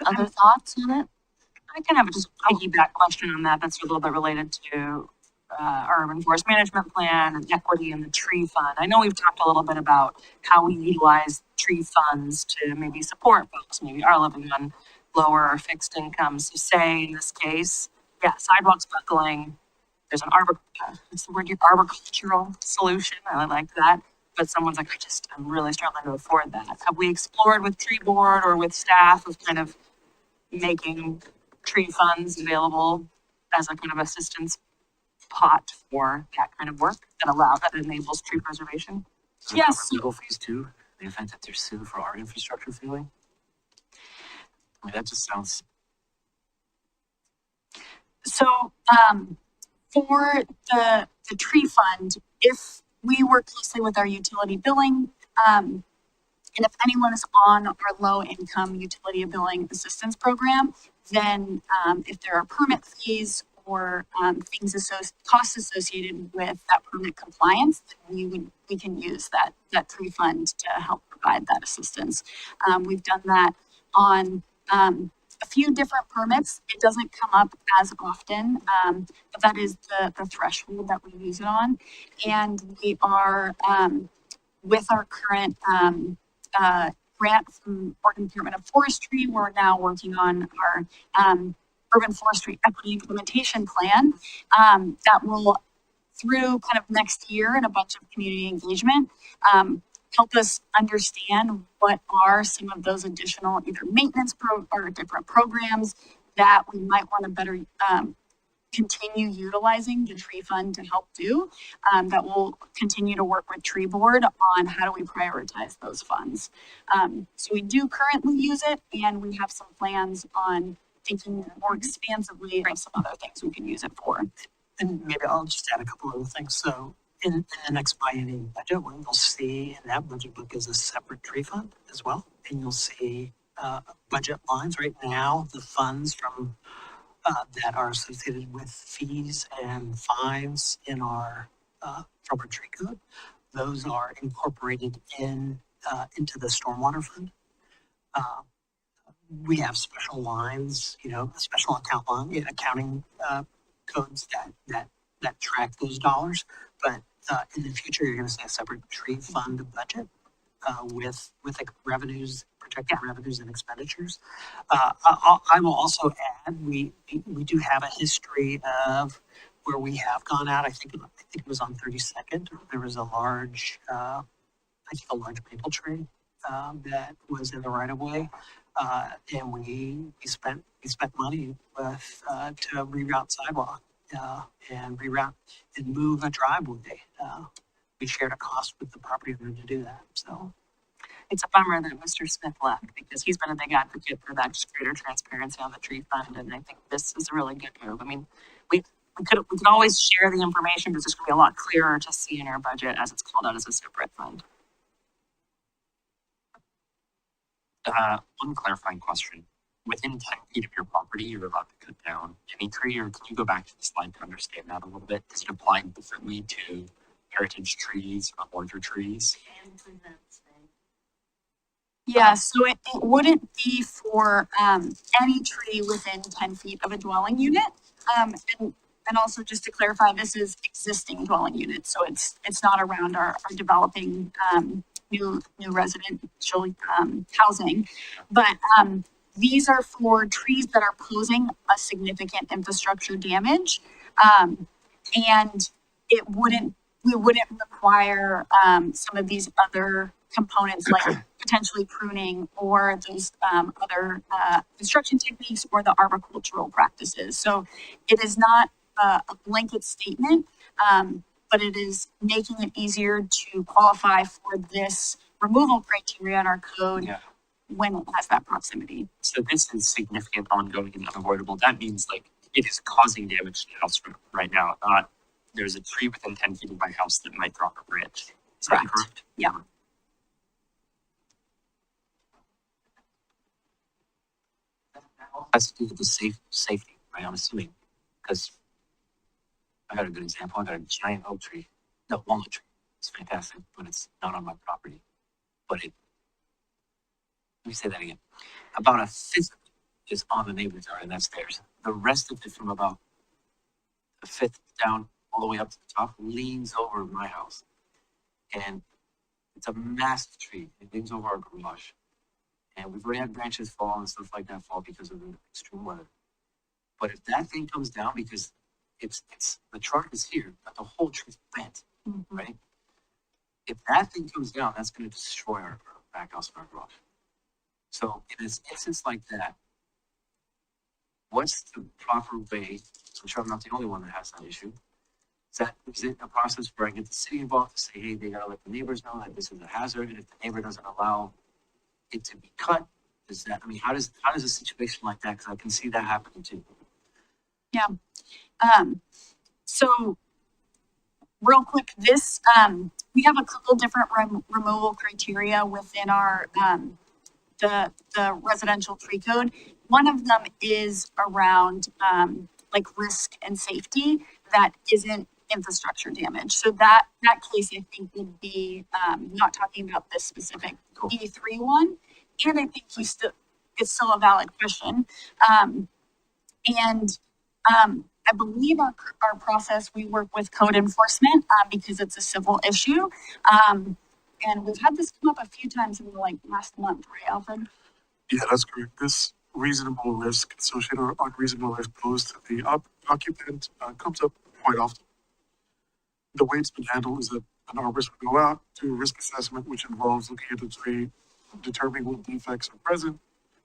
Other thoughts on it? I can have just a piggyback question on that. That's a little bit related to our urban forest management plan and equity in the tree fund. I know we've talked a little bit about how we utilize tree funds to maybe support folks maybe are living on lower or fixed incomes. So say in this case, sidewalks buckling, there's an what's the word, arboricultural solution. I like that. But someone's like, I'm really struggling to afford that. Have we explored with tree board or with staff of kind of making tree funds available as a kind of assistance pot for that kind of work that enables tree preservation? Yes. Legal fees too, in the event that they're sued for our infrastructure failing. I mean, that just sounds. So, for the tree fund, if we work closely with our utility billing, and if anyone is on our low income utility billing assistance program, then if there are permit fees or costs associated with that permit compliance, then we can use that tree fund to help provide that assistance. We've done that on a few different permits. It doesn't come up as often, but that is the threshold that we use it on. And we are, with our current grant from Oregon Department of Forestry, we're now working on our urban forestry equity implementation plan that will, through kind of next year and a bunch of community engagement, help us understand what are some of those additional either maintenance or different programs that we might want to better continue utilizing the tree fund to help do. That will continue to work with tree board on how do we prioritize those funds. So we do currently use it, and we have some plans on thinking more expansively of some other things we can use it for. And maybe I'll just add a couple other things. So in the next biennial budget, what you'll see in that budget book is a separate tree fund as well. And you'll see budget lines right now, the funds from that are associated with fees and fines in our from our tree code. Those are incorporated into the stormwater fund. We have special lines, a special accounting codes that track those dollars. But in the future, you're going to see a separate tree fund budget with like revenues, projected revenues and expenditures. I will also add, we do have a history of where we have gone out. I think it was on 32nd. There was a large maple tree that was in the right of way, and we spent money with to reroute sidewalk and reroute and move a driveway. We shared a cost with the property owner to do that. So it's a bummer that Mr. Smith left because he's been a big advocate for that, just greater transparency on the tree fund. And I think this is a really good move. I mean, we could always share the information, but it's just gonna be a lot clearer to see in our budget as it's called out as a separate fund. One clarifying question. Within 10 feet of your property, you're allowed to cut down any tree, or can you go back to the slide to understand that a little bit? Does it apply differently to heritage trees or larger trees? Yeah, so it wouldn't be for any tree within 10 feet of a dwelling unit. And also just to clarify, this is existing dwelling units, so it's not around our developing new residential housing. But these are for trees that are posing a significant infrastructure damage. And we wouldn't require, some of these other components like potentially pruning or those, other, construction techniques or the arboricultural practices. So it is not a blanket statement, but it is making it easier to qualify for this removal criteria in our code Yeah. when it has that proximity. So this is significant, ongoing, and unavoidable. That means like it is causing damage to the house right now. Not there's a tree within 10 feet of my house that might drop a branch. Is that Correct. correct? Yeah. Has to do with the safety, right? I'm assuming, because I got a good example. I got a giant oak tree, no, walnut tree. It's fantastic, but it's not on my property. But let me say that again. About a fifth is on the neighbor's yard, and that's theirs. The rest of it from about a fifth down all the way up to the top leans over my house. And it's a massive tree. It leans over our garage. And we've already had branches fall and stuff like that fall because of the extreme weather. But if that thing comes down, because it's the trunk is here, but the whole tree's bent, right? If that thing comes down, that's going to destroy our back house and our garage. So in an instance like that, what's the proper way? I'm sure I'm not the only one that has that issue. Is it a process where I get the city involved to say, hey, they gotta let the neighbors know that this is a hazard, and if the neighbor doesn't allow it to be cut, how does a situation like that? Because I can see that happening too. Yeah. So real quick, this, we have a couple different removal criteria within our, the residential tree code. One of them is around, like risk and safety that isn't infrastructure damage. So that case I think would be, not talking about this specific E3 one. And I think it's still a valid question. I believe our process, we work with code enforcement, because it's a civil issue. And we've had this come up a few times in the last month, right, Alfred? Yeah, that's correct. This reasonable risk associated or unreasonable risk posed to the occupant comes up quite often. The way it's been handled is that an arborist would go out, do a risk assessment, which involves looking at the tree, determining what defects are present,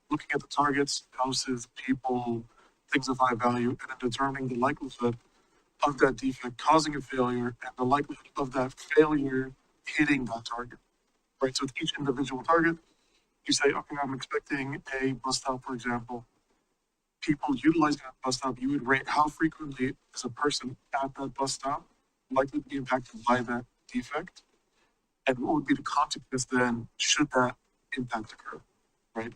looking at the targets, houses, people, things of high value, and then determining the likelihood of that defect causing a failure and the likelihood of that failure hitting that target, right? So with each individual target, you say, okay, I'm expecting a bus stop, for example. People utilizing that bus stop, you would rate how frequently is a person at that bus stop likely to be impacted by that defect, and what would be the consequence then should that impact occur, right?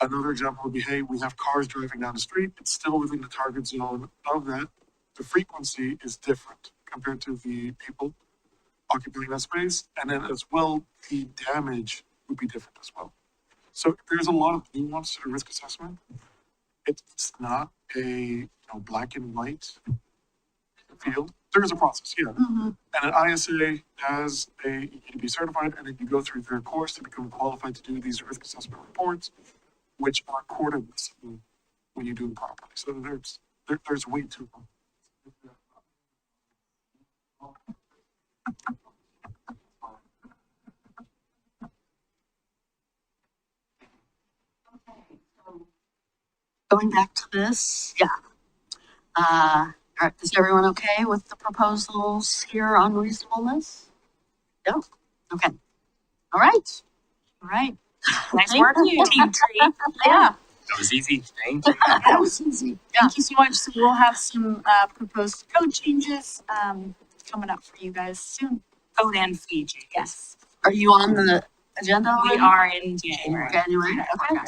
Another example would be, hey, we have cars driving down the street, it's still within the target zone of that. The frequency is different compared to the people occupying that space, and then as well, the damage would be different as well. So there's a lot of nuance to the risk assessment. It's not a black and white field. There is a process, yeah. And an ISA has you need to be certified, and then you go through their course to become qualified to do these risk assessment reports, which are recorded when you do it properly. So there's way too long. Going back to this, yeah. All right, is everyone okay with the proposals here on reasonableness? Yeah, okay. All right. All right. Nice work, Team Tree. Yeah. That was easy. Thank you. That was easy. Thank you so much. So we'll have some proposed code changes coming up for you guys soon. Code and fee changes. Yes. Are you on the agenda We already? are in January. January, okay.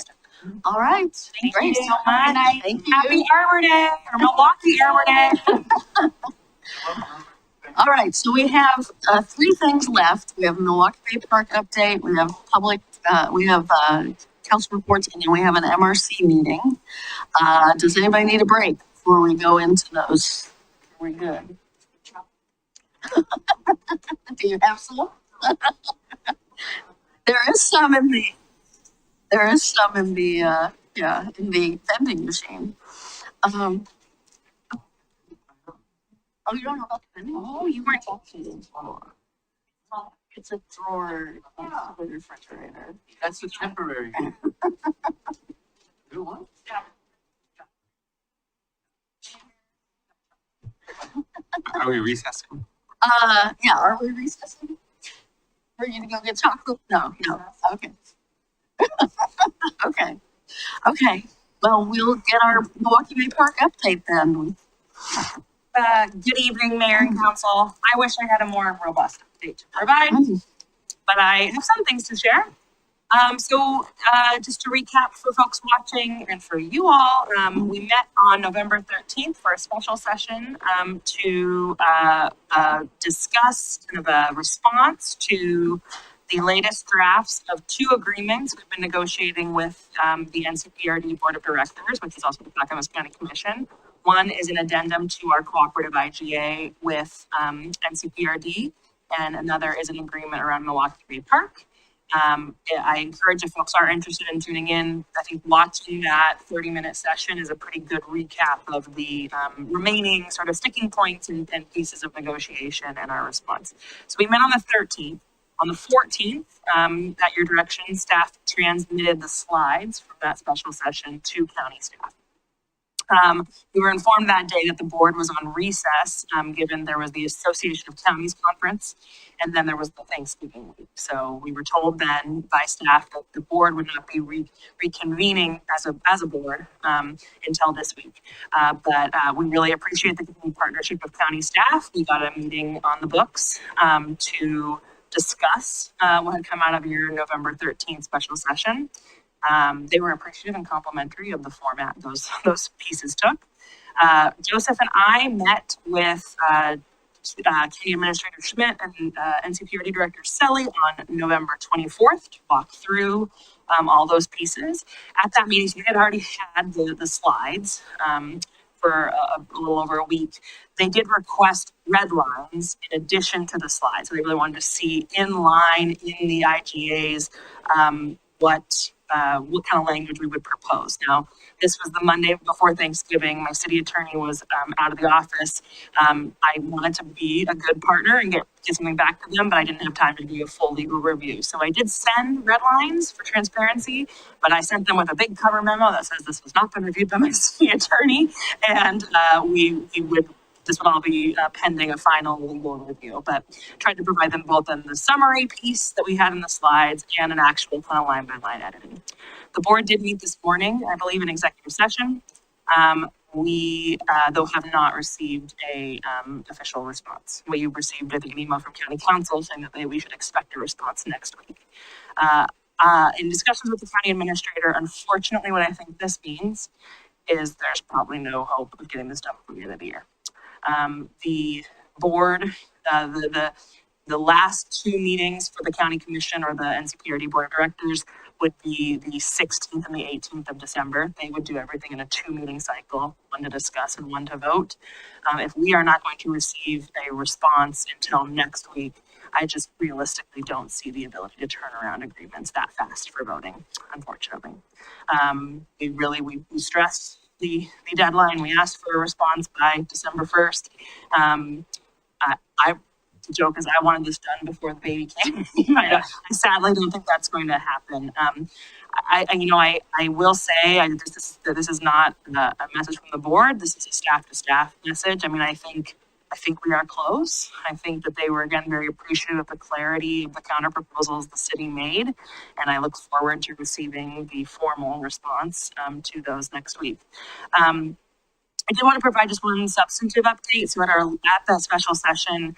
All right. Thank Great. you so much. Thank you. Happy Arbor Day or Milwaukie Arbor Day. All right, so we have 3 things left. We have Milwaukie Bay Park update, we have council reports, and then we have an MRC meeting. Does anybody need a break before we go into those? Are we good? Do you have some? There is some in the vending machine. Oh, you don't know about the vending? Oh, you weren't. It's a drawer in the refrigerator. That's a temporary. You want? Are we recessing? Yeah, are we recessing? We're gonna go get chocolate? No, okay. Okay, okay. Well, we'll get our Milwaukie Bay Park update then. Good evening, Mayor and Council. I wish I had a more robust update to provide, but I have some things to share. Just to recap for folks watching and for you all, we met on November 13th for a special session to discuss kind of a response to the latest drafts of two agreements we've been negotiating with the NCPRD Board of Directors, which is also the Clackamas County Commission. One is an addendum to our cooperative IGA with NCPRD, and another is an agreement around Milwaukie Bay Park. I encourage if folks are interested in tuning in, I think watching that 30-minute session is a pretty good recap of the remaining sort of sticking points and pieces of negotiation and our response. So we met on the 13th. On the 14th, at your direction, staff transmitted the slides from that special session to county staff. We were informed that day that the board was on recess, given there was the Association of Counties Conference, and then there was the Thanksgiving week. So we were told then by staff that the board would not be reconvening as a board until this week. But we really appreciate the continued partnership of county staff. We got a meeting on the books to discuss what had come out of your November 13th special session. They were appreciative and complimentary of the format those pieces took. Joseph and I met with County Administrator Schmidt and NCPRD Director Selly on November 24th to walk through all those pieces. At that meeting, so we had already had the slides for a little over a week. They did request red lines in addition to the slides. So they really wanted to see in line in the IGAs what kind of language we would propose. Now, this was the Monday before Thanksgiving. My city attorney was out of the office. I wanted to be a good partner and get something back to them, but I didn't have time to do a full legal review. So I did send red lines for transparency, but I sent them with a big cover memo that says this was not been reviewed by my city attorney, and this would all be pending a final legal review, but tried to provide them both in the summary piece that we had in the slides and an actual kind of line by line editing. The board did meet this morning, I believe, in executive session. We, though, have not received a official response. We received, I think, an email from county council saying that we should expect a response next week. In discussions with the county administrator, unfortunately, what I think this means is there's probably no hope of getting this done before the end of the year. The board, the last two meetings for the county commission or the NCPRD board of directors would be the 16th and the 18th of December. They would do everything in a 2-meeting cycle, one to discuss and one to vote. If we are not going to receive a response until next week, I just realistically don't see the ability to turn around agreements that fast for voting, unfortunately. We stressed the deadline. We asked for a response by December 1st. The joke is I wanted this done before the baby came. I sadly don't think that's going to happen. I will say this is not a message from the board. This is a staff to staff message. I mean, I think we are close. I think that they were, again, very appreciative of the clarity of the counter proposals the city made. And I look forward to receiving the formal response to those next week. I did want to provide just one substantive update. So at that special session,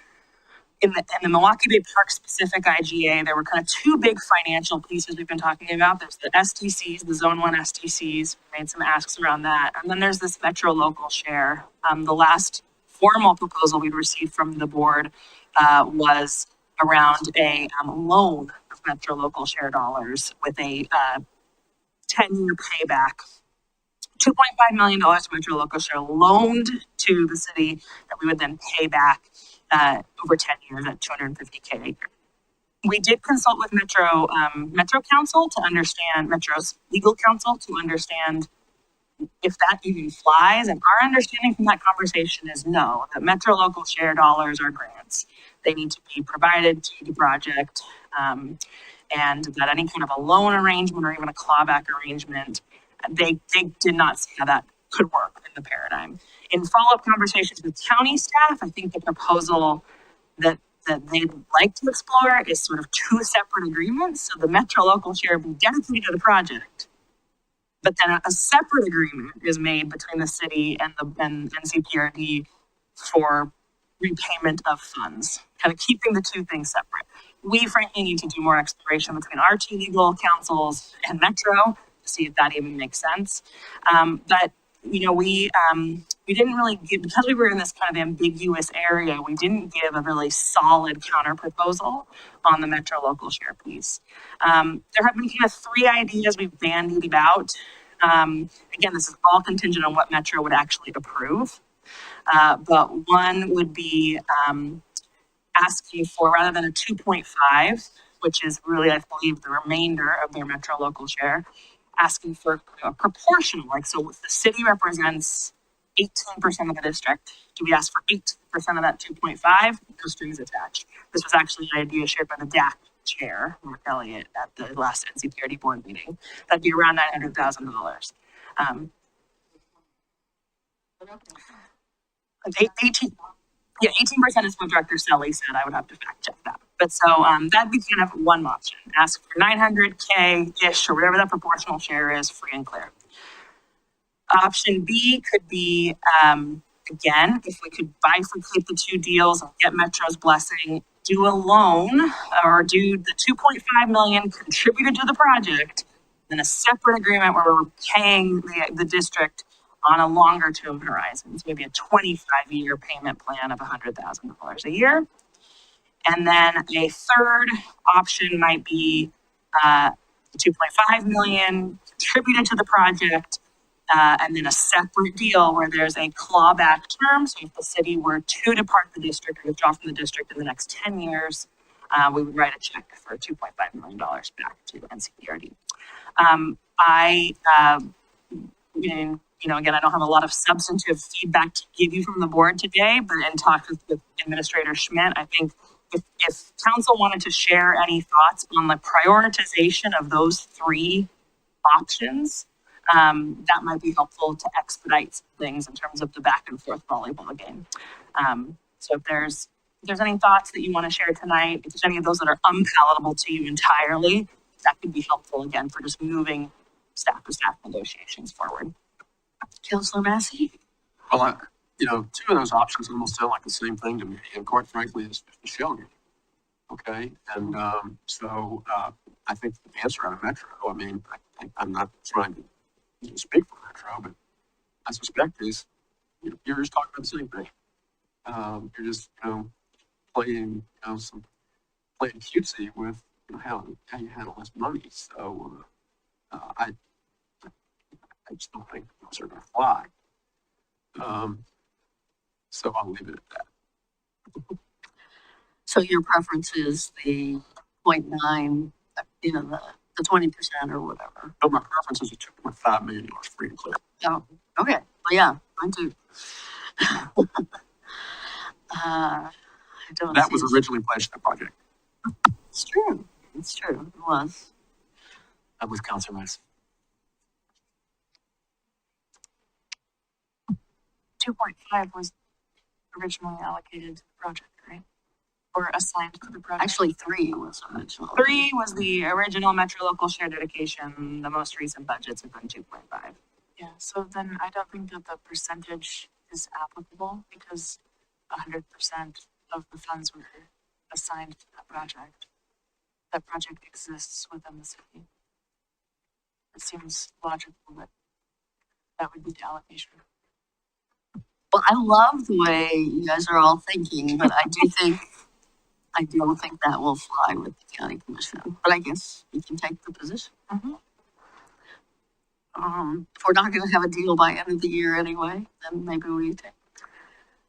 in the Milwaukie Bay Park specific IGA, there were kind of two big financial pieces we've been talking about. There's the STCs, the Zone 1 STCs, made some asks around that. And then there's this metro local share. The last formal proposal we received from the board was around a loan of metro local share dollars with a 10-year payback. $2.5 million metro local share loaned to the city that we would then pay back over 10 years at $250K. We did consult with Metro Council to understand, Metro's legal counsel to understand if that even flies. And our understanding from that conversation is no, that Metro local share dollars are grants. They need to be provided to the project, and that any kind of a loan arrangement or even a clawback arrangement, they did not see how that could work in the paradigm. In follow-up conversations with county staff, I think the proposal that they'd like to explore is sort of two separate agreements. So the Metro local share be dedicated to the project, but then a separate agreement is made between the city and NCPRD for repayment of funds, kind of keeping the two things separate. We frankly need to do more exploration between our two legal counsels and Metro to see if that even makes sense. But you know, we didn't really give, because we were in this kind of ambiguous area, we didn't give a really solid counter proposal on the Metro local share piece. There have been kind of three ideas we've bandied about. Again, this is all contingent on what Metro would actually approve. But one would be asking for, rather than a 2.5, which is really, I believe, the remainder of their Metro local share, asking for a proportional, like, so the city represents 18% of the district. Do we ask for 8% of that 2.5? No strings attached. This was actually an idea shared by the DAC chair, Mark Elliott, at the last NCPRD board meeting. That'd be around $900,000. 18% is what Director Selly said. I would have to fact check that. But so that'd be kind of one option. Ask for 900K-ish or whatever that proportional share is, free and clear. Option B could be, again, if we could bifurcate the two deals and get Metro's blessing, do a loan or do the 2.5 million contributed to the project, then a separate agreement where we're paying the district on a longer term horizon. So maybe a 25-year payment plan of $100,000 a year. And then a third option might be 2.5 million contributed to the project, and then a separate deal where there's a clawback term. So if the city were to depart the district or withdraw from the district in the next 10 years, we would write a check for $2.5 million back to NCPRD. Again, I don't have a lot of substantive feedback to give you from the board today, but in talk with Administrator Schmidt, I think if council wanted to share any thoughts on the prioritization of those three options, that might be helpful to expedite some things in terms of the back and forth volleyball game. So if there's any thoughts that you want to share tonight, if there's any of those that are unpalatable to you entirely, that could be helpful again for just moving staff to staff negotiations forward. Councilor Massey? Well, two of those options almost sound like the same thing to me, and quite frankly, it's Michelle here. Okay, and so I think the answer out of Metro, I mean, I'm not trying to speak for Metro, but I suspect is you're just talking about the same thing. You're just playing playing cutesy with how you handle this money. So I just don't think those are going to fly. So I'll leave it at that. So your preference is the 0.9, the 20% or whatever? But my preference is a $2.5 million free and clear. Oh, okay. Well, yeah, mine too. That was originally pledged to the project. It's true. It's true. It was. I'm with Councilor Massey. 2.5 was originally allocated to the project, right? Or assigned to the project? Actually, 3 was original. 3 was the original Metro local share dedication. The most recent budgets have been 2.5. Yeah, so then I don't think that the percentage is applicable because 100% of the funds were assigned to that project. That project exists within the city. It seems logical that that would be the allocation. Well, I love the way you guys are all thinking, but I don't think that will fly with the county commission. But I guess we can take the position. Mm-hmm. If we're not going to have a deal by end of the year anyway, then maybe we take.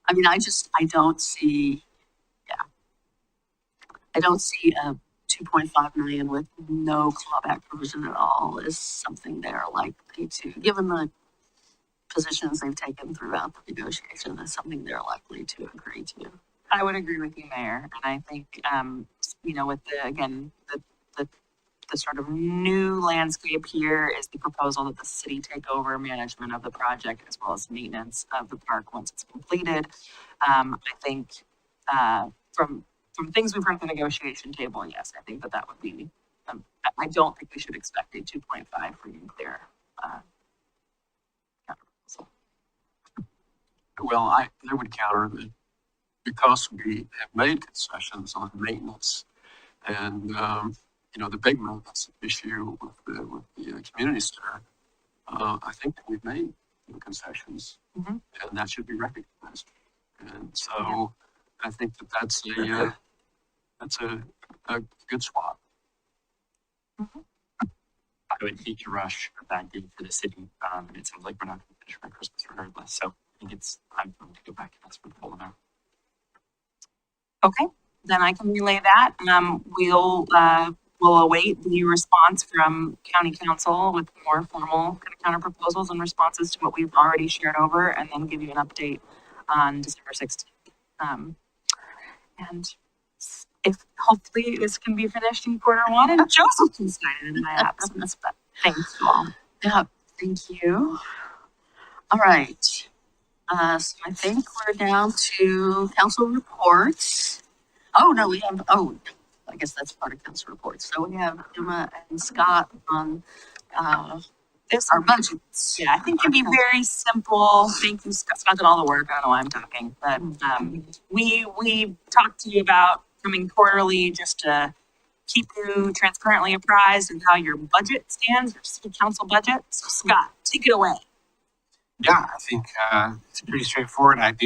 I mean, I don't see a 2.5 million with no clawback provision at all is something they're likely to, given the positions they've taken throughout the negotiation is something they're likely to agree to. I would agree with you, Mayor, and I think, you know, with the, again, the sort of new landscape here is the proposal that the city take over management of the project as well as maintenance of the park once it's completed. I think, from things we've heard at the negotiation table, yes, I think that would be, I don't think we should expect a 2.5 free and clear, counterproposal. Well, I would counter that because we have made concessions on maintenance and, you know, the big maintenance issue with the community center, I think that we've made the concessions and that should be recognized. And so I think that that's a good swap. I would hate to rush a bad day for the city. And it sounds like we're not going to finish by Christmas regardless. So I think it's time for them to go back and ask for the full amount. Okay, then I can relay that. We'll await the response from county council with more formal kind of counter proposals and responses to what we've already shared over, and then give you an update on December 16th. And if hopefully this can be finished in Q1 and Joseph can sign it in my absence, but thanks you all. Yeah, thank you. All right. So I think we're down to council reports. Oh, no, we have, I guess that's part of council reports. So we have Emma and Scott on, our budgets. Yeah, I think it'd be very simple. Thank you, Scott. Scott did all the work. I don't know why I'm talking, but we talked to you about coming quarterly just to keep you transparently apprised of how your budget stands, your city council budget. So Scott, take it away. Yeah, I think it's pretty straightforward. I have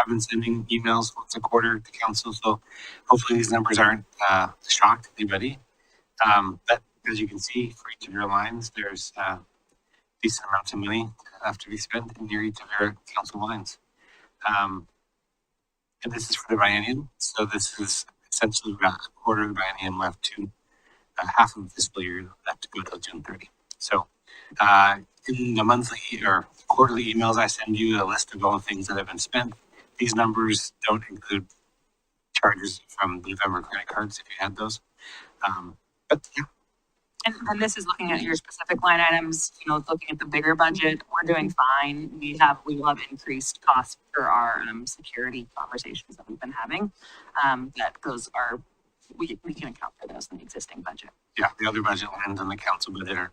been sending emails once a quarter to council, so hopefully these numbers aren't a shock to anybody. But as you can see, for each of your lines, there's decent amounts of money left to be spent near each of your council lines. And this is for the biennium, so this is essentially about a quarter of the biennium left to half of the fiscal year left to go till June 30. So in the monthly or quarterly emails, I send you a list of all the things that have been spent. These numbers don't include charges from November credit cards if you had those. But yeah. And this is looking at your specific line items, you know, looking at the bigger budget, we're doing fine. We will have increased costs for our security conversations that we've been having. That those are, we can account for those in the existing budget. Yeah, the other budget lines on the council budget are,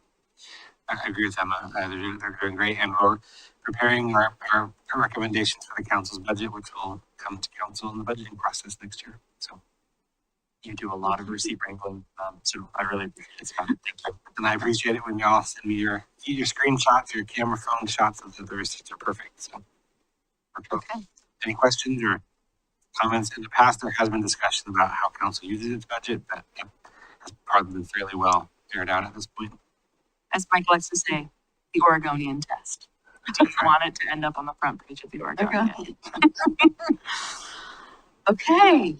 I agree with Emma, they're doing great, and we're preparing our recommendations for the council's budget, which will come to council in the budgeting process next year. So you do a lot of receipt wrangling, so I really appreciate it, Scott. Thank you. And I appreciate it when y'all send me your screenshots, your camera phone shots of the receipts are perfect. So okay. Any questions or comments? In the past, there has been discussion about how council uses its budget, but it has probably been fairly well aired out at this point. As Mike likes to say, the Oregonian test. Do you want it to end up on the front page of the Oregonian? Okay.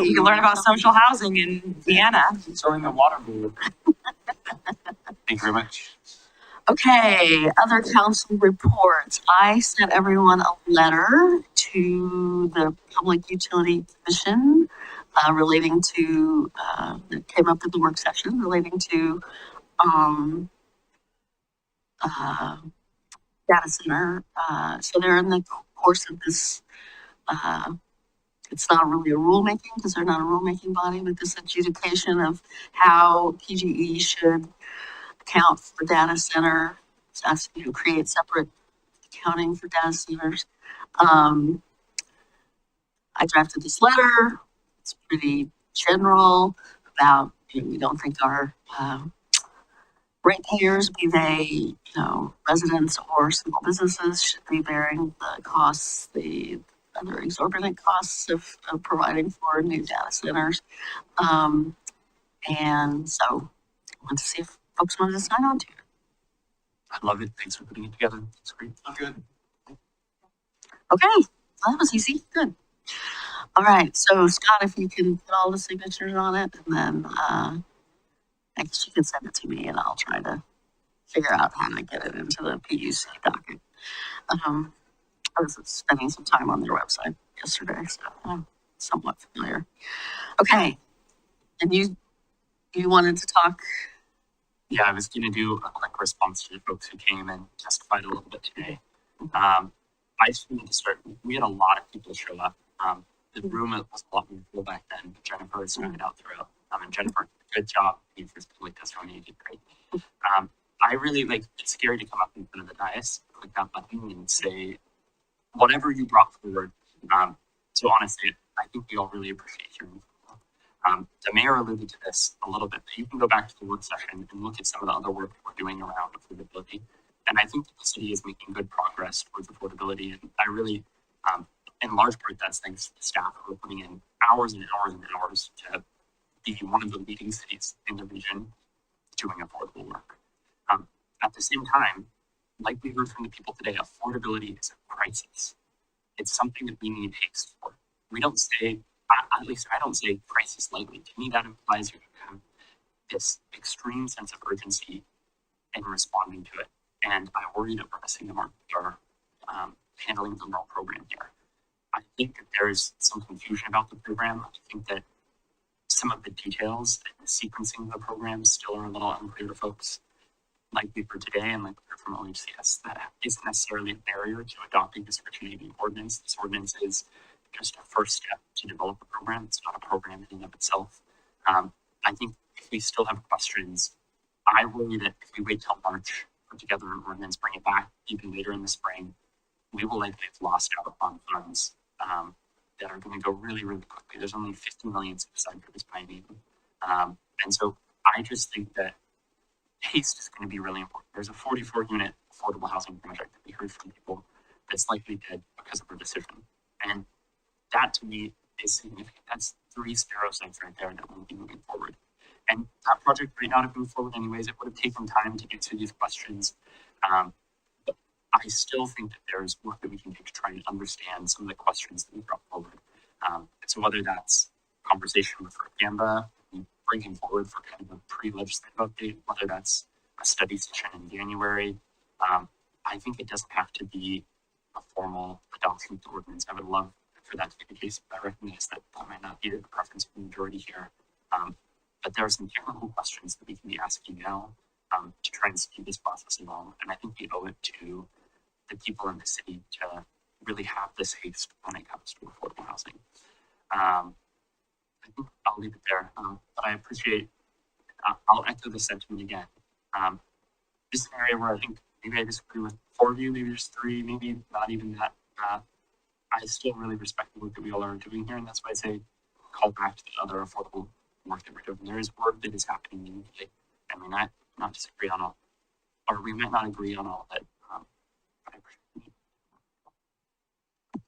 You learn about social housing in Vienna. Throwing the water balloon. Thank you very much. Okay, other council reports. I sent everyone a letter to the Public Utility Commission relating to, that came up at the work session, relating to data center. So they're in the course of this, it's not really a rulemaking because they're not a rulemaking body, but this adjudication of how PGE should account for data center, asking to create separate accounting for data centers. I drafted this letter. It's pretty general about, we don't think our ratepayers, be they, residents or small businesses, should be bearing the costs, the other exorbitant costs of providing for new data centers. And so I want to see if folks wanted to sign on to it. I love it. Thanks for putting it together. It's great. Good. Okay, well, that was easy. Good. All right, so Scott, if you can put all the signatures on it, and then I guess you can send it to me, and I'll try to figure out how to get it into the PUC docket. I was spending some time on their website yesterday, so I'm somewhat familiar. Okay, and you wanted to talk? Yeah, I was gonna do a quick response to the folks who came and testified a little bit today. I just wanted to start, we had a lot of people show up. The room was a lot more full back then. Jennifer has started out throughout. And Jennifer, good job being first public testimony, you did great. I really it's scary to come up in front of the dais, click that button and say whatever you brought forward. So honestly, I think we all really appreciate hearing from you. The mayor alluded to this a little bit, but you can go back to the work session and look at some of the other work we're doing around affordability. And I think that the city is making good progress towards affordability. And I really, in large part, that's thanks to the staff who are putting in hours and hours and hours to be one of the leading cities in the region doing affordable work. At the same time, like we heard from the people today, affordability is a crisis. It's something that we need haste for. We don't say, at least I don't say crisis lightly. To me, that implies you have this extreme sense of urgency in responding to it. And I worry that we're missing the mark with our handling the rural program here. I think that there's some confusion about the program. I think that some of the details and the sequencing of the program still are a little unclear to folks. Like we heard today and like we heard from OHCS, that isn't necessarily a barrier to adopting this originating ordinance. This ordinance is just a first step to develop a program. It's not a program in and of itself. I think if we still have questions, I worry that if we wait till March, put together an ordinance, bring it back even later in the spring, we will likely have lost out on funds that are going to go really, really quickly. There's only 50 million set aside for this biennium. And so I just think that haste is going to be really important. There's a 44-unit affordable housing project that we heard from people that's likely dead because of our decision. And that to me is significant. That's 3 sparrow sites right there that won't be moving forward. And that project might not have moved forward anyways. It would have taken time to answer these questions. But I still think that there's work that we can do to try and understand some of the questions that we brought forward. And so whether that's conversation with Canva, bringing forward for kind of a pre-legislative update, whether that's a study session in January, I think it doesn't have to be a formal adoption of the ordinance. I would love for that to be the case, but I recognize that that might not be the preference of the majority here. But there are some technical questions that we can be asking now to try and speed this process along. And I think we owe it to the people in the city to really have this haste when it comes to affordable housing. I think I'll leave it there, but I appreciate, I'll echo the sentiment again. This is an area where I think maybe I disagree with 4 of you, maybe just 3, maybe not even that. I still really respect the work that we all are doing here, and that's why I say call back to the other affordable work that we're doing. There is work that is happening immediately, and we might not disagree on all, or we might not agree on all of it. But I appreciate it.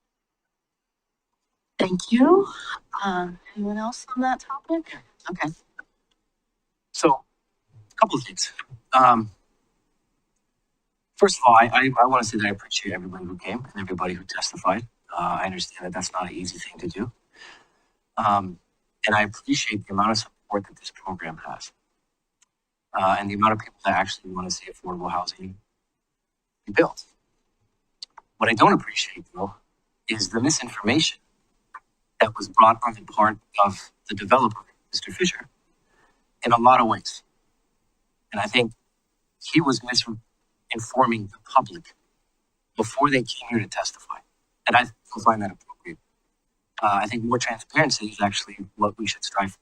Thank you. Anyone else on that topic? Okay. So, a couple of things. First of all, I want to say that I appreciate everybody who came and everybody who testified. I understand that that's not an easy thing to do. And I appreciate the amount of support that this program has. And the amount of people that actually want to see affordable housing be built. What I don't appreciate, though, is the misinformation that was brought on the part of the developer, Mr. Fisher, in a lot of ways. And I think he was misinforming the public before they came here to testify. And I don't find that appropriate. I think more transparency is actually what we should strive for.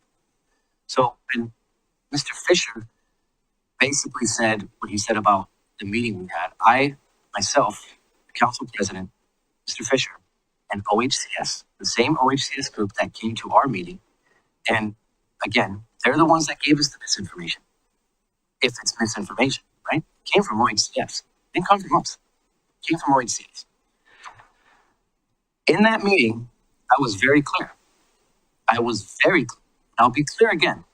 So when Mr. Fisher basically said what he said about the meeting we had, I, myself, the council president, Mr. Fisher, and OHCS, the same OHCS group that came to our meeting. And again, they're the ones that gave us the misinformation. If it's misinformation, right? It came from OHCS. It didn't come from us. It came from OHCS. In that meeting, I was very clear. I was very clear. And I'll be clear again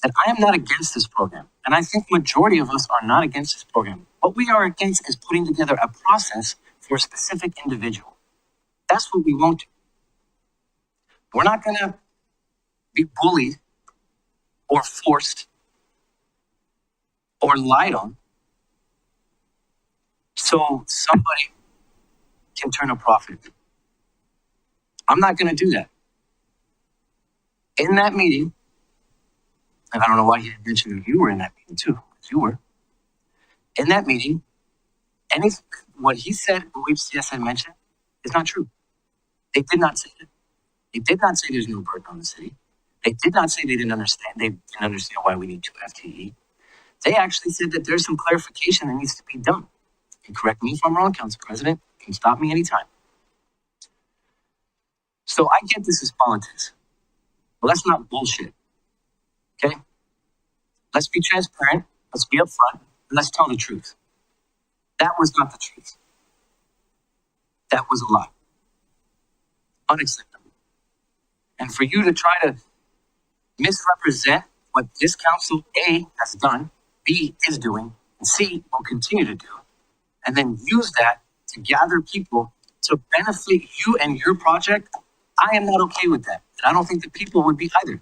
that I am not against this program. And I think the majority of us are not against this program. What we are against is putting together a process for a specific individual. That's what we won't do. We're not going to be bullied or forced or lied on so somebody can turn a profit. I'm not gonna do that. In that meeting, and I don't know why he didn't mention that you were in that meeting too, because you were. In that meeting, what he said, what WCS had mentioned, is not true. They did not say that. They did not say there's no burden on the city. They did not say they didn't understand why we need 2 FTE. They actually said that there's some clarification that needs to be done. And correct me if I'm wrong, Council President, you can stop me anytime. So I get this is politics, but let's not bullshit, okay? Let's be transparent, let's be upfront, and let's tell the truth. That was not the truth. That was a lie. Unacceptable. And for you to try to misrepresent what this council, A, has done, B, is doing, and C, will continue to do, and then use that to gather people to benefit you and your project, I am not okay with that. And I don't think the people would be either.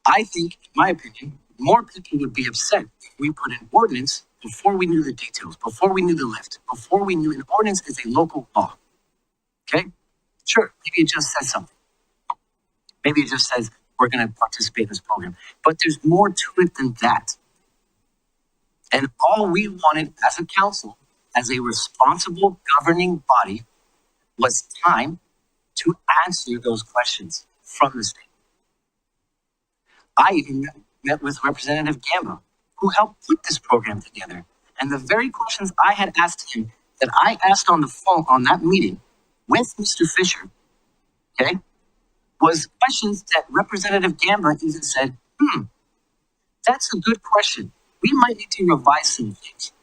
I think, in my opinion, more people would be upset if we put an ordinance before we knew the details, before we knew the lift, before we knew an ordinance is a local law. Okay? Sure, maybe it just says something. Maybe it just says we're going to participate in this program. But there's more to it than that. And all we wanted as a council, as a responsible governing body, was time to answer those questions from the state. I even met with Representative Gamba, who helped put this program together. And the very questions I had asked him that I asked on the phone on that meeting with Mr. Fisher, okay, was questions that Representative Gamba even said, that's a good question. We might need to revise some things.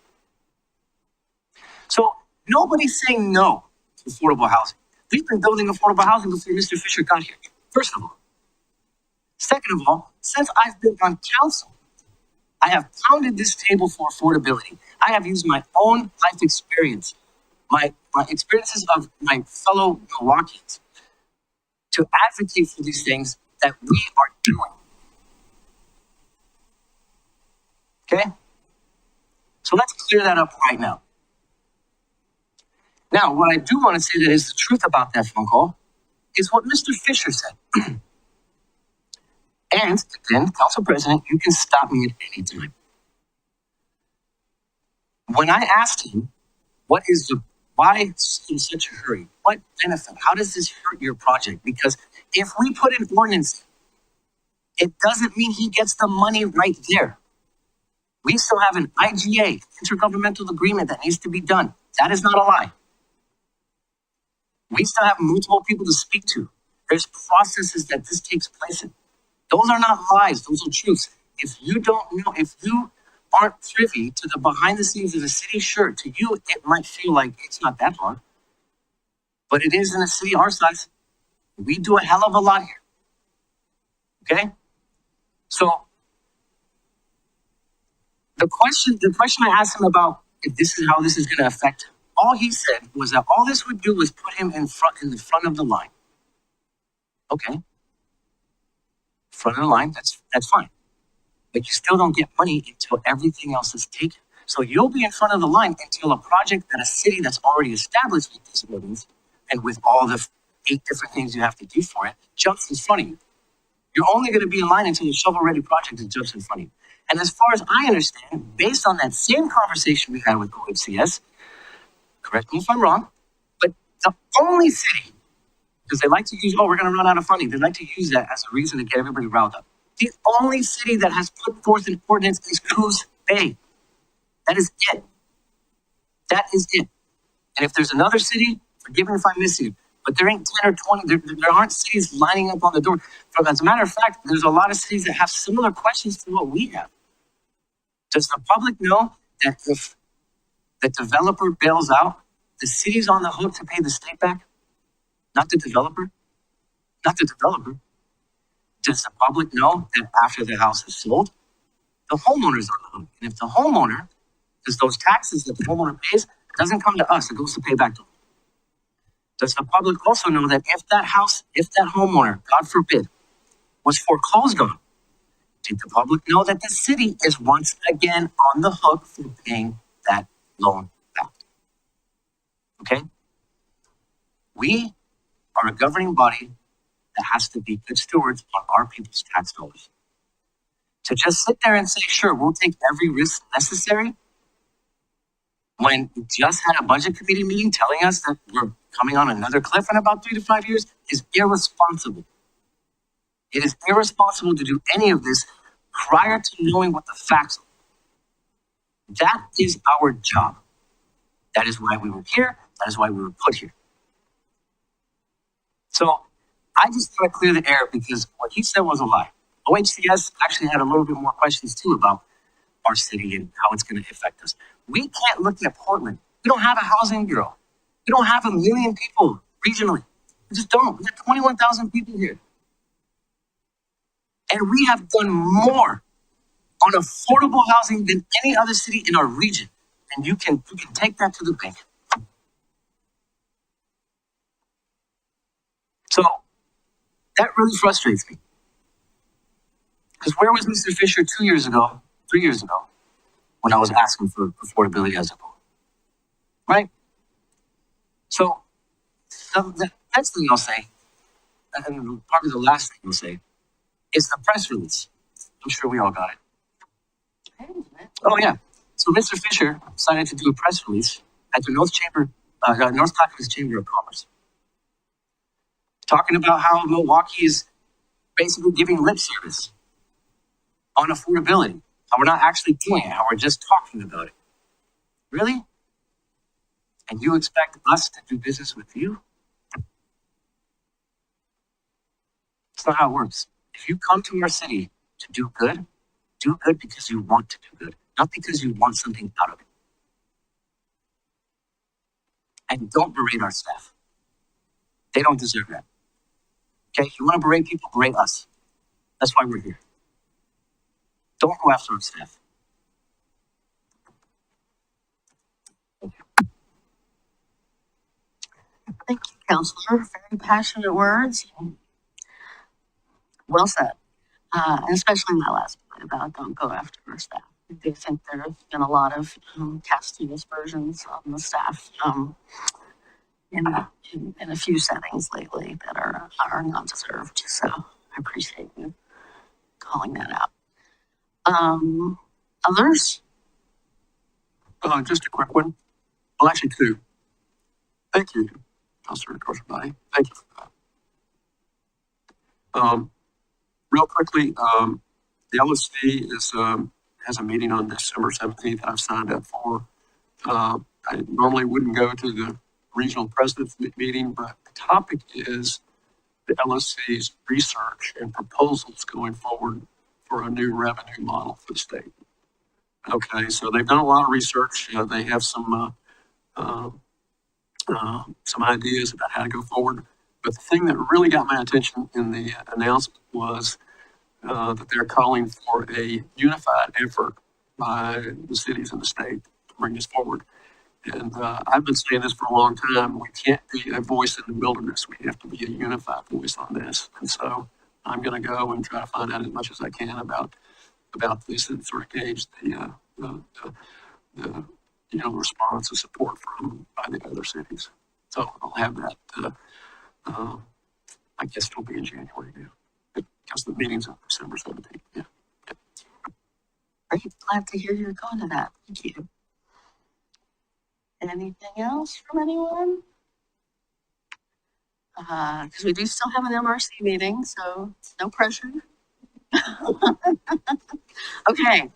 So nobody's saying no to affordable housing. We've been building affordable housing before Mr. Fisher got here, first of all. Second of all, since I've been on council, I have pounded this table for affordability. I have used my own life experience, my experiences of my fellow Milwaukeeans to advocate for these things that we are doing. Okay? So let's clear that up right now. Now, what I do want to say that is the truth about that phone call is what Mr. Fisher said. And again, Council President, you can stop me at any time. When I asked him, why in such a hurry? What benefit? How does this hurt your project? Because if we put an ordinance, it doesn't mean he gets the money right there. We still have an IGA, intergovernmental agreement that needs to be done. That is not a lie. We still have multiple people to speak to. There's processes that this takes place in. Those are not lies, those are truths. If you don't know, if you aren't privy to the behind the scenes of the city, sure, to you, it might feel like it's not that hard. But it is in a city our size. We do a hell of a lot here. Okay? So, the question I asked him about if this is how this is going to affect him, all he said was that all this would do was put him in the front of the line. Okay. Front of the line, that's fine. But you still don't get money until everything else is taken. So you'll be in front of the line until a project that a city that's already established with these buildings and with all the 8 different things you have to do for it jumps in front of you. You're only going to be in line until the shovel-ready project jumps in front of you. And as far as I understand, based on that same conversation we had with OHCS, correct me if I'm wrong, but the only city, because they like to use, we're going to run out of funding. They like to use that as a reason to get everybody riled up. The only city that has put forth an ordinance is Coos Bay. That is it. That is it. And if there's another city, forgive me if I miss you, but there ain't 10 or 20, there aren't cities lining up on the door. As a matter of fact, there's a lot of cities that have similar questions to what we have. Does the public know that if the developer bails out, the city's on the hook to pay the state back? Not the developer. Not the developer. Does the public know that after the house is sold, the homeowner's on the hook? And if the homeowner, because those taxes that the homeowner pays, doesn't come to us, it goes to pay back to them. Does the public also know that if that house, if that homeowner, God forbid, was foreclosed on, Did the public know that the city is once again on the hook for paying that loan back? Okay? We are a governing body that has to be good stewards on our people's tax dollars. To just sit there and say, sure, we'll take every risk necessary, when we just had a budget committee meeting telling us that we're coming on another cliff in about 3 to 5 years, is irresponsible. It is irresponsible to do any of this prior to knowing what the facts are. That is our job. That is why we were here. That is why we were put here. So I just want to clear the air because what he said was a lie. OHCS actually had a little bit more questions too about our city and how it's going to affect us. We can't look at Portland. We don't have a housing bureau. We don't have 1 million people regionally. We just don't. We have 21,000 people here. And we have done more on affordable housing than any other city in our region. And you can take that to the bank. So that really frustrates me. Because where was Mr. Fisher 2 years ago, 3 years ago, when I was asking for affordability as a goal? Right? So the next thing I'll say, and probably the last thing I'll say, is the press release. I'm sure we all got it. Oh yeah. So Mr. Fisher decided to do a press release at the North Clackamas Chamber of Commerce, talking about how Milwaukie is basically giving lip service on affordability, how we're not actually doing it, how we're just talking about it. Really? And you expect us to do business with you? That's not how it works. If you come to our city to do good because you want to do good, not because you want something out of it. And don't berate our staff. They don't deserve that. Okay, if you want to berate people, berate us. That's why we're here. Don't go after our staff. Thank you, Counselor. Very passionate words. Well said. And especially my last point about don't go after our staff. I do think there have been a lot of casting aspersions on the staff in a few settings lately that are not deserved. So I appreciate you calling that out. Others? Just a quick one. Well, actually two. Thank you, Councilor Korsabani. Thank you for that. Real quickly, the LSD has a meeting on December 17th that I've signed up for. I normally wouldn't go to the regional president's meeting, but the topic is the LSC's research and proposals going forward for a new revenue model for the state. Okay, so they've done a lot of research. They have some ideas about how to go forward. But the thing that really got my attention in the announcement was that they're calling for a unified effort by the cities in the state to bring this forward. And I've been saying this for a long time. We can't be a voice in the wilderness. We have to be a unified voice on this. And so I'm going to go and try to find out as much as I can about this and sort of gauge the response and support by the other cities. So I'll have that. I guess it'll be in January now, because the meeting's on December 17th. Yeah. Great, glad to hear you're going to that. Thank you. Anything else from anyone? Because we do still have an MRC meeting, so no pressure. Okay.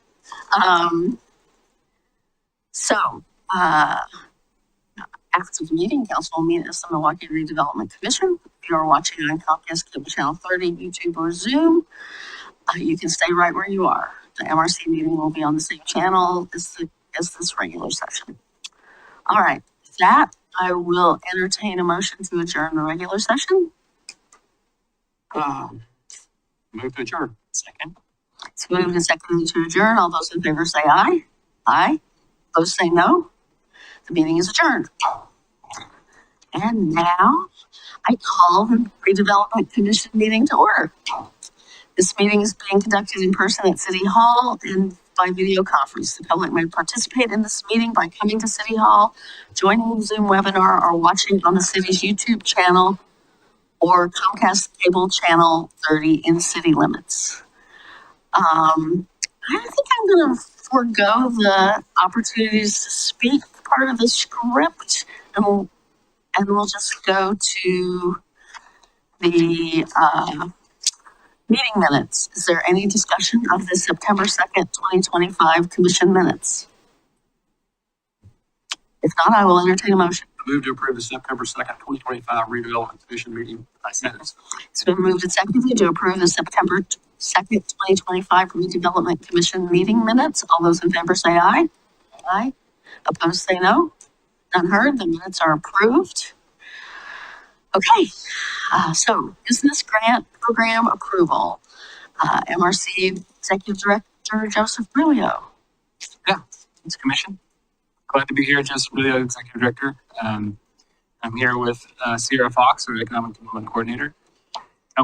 After the meeting, council will meet as the Milwaukie Redevelopment Commission. If you are watching on Comcast Cable Channel 30, YouTube, or Zoom, you can stay right where you are. The MRC meeting will be on the same channel as this regular session. All right, with that, I will entertain a motion to adjourn the regular session. Move to adjourn. Second. It's moved and seconded to adjourn. All those in favor say aye. Aye. Those say no. The meeting is adjourned. And now I call the Redevelopment Commission meeting to order. This meeting is being conducted in person at City Hall and by video conference. The public may participate in this meeting by coming to City Hall, joining the Zoom webinar, or watching on the city's YouTube channel or Comcast cable channel 30 in city limits. I think I'm going to forego the opportunities to speak part of the script, and we'll just go to the meeting minutes. Is there any discussion of the September 2nd, 2025 commission minutes? If not, I will entertain a motion. I move to approve the September 2nd, 2025 redevelopment commission meeting minutes. It's been moved and seconded to approve the September 2nd, 2025 redevelopment commission meeting minutes. All those in favor say aye. Aye. Opposed say no. None heard. The minutes are approved. Okay, so business grant program approval. MRC Executive Director Joseph Brilio. Yeah, it's commission. Glad to be here, Joseph Brilio, Executive Director. I'm here with Sierra Fox, our Economic Development Coordinator.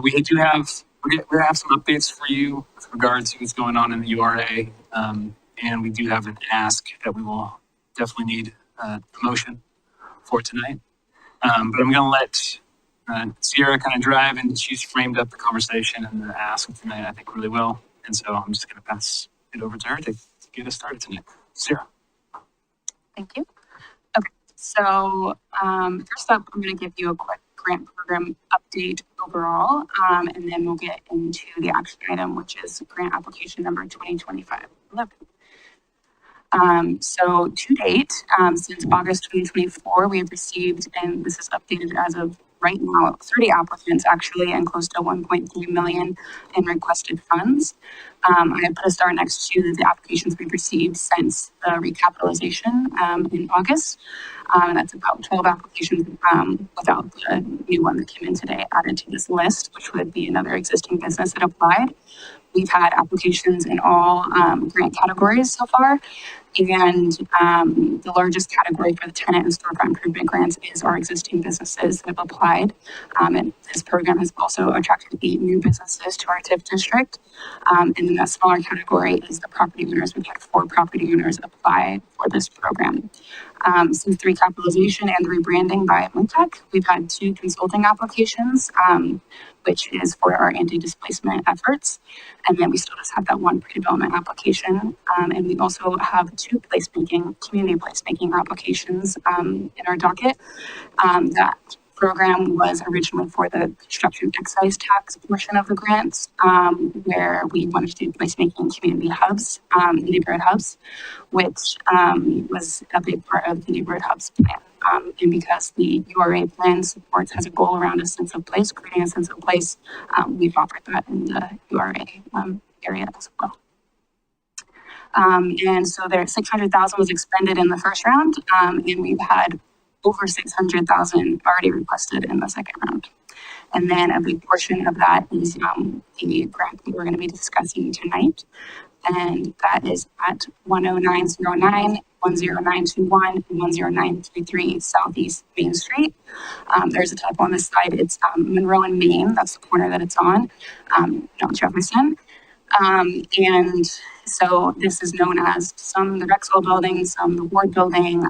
We have some updates for you with regard to what's going on in the URA, and we do have an ask that we will definitely need a motion for tonight. But I'm going to let Sierra kind of drive, and she's framed up the conversation and the ask tonight, I think, really well. And so I'm just going to pass it over to her to get us started tonight. Sierra. Thank you. Okay, so first up, I'm going to give you a quick grant program update overall, and then we'll get into the action item, which is grant application number 2025-11. So to date, since August 2024, we have received, and this is updated as of right now, 30 applicants actually, and close to 1.3 million in requested funds. I have put a star next to the applications we've received since the recapitalization in August. That's about 12 applications without the new one that came in today added to this list, which would be another existing business that applied. We've had applications in all grant categories so far. And the largest category for the tenant and storefront improvement grants is our existing businesses that have applied. And this program has also attracted 8 new businesses to our TIF district. And then that smaller category is the property owners. We've had 4 property owners apply for this program. Since the recapitalization and the rebranding by Montech, we've had 2 consulting applications, which is for our anti-displacement efforts. And then we still just have that 1 pre-development application. And we also have 2 community placemaking applications in our docket. That program was originally for the construction excise tax portion of the grants, where we wanted to do placemaking community hubs, neighborhood hubs, which was a big part of the neighborhood hubs plan. And because the URA plan supports, has a goal around a sense of place, creating a sense of place, we've offered that in the URA area as well. And so there, 600,000 was expended in the first round, and we've had over 600,000 already requested in the second round. And then a big portion of that is the grant that we're going to be discussing tonight. And that is at 10909, 10921, and 10933 Southeast Main Street. There's a typo on this side. It's Monroe and Main. That's the corner that it's on, not Jefferson. And so this is known as some the Rexall building, some the Ward building,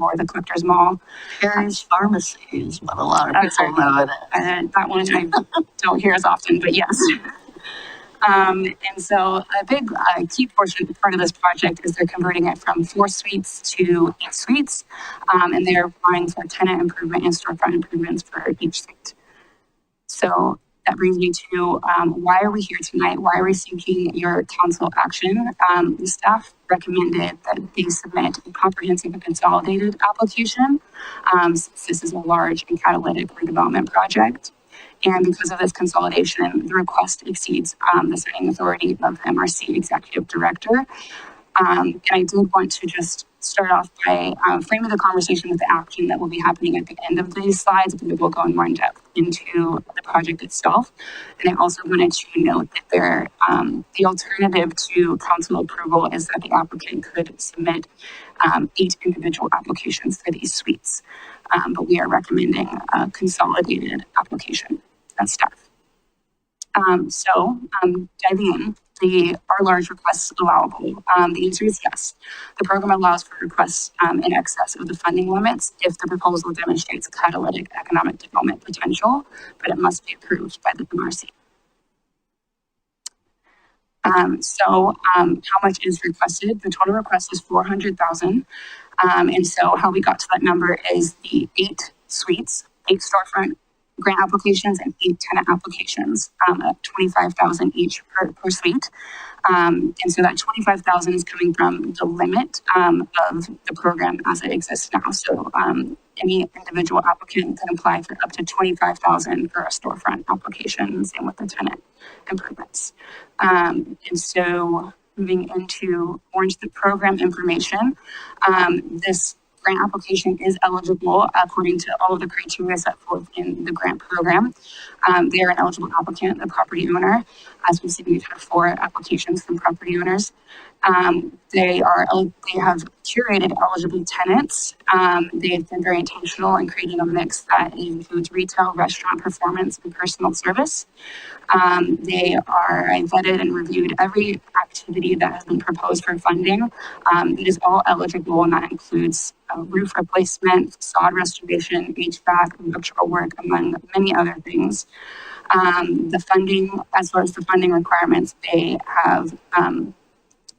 or the Collectors Mall. Harry's Pharmacy is what a lot of people know it. That one I don't hear as often, but yes. And so a big key part of this project is they're converting it from 4 suites to 8 suites, and they're applying for tenant improvement and storefront improvements for each suite. So that brings me to why are we here tonight? Why are we seeking your council action? The staff recommended that they submit a comprehensive and consolidated application, since this is a large and catalytic redevelopment project. And because of this consolidation, the request exceeds the signing authority of the MRC Executive Director. And I did want to just start off by framing the conversation with the action that will be happening at the end of these slides, but we'll go in more in depth into the project itself. And I also wanted to note that the alternative to council approval is that the applicant could submit 8 individual applications for these suites. But we are recommending a consolidated application as staff. Diving in, are large requests allowable? The answer is yes. The program allows for requests in excess of the funding limits if the proposal demonstrates catalytic economic development potential, but it must be approved by the MRC. How much is requested? The total request is 400,000. And so how we got to that number is the 8 suites, 8 storefront grant applications and 8 tenant applications at 25,000 each per suite. And so that 25,000 is coming from the limit of the program as it exists now. So any individual applicant can apply for up to 25,000 for a storefront application, same with the tenant improvements. And so moving into more into the program information, this grant application is eligible according to all of the criteria set forth in the grant program. They are an eligible applicant, the property owner. As we've seen, we've had 4 applications from property owners. They have curated eligible tenants. They've been very intentional in creating a mix that includes retail, restaurant, performance, and personal service. They are vetted and reviewed every activity that has been proposed for funding. It is all eligible, and that includes roof replacement, facade restoration, HVAC, electrical work, among many other things. The funding, as far as the funding requirements, they have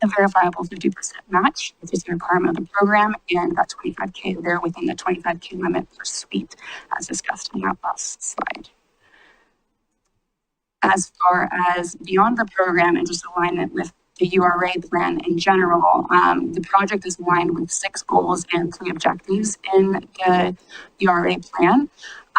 a verifiable 50% match, which is a requirement of the program, and that 25K, they're within the 25K limit per suite, as discussed in that last slide. As far as beyond the program and just alignment with the URA plan in general, the project is aligned with 6 goals and 3 objectives in the URA plan.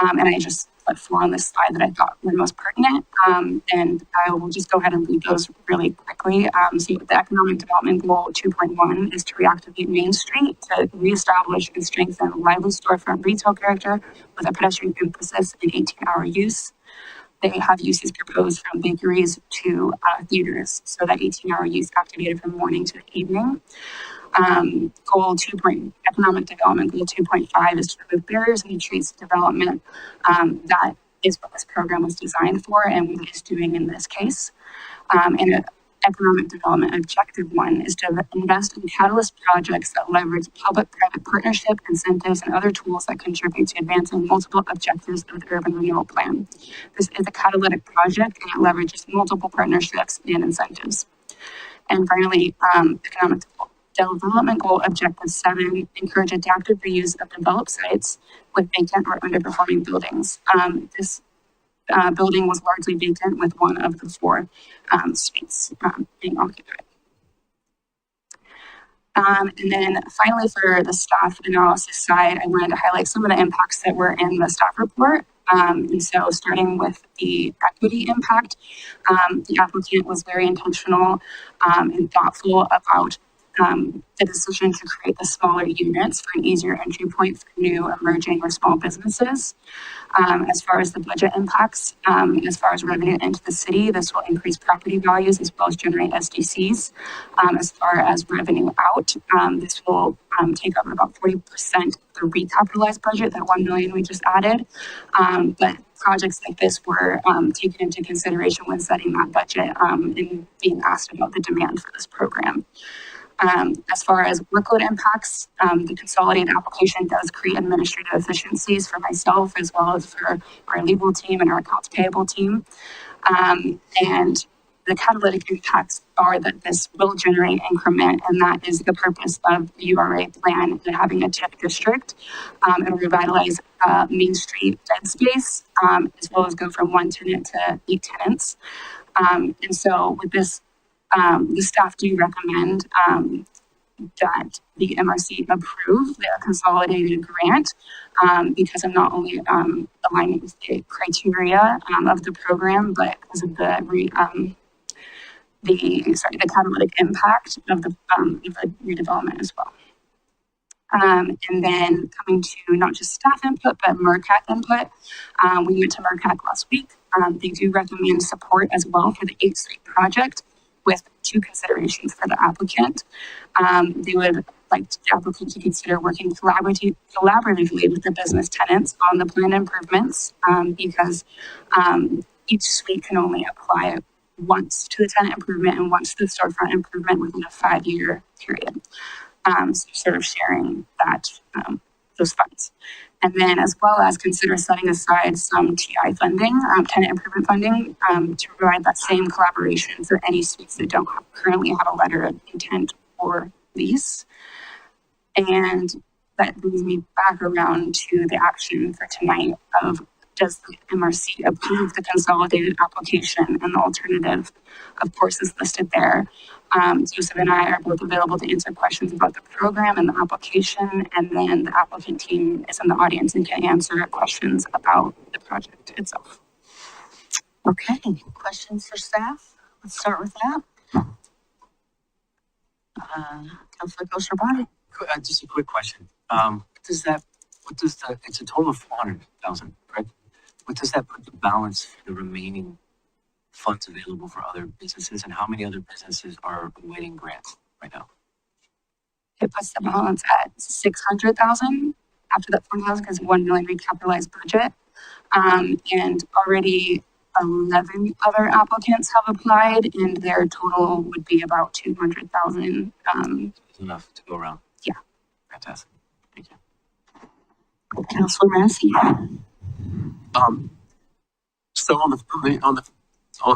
And I just put 4 on this slide that I thought were most pertinent. And I will just go ahead and read those really quickly. So the Economic Development Goal 2.1 is to reactivate Main Street to reestablish and strengthen lively storefront retail character with a pedestrian emphasis and 18-hour use. They have uses proposed from bakeries to theaters, so that 18-hour use activated from morning to evening. Economic Development Goal 2.5 is to remove barriers and increase development. That is what this program was designed for and what it is doing in this case. And Economic Development Objective 1 is to invest in catalyst projects that leverage public-private partnership, incentives, and other tools that contribute to advancing multiple objectives of the Urban Renewal Plan. This is a catalytic project and it leverages multiple partnerships and incentives. And finally, Economic Development Goal Objective 7, encourage adaptive reuse of developed sites with vacant or underperforming buildings. This building was largely vacant with 1 of the 4 suites being occupied. And then finally, for the staff analysis side, I wanted to highlight some of the impacts that were in the staff report. And so starting with the equity impact, the applicant was very intentional and thoughtful about the decision to create the smaller units for an easier entry point for new, emerging, or small businesses. As far as the budget impacts, as far as revenue into the city, this will increase property values as well as generate SDCs. As far as revenue out, this will take up about 40% of the recapitalized budget, that $1 million we just added. But projects like this were taken into consideration when setting that budget and being asked about the demand for this program. As far as workload impacts, the consolidated application does create administrative efficiencies for myself as well as for our legal team and our accounts payable team. And the catalytic impacts are that this will generate increment, and that is the purpose of the URA plan and having a TIF district. It'll revitalize Main Street dead space, as well as go from 1 tenant to 8 tenants. And so with this, the staff do recommend that the MRC approve the consolidated grant because of not only aligning with the criteria of the program, but because of the catalytic impact of the redevelopment as well. And then coming to not just staff input, but MRCAT input. We went to MRCAT last week. They do recommend support as well for the 8th Street project, with 2 considerations for the applicant. They would like the applicant to consider working collaboratively with the business tenants on the planned improvements because each suite can only apply once to the tenant improvement and once to the storefront improvement within a 5-year period. So sort of sharing that, those funds. And then as well as consider setting aside some TI funding, tenant improvement funding, to provide that same collaboration for any suites that don't currently have a letter of intent or lease. And that brings me back around to the action for tonight of, does the MRC approve the consolidated application? And the alternative, of course, is listed there. Joseph and I are both available to answer questions about the program and the application, and then the applicant team is in the audience and can answer questions about the project itself. Okay, questions for staff? Let's start with that. Councilor Gosher-Body. Just a quick question. It's a total of 400,000, correct? What does that put the balance for the remaining funds available for other businesses, and how many other businesses are awaiting grants right now? It puts the balance at 600,000 after that 4,000 because 1 million recapitalized budget. And already 11 other applicants have applied, and their total would be about 200,000. It's enough to go around. Yeah. Fantastic. Thank you. Councilor Massey. So on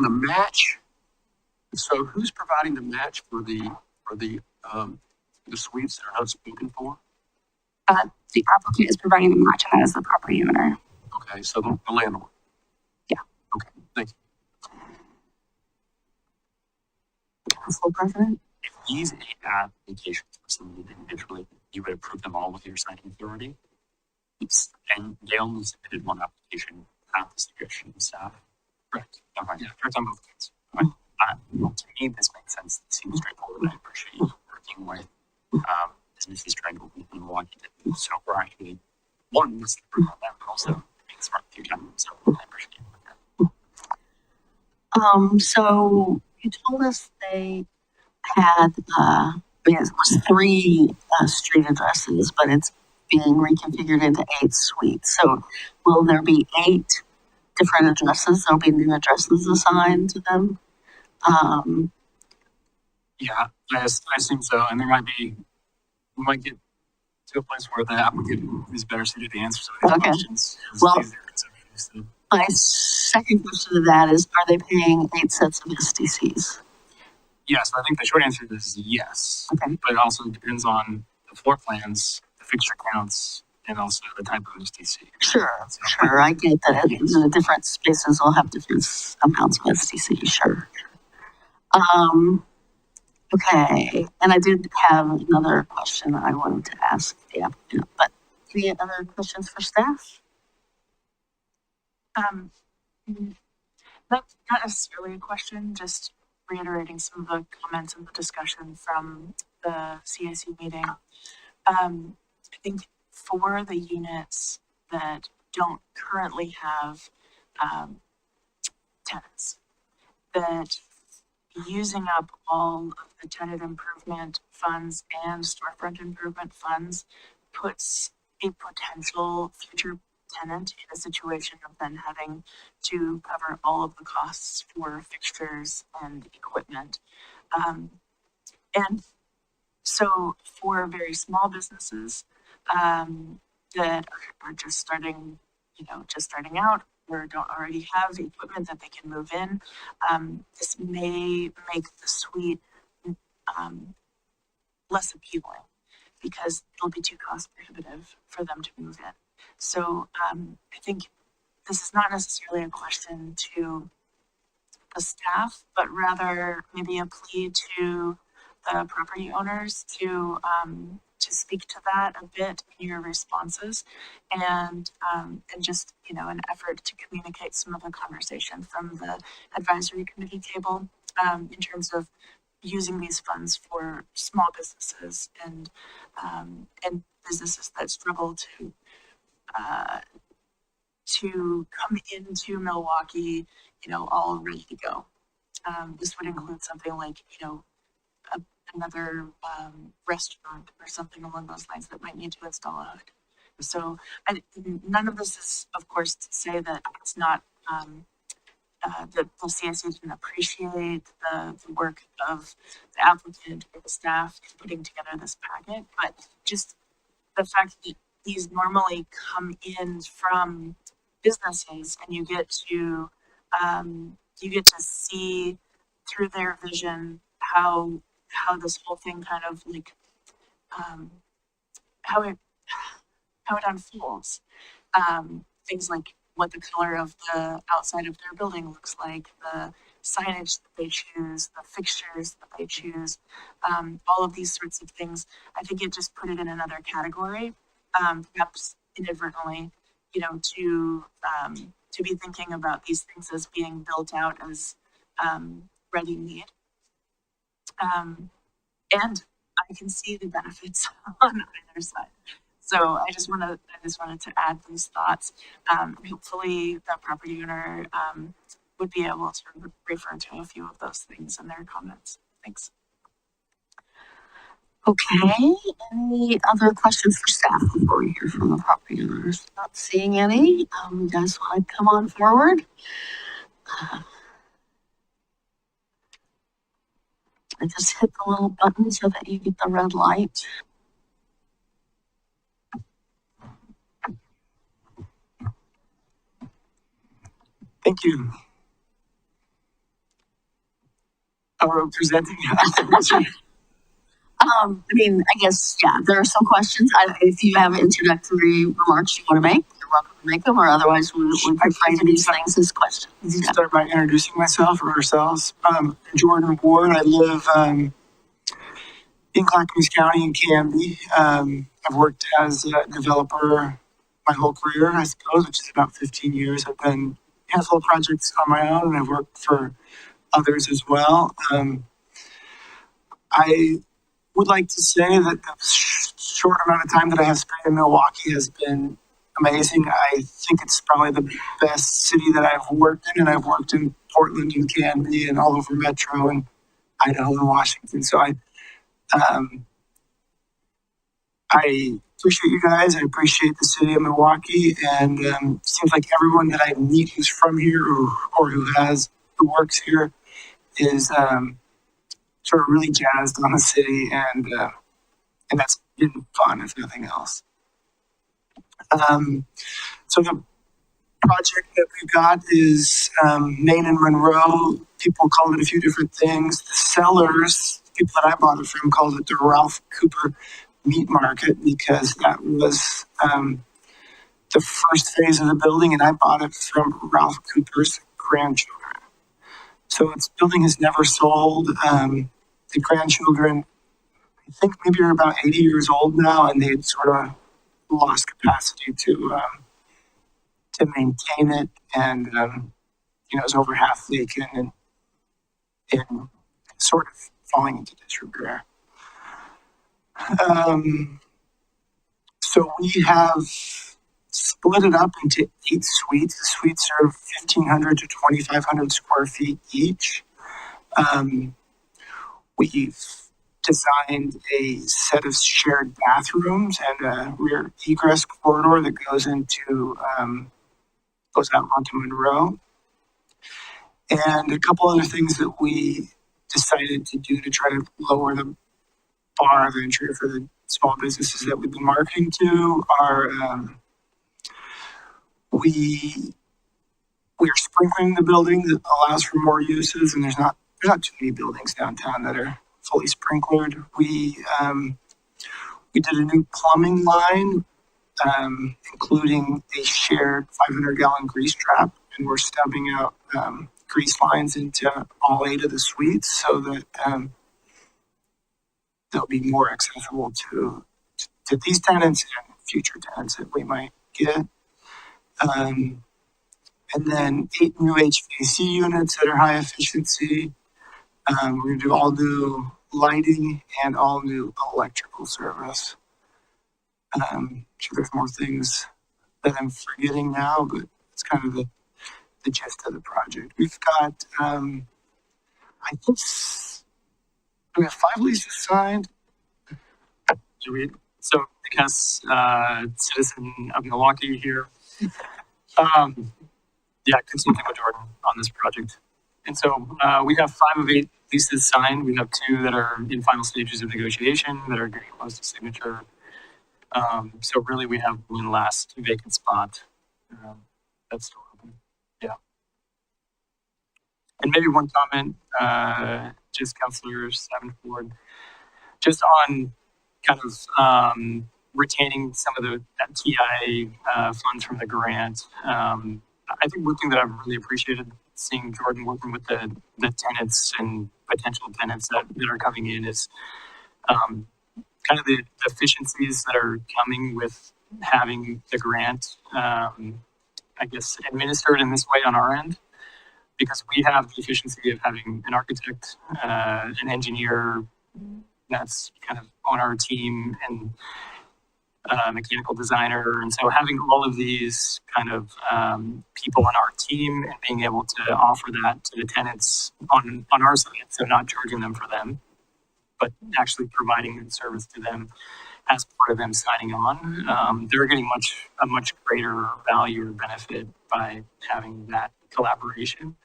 the match, so who's providing the match for the suites that are not spoken for? The applicant is providing the match, and that is the property owner. Okay, so the landlord. Yeah. Okay, thank you. Council President. If these 8 applications were submitted individually, you would approve them all with your signing authority? Yes. And they only submitted 1 application at the suggestion of staff? Correct. Okay. Yeah, correct on both cases. Well, to me, this makes sense. It seems straightforward. I appreciate you working with businesses trying to work in Milwaukee to do so. We're actually, one, was the proof on that, but also being smart with your time. So I appreciate that. So you told us they had, it was 3 street addresses, but it's being reconfigured into 8 suites. So will there be 8 different addresses? There'll be new addresses assigned to them? Yeah, I assume so. And we might get to a place where the applicant is better suited to answer some of these questions. Well, my second question to that is, are they paying 8 sets of SDCs? Yes, I think the short answer is yes. Okay. But it also depends on the floor plans, the fixture counts, and also the type of SDC. Sure. I get that the different spaces will have different amounts of SDC. Sure. Okay. And I did have another question I wanted to ask the applicant, but any other questions for staff? Not necessarily a question, just reiterating some of the comments and the discussion from the CIC meeting. I think for the units that don't currently have tenants, that using up all of the tenant improvement funds and storefront improvement funds puts a potential future tenant in a situation of then having to cover all of the costs for fixtures and equipment. And so for very small businesses that are just starting out or don't already have equipment that they can move in, this may make the suite less appealing because it'll be too cost prohibitive for them to move in. So I think this is not necessarily a question to the staff, but rather maybe a plea to the property owners to speak to that a bit in your responses, and just an effort to communicate some of the conversation from the advisory committee table in terms of using these funds for small businesses and businesses that struggle to come into Milwaukie, all ready to go. This would include something like, another restaurant or something along those lines that might need to install a hood. So none of this is, of course, to say that it's not the CSU didn't appreciate the work of the applicant or the staff in putting together this packet, but just the fact that these normally come in from businesses and you get to see through their vision how this whole thing kind of like how it unfolds. Things like what the color of the outside of their building looks like, the signage that they choose, the fixtures that they choose, all of these sorts of things. I think it just put it in another category, perhaps inadvertently, you know, to be thinking about these things as being built out as ready-made. And I can see the benefits on either side. So I just wanted to add those thoughts. Hopefully the property owner would be able to refer to a few of those things in their comments. Thanks. Okay, any other questions for staff before we hear from the property owners? Not seeing any. You guys want to come on forward? I just hit the little button so that you get the red light. Thank you. We're presenting. I mean, I guess, yeah, there are some questions. If you have introductory remarks you want to make, you're welcome to make them, or otherwise we frame these things as questions. You can start by introducing myself or ourselves. Jordan Ward. I live in Clackamas County in Canby. I've worked as a developer my whole career, I suppose, which is about 15 years. I've done a handful of projects on my own, and I've worked for others as well. I would like to say that the short amount of time that I have spent in Milwaukie has been amazing. I think it's probably the best city that I've worked in, and I've worked in Portland and Canby and all over Metro and Idaho and Washington. So I appreciate you guys. I appreciate the city of Milwaukie, and it seems like everyone that I meet who's from here or who works here is sort of really jazzed on the city, and that's been fun if nothing else. So the project that we've got is Main and Monroe. People call it a few different things. The sellers, people that I bought it from, called it the Ralph Cooper Meat Market because that was the first phase of the building, and I bought it from Ralph Cooper's grandchildren. So its building has never sold. The grandchildren, I think maybe are about 80 years old now, and they'd sort of lost capacity to maintain it, and it was over half vacant and sort of falling into disrepair. So we have split it up into 8 suites. The suites are 1,500 to 2,500 square feet each. We've designed a set of shared bathrooms and a rear egress corridor that goes out onto Monroe. And a couple other things that we decided to do to try to lower the bar of entry for the small businesses that we've been marketing to are we are sprinkling the building that allows for more uses, and there's not too many buildings downtown that are fully sprinklered. We did a new plumbing line, including a shared 500-gallon grease trap, and we're stubbing out grease lines into all 8 of the suites so that they'll be more accessible to these tenants and future tenants that we might get. And then 8 new HVAC units that are high efficiency. We're going to do all new lighting and all new electrical service. I'm sure there's more things that I'm forgetting now, but it's kind of the gist of the project. We've got, I think, we have 5 leases signed. So because citizen of Milwaukie here, yeah, consulting with Jordan on this project. And so we have 5 of 8 leases signed. We have 2 that are in final stages of negotiation that are getting close to signature. So really, we have one last vacant spot that's still open. Yeah. And maybe one comment, just Councilor Davenport, just on kind of retaining some of that TI funds from the grant. I think one thing that I've really appreciated seeing Jordan working with the tenants and potential tenants that are coming in is kind of the efficiencies that are coming with having the grant, I guess, administered in this way on our end, because we have the efficiency of having an architect, an engineer that's kind of on our team, and a mechanical designer. And so having all of these kind of people on our team and being able to offer that to the tenants on our side, so not charging them for them, but actually providing the service to them as part of them signing on, they're getting a much greater value or benefit by having that collaboration.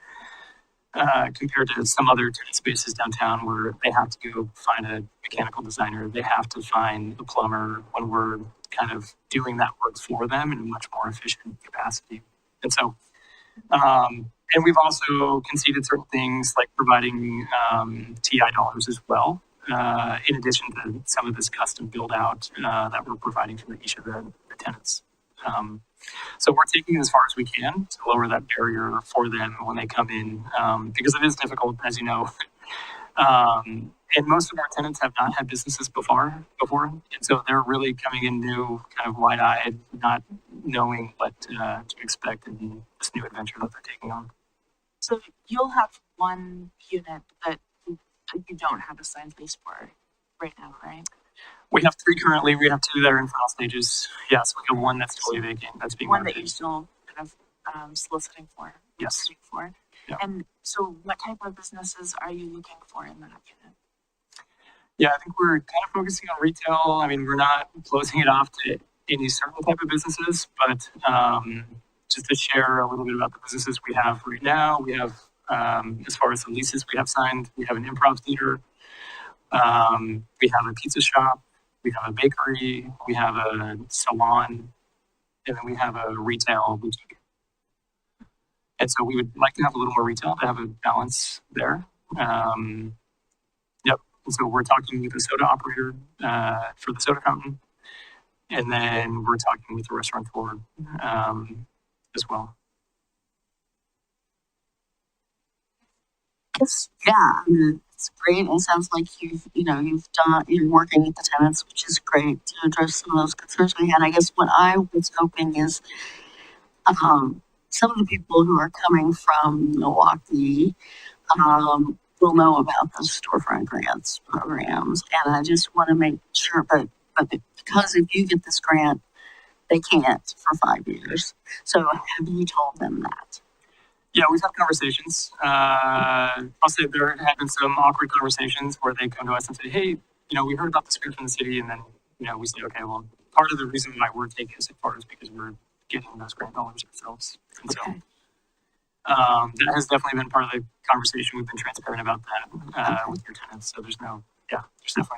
Compared to some other tenant spaces downtown where they have to go find a mechanical designer, they have to find a plumber, when we're kind of doing that work for them in a much more efficient capacity. And so, and we've also conceded certain things like providing TI dollars as well, in addition to some of this custom build out that we're providing for each of the tenants. So we're taking it as far as we can to lower that barrier for them when they come in, because it is difficult, as you know. And most of our tenants have not had businesses before, and so they're really coming in new, kind of wide-eyed, not knowing what to expect in this new adventure that they're taking on. So you'll have one unit that you don't have a signed lease for right now, right? We have 3 currently. We have 2 that are in final stages. Yeah, so we have 1 that's totally vacant. That's being one marketed. that you're still kind of soliciting for. Yes. Soliciting for. Yeah. And so, what type of businesses are you looking for in that unit? Yeah, I think we're kind of focusing on retail. I mean, we're not closing it off to any certain type of businesses, but just to share a little bit about the businesses we have right now, we have, as far as the leases we have signed, we have an improv theater, we have a pizza shop, we have a bakery, we have a salon, and then we have a retail boutique. And so we would like to have a little more retail to have a balance there. Yep. And so we're talking with a soda operator for the soda fountain. And then we're talking with the restaurateur as well. Yeah, I mean, it's great. It sounds like you're working with the tenants, which is great to address some of those concerns we had. I guess what I was hoping is some of the people who are coming from Milwaukie will know about the storefront grants programs, and I just want to make sure. But because if you get this grant, they can't for 5 years. So have you told them that? Yeah, we've had conversations. I'll say there have been some awkward conversations where they come to us and say, hey, we heard about this grant from the city, and then, we say, okay, well, part of the reason why we're taking it so far is because we're getting those grant dollars ourselves. And so that has definitely been part of the conversation. We've been transparent about that with your tenants. So there's definitely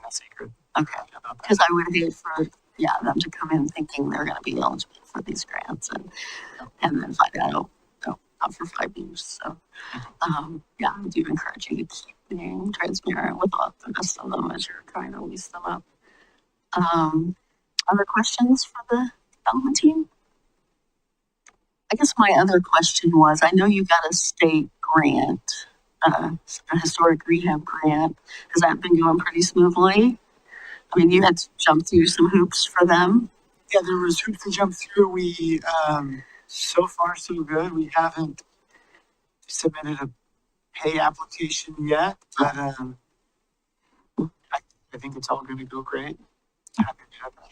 no secret. Okay. Because I would hate for them to come in thinking they're going to be eligible for these grants and then find out not for 5 years. So I do encourage you to keep being transparent with all the rest of them as you're trying to lease them up. Other questions for the development team? I guess my other question was, I know you got a state grant, a historic rehab grant. Has that been going pretty smoothly? I mean, you had to jump through some hoops for them. Yeah, there was hoops to jump through. We, so far so good. We haven't submitted a pay application yet, but I think it's all going to go great. Happy to have that.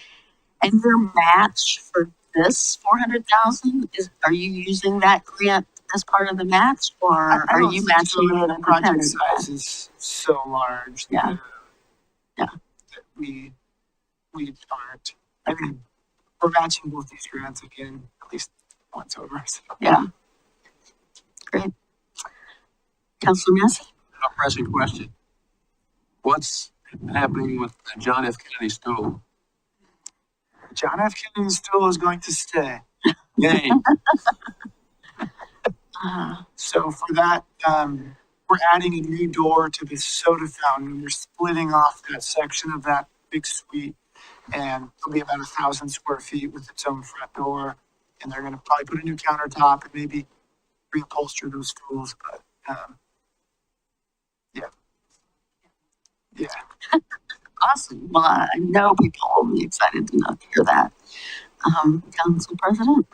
And your match for this 400,000 are you using that grant as part of the match, or are you matching it? The project size is so large. Yeah. That we aren't. I mean, we're matching both these grants again at least once over. So. Yeah. Great. Councilor Massey? A pressing question. What's happening with the John F. Kennedy School? John F. Kennedy's stool is going to stay. Yay. So for that, we're adding a new door to the soda fountain. We're splitting off that section of that big suite, and it'll be about 1,000 square feet with its own front door. And they're gonna probably put a new countertop and maybe reupholster those stools, but, yeah. Awesome. Well, I know people will be excited to hear that. Council President?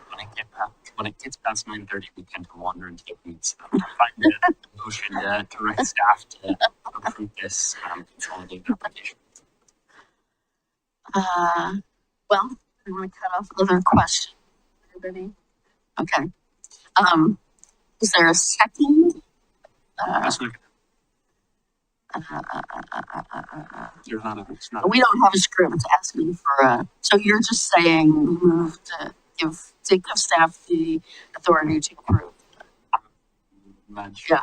When it gets past 9:30, we tend to wander and take meets. I find a motion to direct staff to approve this consolidated application. Well, I want to cut off other questions. Everybody? Okay. Is there a second? There's not a, it's not. We don't have a script asking for a, so you're just saying move to give staff the authority to approve. Yeah.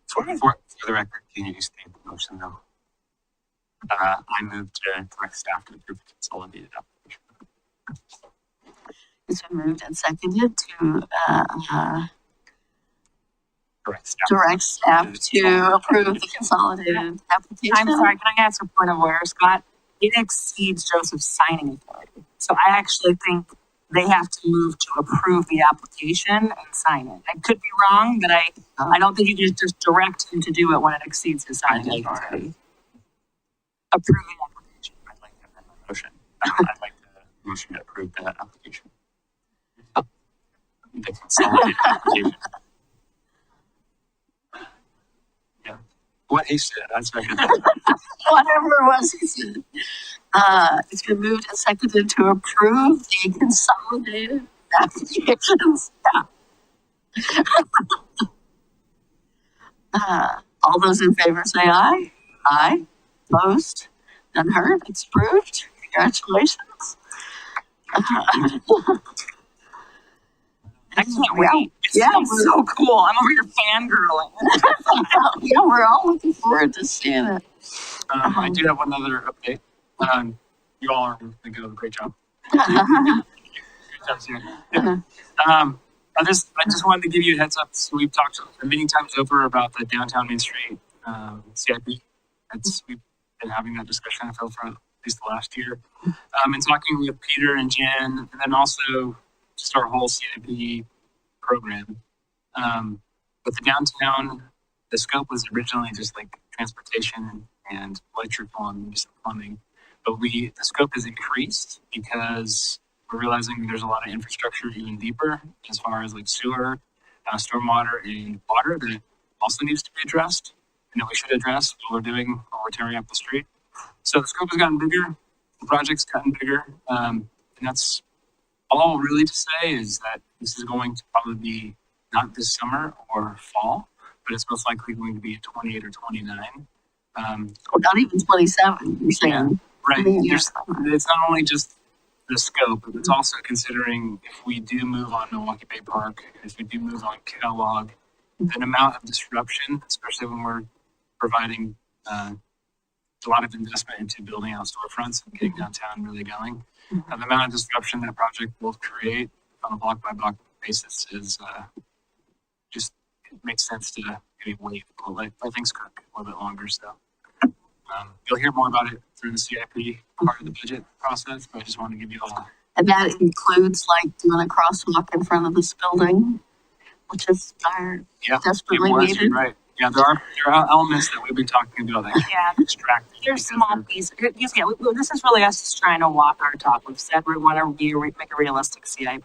For the record, can you state the motion though? I move to direct staff to approve the consolidated application. It's been moved and seconded to Direct staff to approve the consolidated application. I'm sorry, can I ask a point of order, Scott? It exceeds Joseph's signing authority. So I actually think they have to move to approve the application and sign it. I could be wrong, but I don't think you can just direct him to do it when it exceeds his signing authority. Approve the application. I'd like to amend my motion. I'd like the motion to approve the application. The consolidated application. What he said, I second that. Whatever it was he said. It's been moved and seconded to approve the consolidated applications. All those in favor say aye. Aye. Opposed? None heard. It's approved. Congratulations. I can't wait. It's so cool. I'm over here fangirling. Yeah, we're all looking forward to seeing it. I do have one other update. You all are doing a great job. I just wanted to give you a heads up. So we've talked many times over about the downtown Main Street CIP. We've been having that discussion, I feel, for at least the last year. And talking with Peter and Jen, and then also just our whole CIP program. With the downtown, the scope was originally just like transportation and electrical and municipal plumbing. But the scope has increased because we're realizing there's a lot of infrastructure even deeper as far as like sewer, stormwater, and water that also needs to be addressed and that we should address while we're tearing up the street. So the scope has gotten bigger, the project's gotten bigger, and that's all really to say is that this is going to probably be not this summer or fall, but it's most likely going to be 28 or 29. Or not even 27, you're saying. Yeah, right. It's It's not only just the scope, but it's also considering if we do move on Milwaukie Bay Park, if we do move on Kellogg, the amount of disruption, especially when we're providing a lot of investment into building out storefronts and getting downtown really going. The amount of disruption that project will create on a block by block basis is just, it makes sense to maybe wait, let things cook a little bit longer. So you'll hear more about it through the CIP part of the budget process, but I just want to give you all. And that includes like doing a crosswalk in front of this building, which is desperately needed. Right. Yeah, there are elements that we've been talking about that can be extracted. There's small pieces. Yeah, this is really us just trying to walk our talk. We've said we want to make a realistic CIP.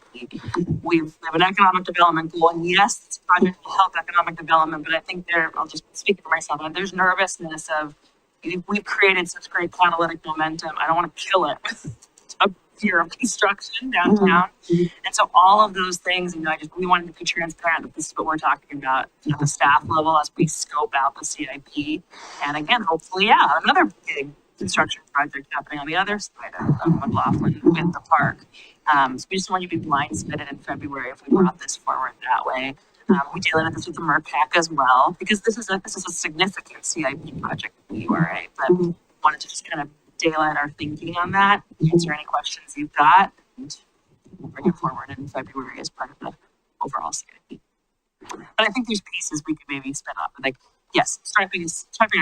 We have an economic development goal, and yes, this project will help economic development, but I think I'll just speak for myself, there's nervousness of, we've created such great catalytic momentum. I don't want to kill it with a year of construction downtown. And so all of those things, we wanted to be transparent that this is what we're talking about at the staff level as we scope out the CIP. And again, hopefully, another big construction project happening on the other side of McLaughlin with the park. So we just want you to be blindsided in February if we brought this forward that way. We deal with this with the MERPAC as well, because this is a significant CIP project for the URA, but wanted to just kind of daylight our thinking on that, answer any questions you've got, and we'll bring it forward in February as part of the overall CIP. But I think there's pieces we could maybe spin up, like, yes, striping a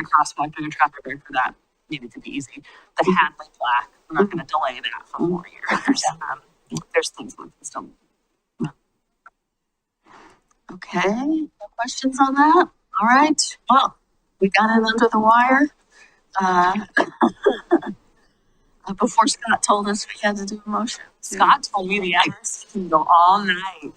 crosswalk, doing a traffic break for that needed to be easy. The Hadley plaque, we're not gonna delay that for 4 years. There's things we can still. Okay, no questions on that? All right, well, we got it under the wire. Before Scott told us we had to do a motion. Scott told me the MRC can go all night.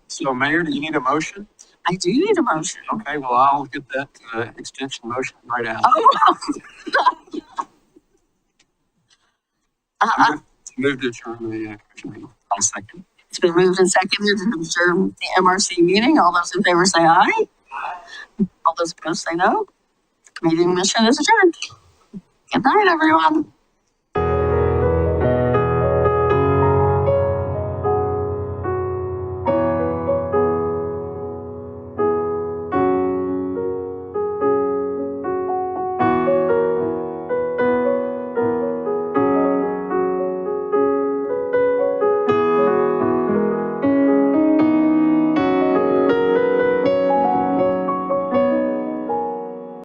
So Mayor, do you need a motion? I do need a motion. Okay, well, I'll get that extension motion right out. Move to adjourn the commission meeting. I'll second. It's been moved and seconded to adjourn the MRC meeting. All those in favor say aye. All those opposed say no. Meeting mission is adjourned. Good night, everyone.